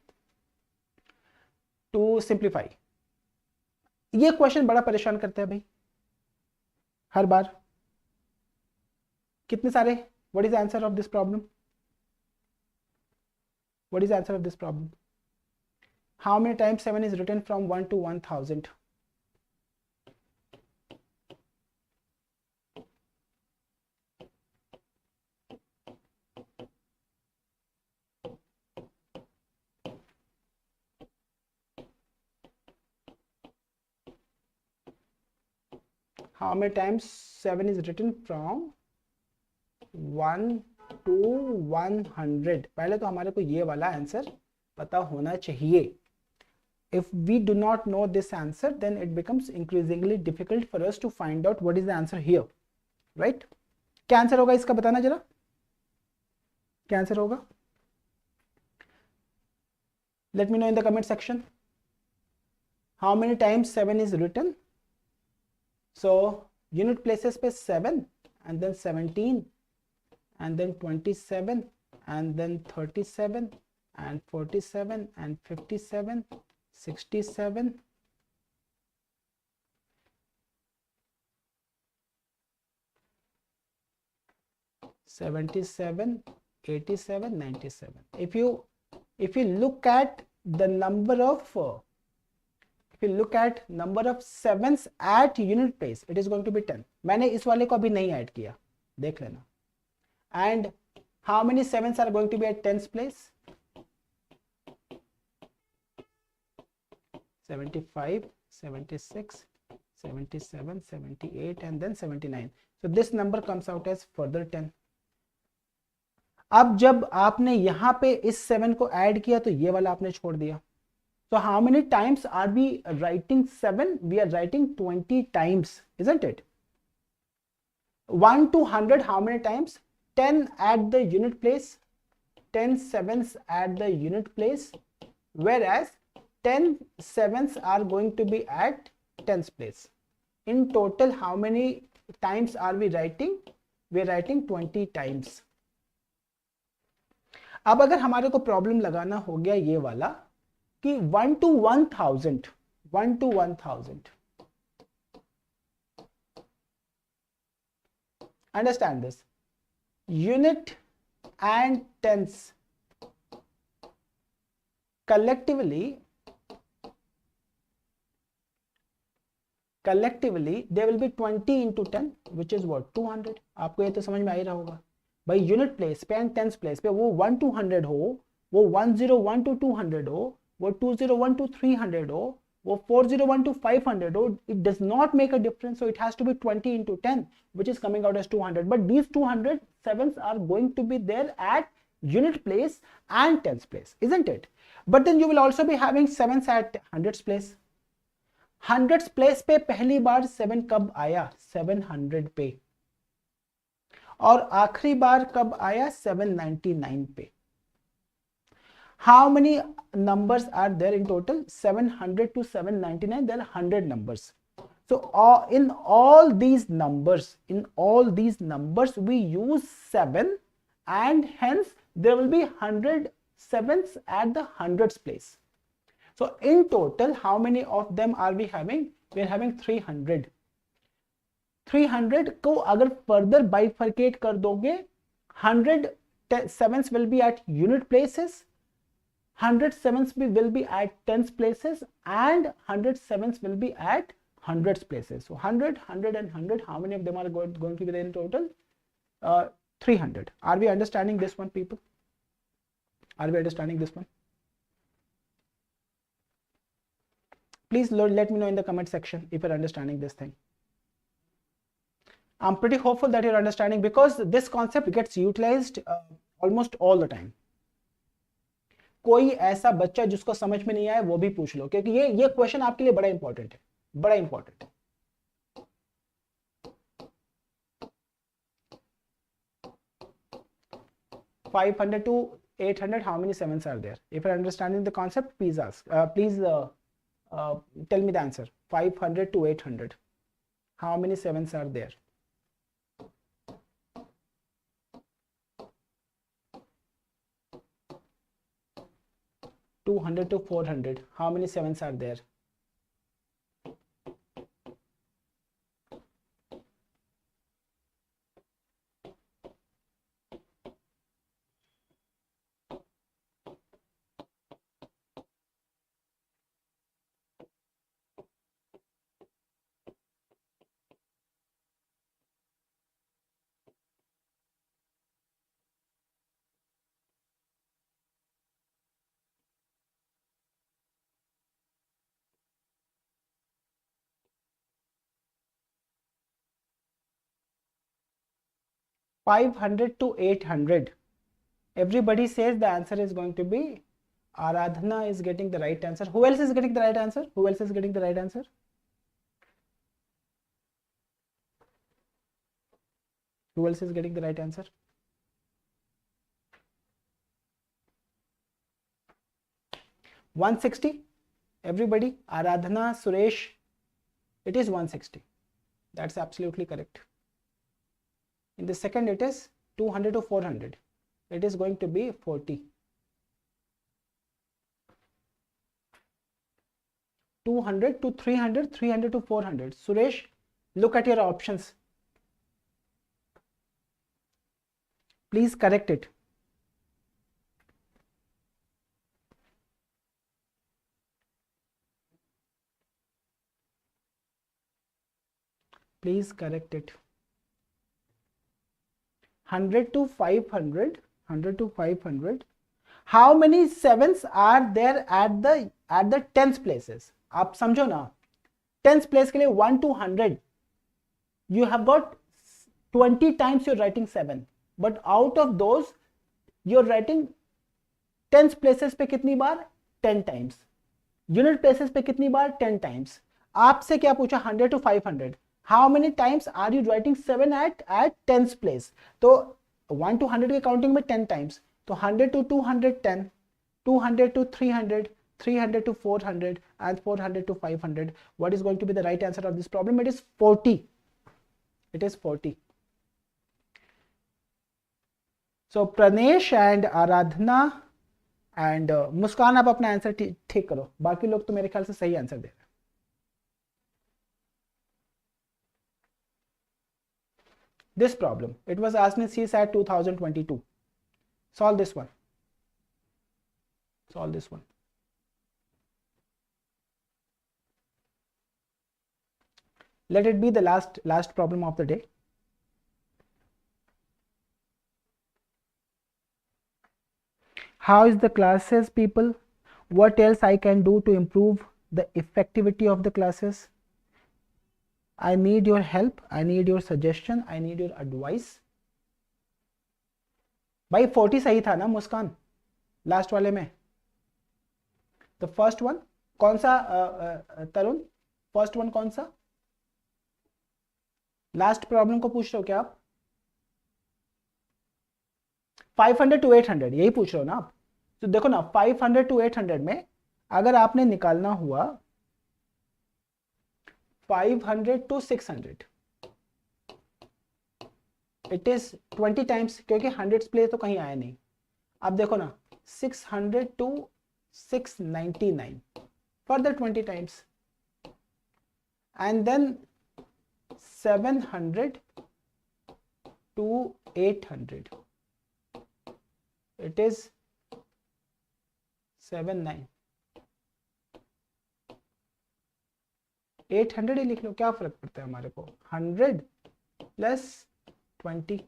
to simplify. ये क्वेश्चन बड़ा परेशान करता है भाई हर बार. कितने सारे? What is the answer of this problem? What is the answer of this problem? How many times 7 is written from 1 to 1000? How many times 7 is written from 1 to 100? पहले तो हमारे को ये वाला आंसर पता होना चाहिए. If we do not know this answer, then it becomes increasingly difficult for us to find out what is the answer here, right? क्या आंसर होगा इसका बताना जरा, क्या आंसर होगा? Let me know in the comment section. How many times 7 is written? So unit places पे 7 and then 17 and then 27 and then 37 and 47 and 57, 67, 77, 87, 97. If you look at the number of number of sevens at unit place, it is going to be 10. मैंने इस वाले को अभी नहीं add किया, देख लेना. And how many sevens are going to be at 10th place? 75, 76, 77, 78 and then 79. So this number comes out as further 10. अब जब आपने यहाँ पे इस 7 को ऐड किया तो ये वाला आपने छोड़ दिया. So how many times are we writing 7? We are writing 20 times, isn't it? 1 to 100, how many times? 10 at the unit place, 10 sevens at the unit place, whereas 10 sevens are going to be at tens place. In total, how many times are we writing? We are writing 20 times. अब अगर हमारे को problem लगाना हो गया ये वाला कि 1 to 1000, 1 to 1000. Understand this. Unit and tens collectively they will be 20 into 10, which is what, 200. आपको ये तो समझ में आ ही रहा होगा भाई. यूनिट प्लेस पे एंड टेंस प्लेस पे वो 1 to 100 हो, वो 101 to 200 हो, वो 201 to 300 हो, वो 401 to 500 हो, it does not make a difference. So it has to be 20 into 10, which is coming out as 200. But these 200 sevens are going to be there at unit place and tens place, isn't it? But then you will also be having sevens at hundreds place. hundreds place पे पहली बार 7 कब आया? 700 पे. और आखिरी बार कब आया? 799 पे. How many numbers are there in total? 700 to 799. There are 100 numbers. So in all these numbers, we use 7, and hence there will be 100 sevens at the hundreds place. So in total, how many of them are we having? We are having 300. 300 को अगर further bifurcate कर दोगे, 100 sevens will be at unit places, 100 sevens will be at tens places, and 100 sevens will be at hundreds places. So 100, 100 and 100, how many of them are going to be there in total? 300. Are we understanding this one, people? Are we understanding this one? Please let me know in the comment section if you're understanding this thing. I'm pretty hopeful that you're understanding, because this concept gets utilized almost all the time. कोई ऐसा बच्चा जिसको समझ में नहीं आया वो भी पूछ लो, क्योंकि ये क्वेश्चन आपके लिए बड़ा इंपॉर्टेंट है, बड़ा इंपॉर्टेंट है. $500 to $800, how many sevens are there? If you're understanding the concept, please ask. Please tell me the answer. 500 to 800, how many sevens are there? $200 to $400, how many sevens are there? $500 to $800. Everybody says the answer is going to be Aradhana is getting the right answer. Who else is getting the right answer? Who else is getting the right answer? Who else is getting the right answer? $160. Everybody, Aradhana, Suresh, it is 160. That's absolutely correct. In the second, it is 200 to 400. It is going to be 40. 200 to 300, 300 to 400. Suresh, look at your options. Please correct it. Please correct it. 100 to 500, 100 to 500. How many sevens are there at the tens places? आप समझो ना, tens place के लिए 1 to 100. You have got 20 times you're writing 7, but out of those you are writing tens places पे कितनी बार? 10 times. Unit places पे कितनी बार? 10 times. आपसे क्या पूछा? 100 to 500. How many times are you writing 7 at tens place? तो 1 to 100 की counting में 10 टाइम्स. तो 100 to 210, 200 to 300, 300 to 400, and 400 to 500. What is going to be the right answer of this problem? It is 40. It is 40. So Pranesh and Aradhana and मुस्कान, आप अपना answer ठीक करो. बाकी लोग तो मेरे ख्याल से सही आंसर दे रहे हैं. This problem, it was asked in CSAT 2022. Solve this one. Solve this one. Let it be the last problem of the day. How is the classes, people? What else I can do to improve the effectivity of the classes? I need your help. I need your suggestion. I need your advice. भाई 40 सही था ना मुस्कान last वाले में? The first one कौन सा तरुण? First one कौन सा? लास्ट प्रॉब्लम को पूछ रहे हो क्या आप? 500 to 800 यही पूछ रहे हो ना आप? तो देखो ना, 500 to 800 में अगर आपने निकालना हुआ 500 to 600, इट इज 20 टाइम्स, क्योंकि 100 प्लेस तो कहीं आया नहीं. अब देखो ना, 600 to 699, further 20 times, and then 700 to 800, it is 79. 800 ही लिख लो, क्या फर्क पड़ता है हमारे को? 100 plus 20.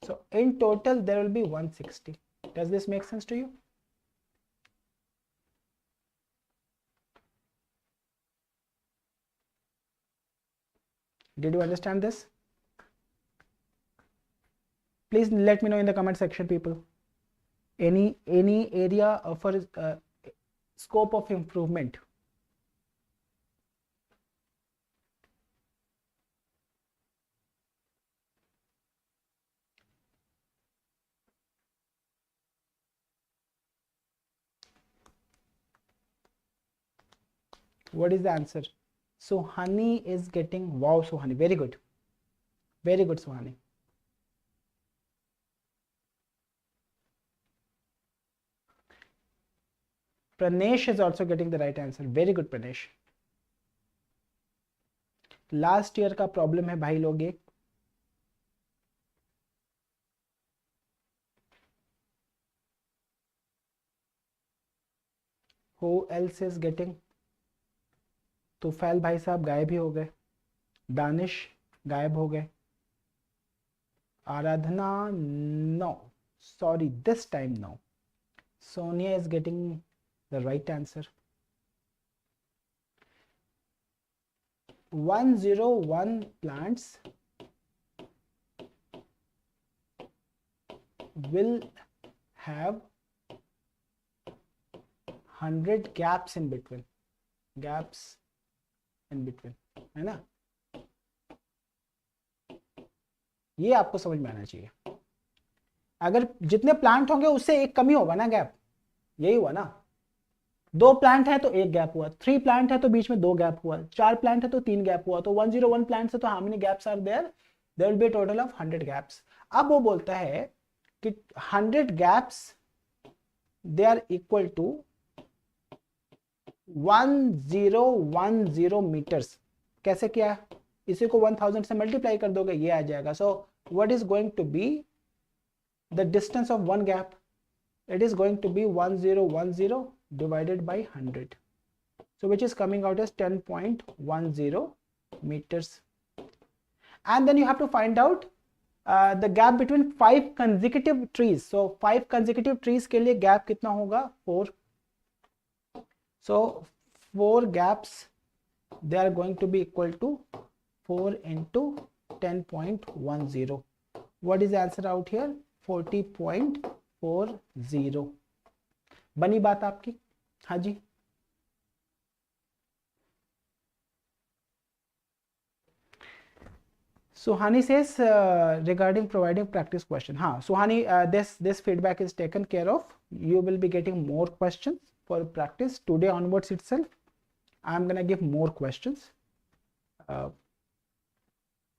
So in total there will be 160. Does this make sense to you? Did you understand this? Please let me know in the comment section, people. Any area for scope of improvement. What is the answer? Suhani is getting, wow Suhani, very good. Very good Suhani. Pranesh is also getting the right answer. Very good Pranesh. Last year का problem है भाई लोग. एक who else is getting? Tufail भाई साहब गायब ही हो गए. दानिश गायब हो गए. आराधना no, sorry, this time no. Sonia is getting the right answer. 101 plants will have 100 gaps in between. Gaps in between, है ना? ये आपको समझ में आना चाहिए. अगर जितने प्लांट होंगे उससे एक कमी होगा ना, गैप. यही हुआ ना. 2 प्लांट है तो 1 गैप हुआ, 3 प्लांट है तो बीच में 2 गैप हुआ, 4 प्लांट है तो 3 गैप हुआ. तो 101 प्लांट है तो how many gaps are there? There will be a total of 100 gaps. अब वो बोलता है कि 100 gaps they are equal to 1010 meters. कैसे किया? इसी को 1000 से मल्टीप्लाई कर दोगे, ये आ जाएगा. So what is going to be the distance of one gap? It is going to be 1010 divided by 100. So which is coming out as 10.10 meters. And then you have to find out the gap between 5 consecutive trees. So 5 consecutive trees के लिए gap कितना होगा? 4. So 4 gaps, they are going to be equal to 4 into 10.10. What is the answer out here? 40.4 0.40 बनी बात आपकी? हाँ जी, Suhani says regarding providing practice question. हाँ Suhani, this feedback is taken care of. You will be getting more questions for practice today onwards itself. I'm gonna give more questions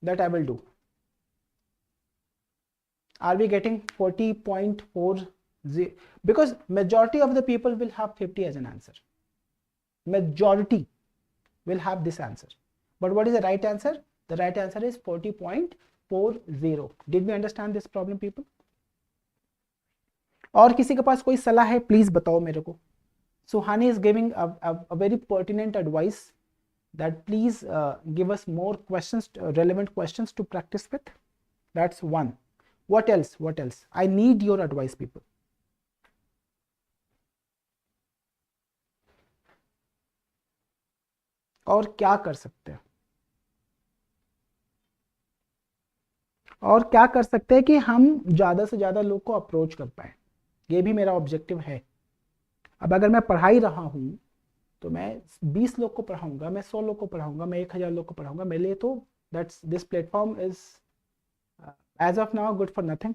that I will do. Are we getting 40.40? Because majority of the people will have 50 as an answer. Majority will have this answer. But what is the right answer? The right answer is 40.40. Did we understand this problem, people? और किसी के पास कोई सलाह है please बताओ मेरे को. Suhani is giving a very pertinent advice that please give us more questions, relevant questions to practice with. That's one. What else? What else? I need your advice, people. और क्या कर सकते हैं? और क्या कर सकते हैं कि हम ज़्यादा से ज़्यादा लोग को अप्रोच कर पाए? ये भी मेरा ऑब्जेक्टिव है. अब अगर मैं पढ़ा ही रहा हूँ तो मैं 20 लोग को पढ़ाऊंगा, मैं 100 लोग को पढ़ाऊंगा, मैं 1000 लोग को पढ़ाऊंगा, मेरे लिए तो that's this platform is as of now good for nothing.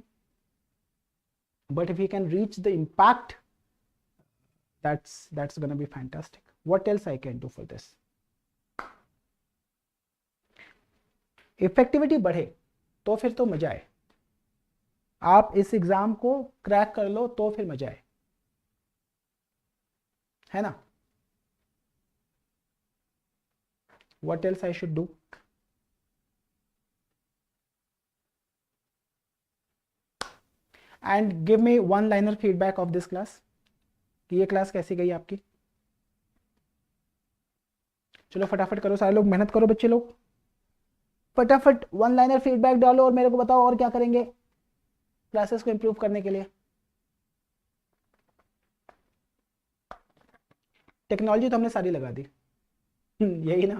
But if you can reach the impact, that's gonna be fantastic. What else I can do for this? Effectivity बढ़े तो फिर तो मजा आए. आप इस एग्जाम को क्रैक कर लो तो फिर मजा आए, है ना? What else I should do? And give me one liner feedback of this class. कि ये क्लास कैसी गई आपकी? चलो फटाफट करो सारे लोग, मेहनत करो बच्चे लोग, फटाफट वन लाइनर फीडबैक डालो और मेरे को बताओ और क्या करेंगे क्लासेस को इंप्रूव करने के लिए. टेक्नोलॉजी तो हमने सारी लगा दी. यही ना,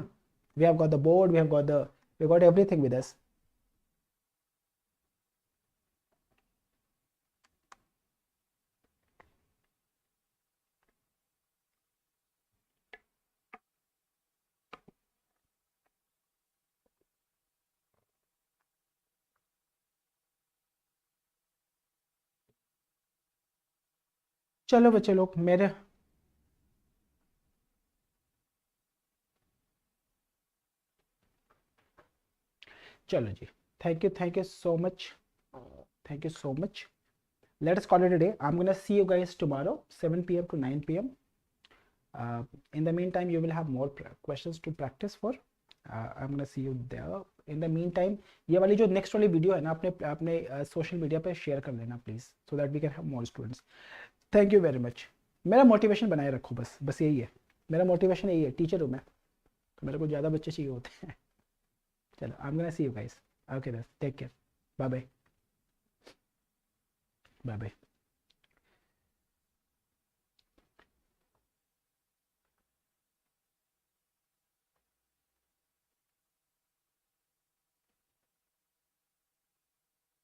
we have got the board, we got everything with us. चलो बच्चे लोग मेरे, चलो जी, thank you so much, thank you so much. Let us call it a day. I'm gonna see you guys tomorrow 7 p.m. to 9 p.m. In the meantime you will have more questions to practice for. I'm gonna see you there. In the meantime ये वाली जो next वाली video है ना अपने social media पे share कर लेना please, so that we can have more students. Thank you very much. मेरा मोटिवेशन बनाए रखो, बस यही है मेरा मोटिवेशन, यही है. टीचर हूँ मैं तो मेरे को ज़्यादा बच्चे चाहिए होते हैं. चलो I'm gonna see you guys. Okay, take care. Bye bye.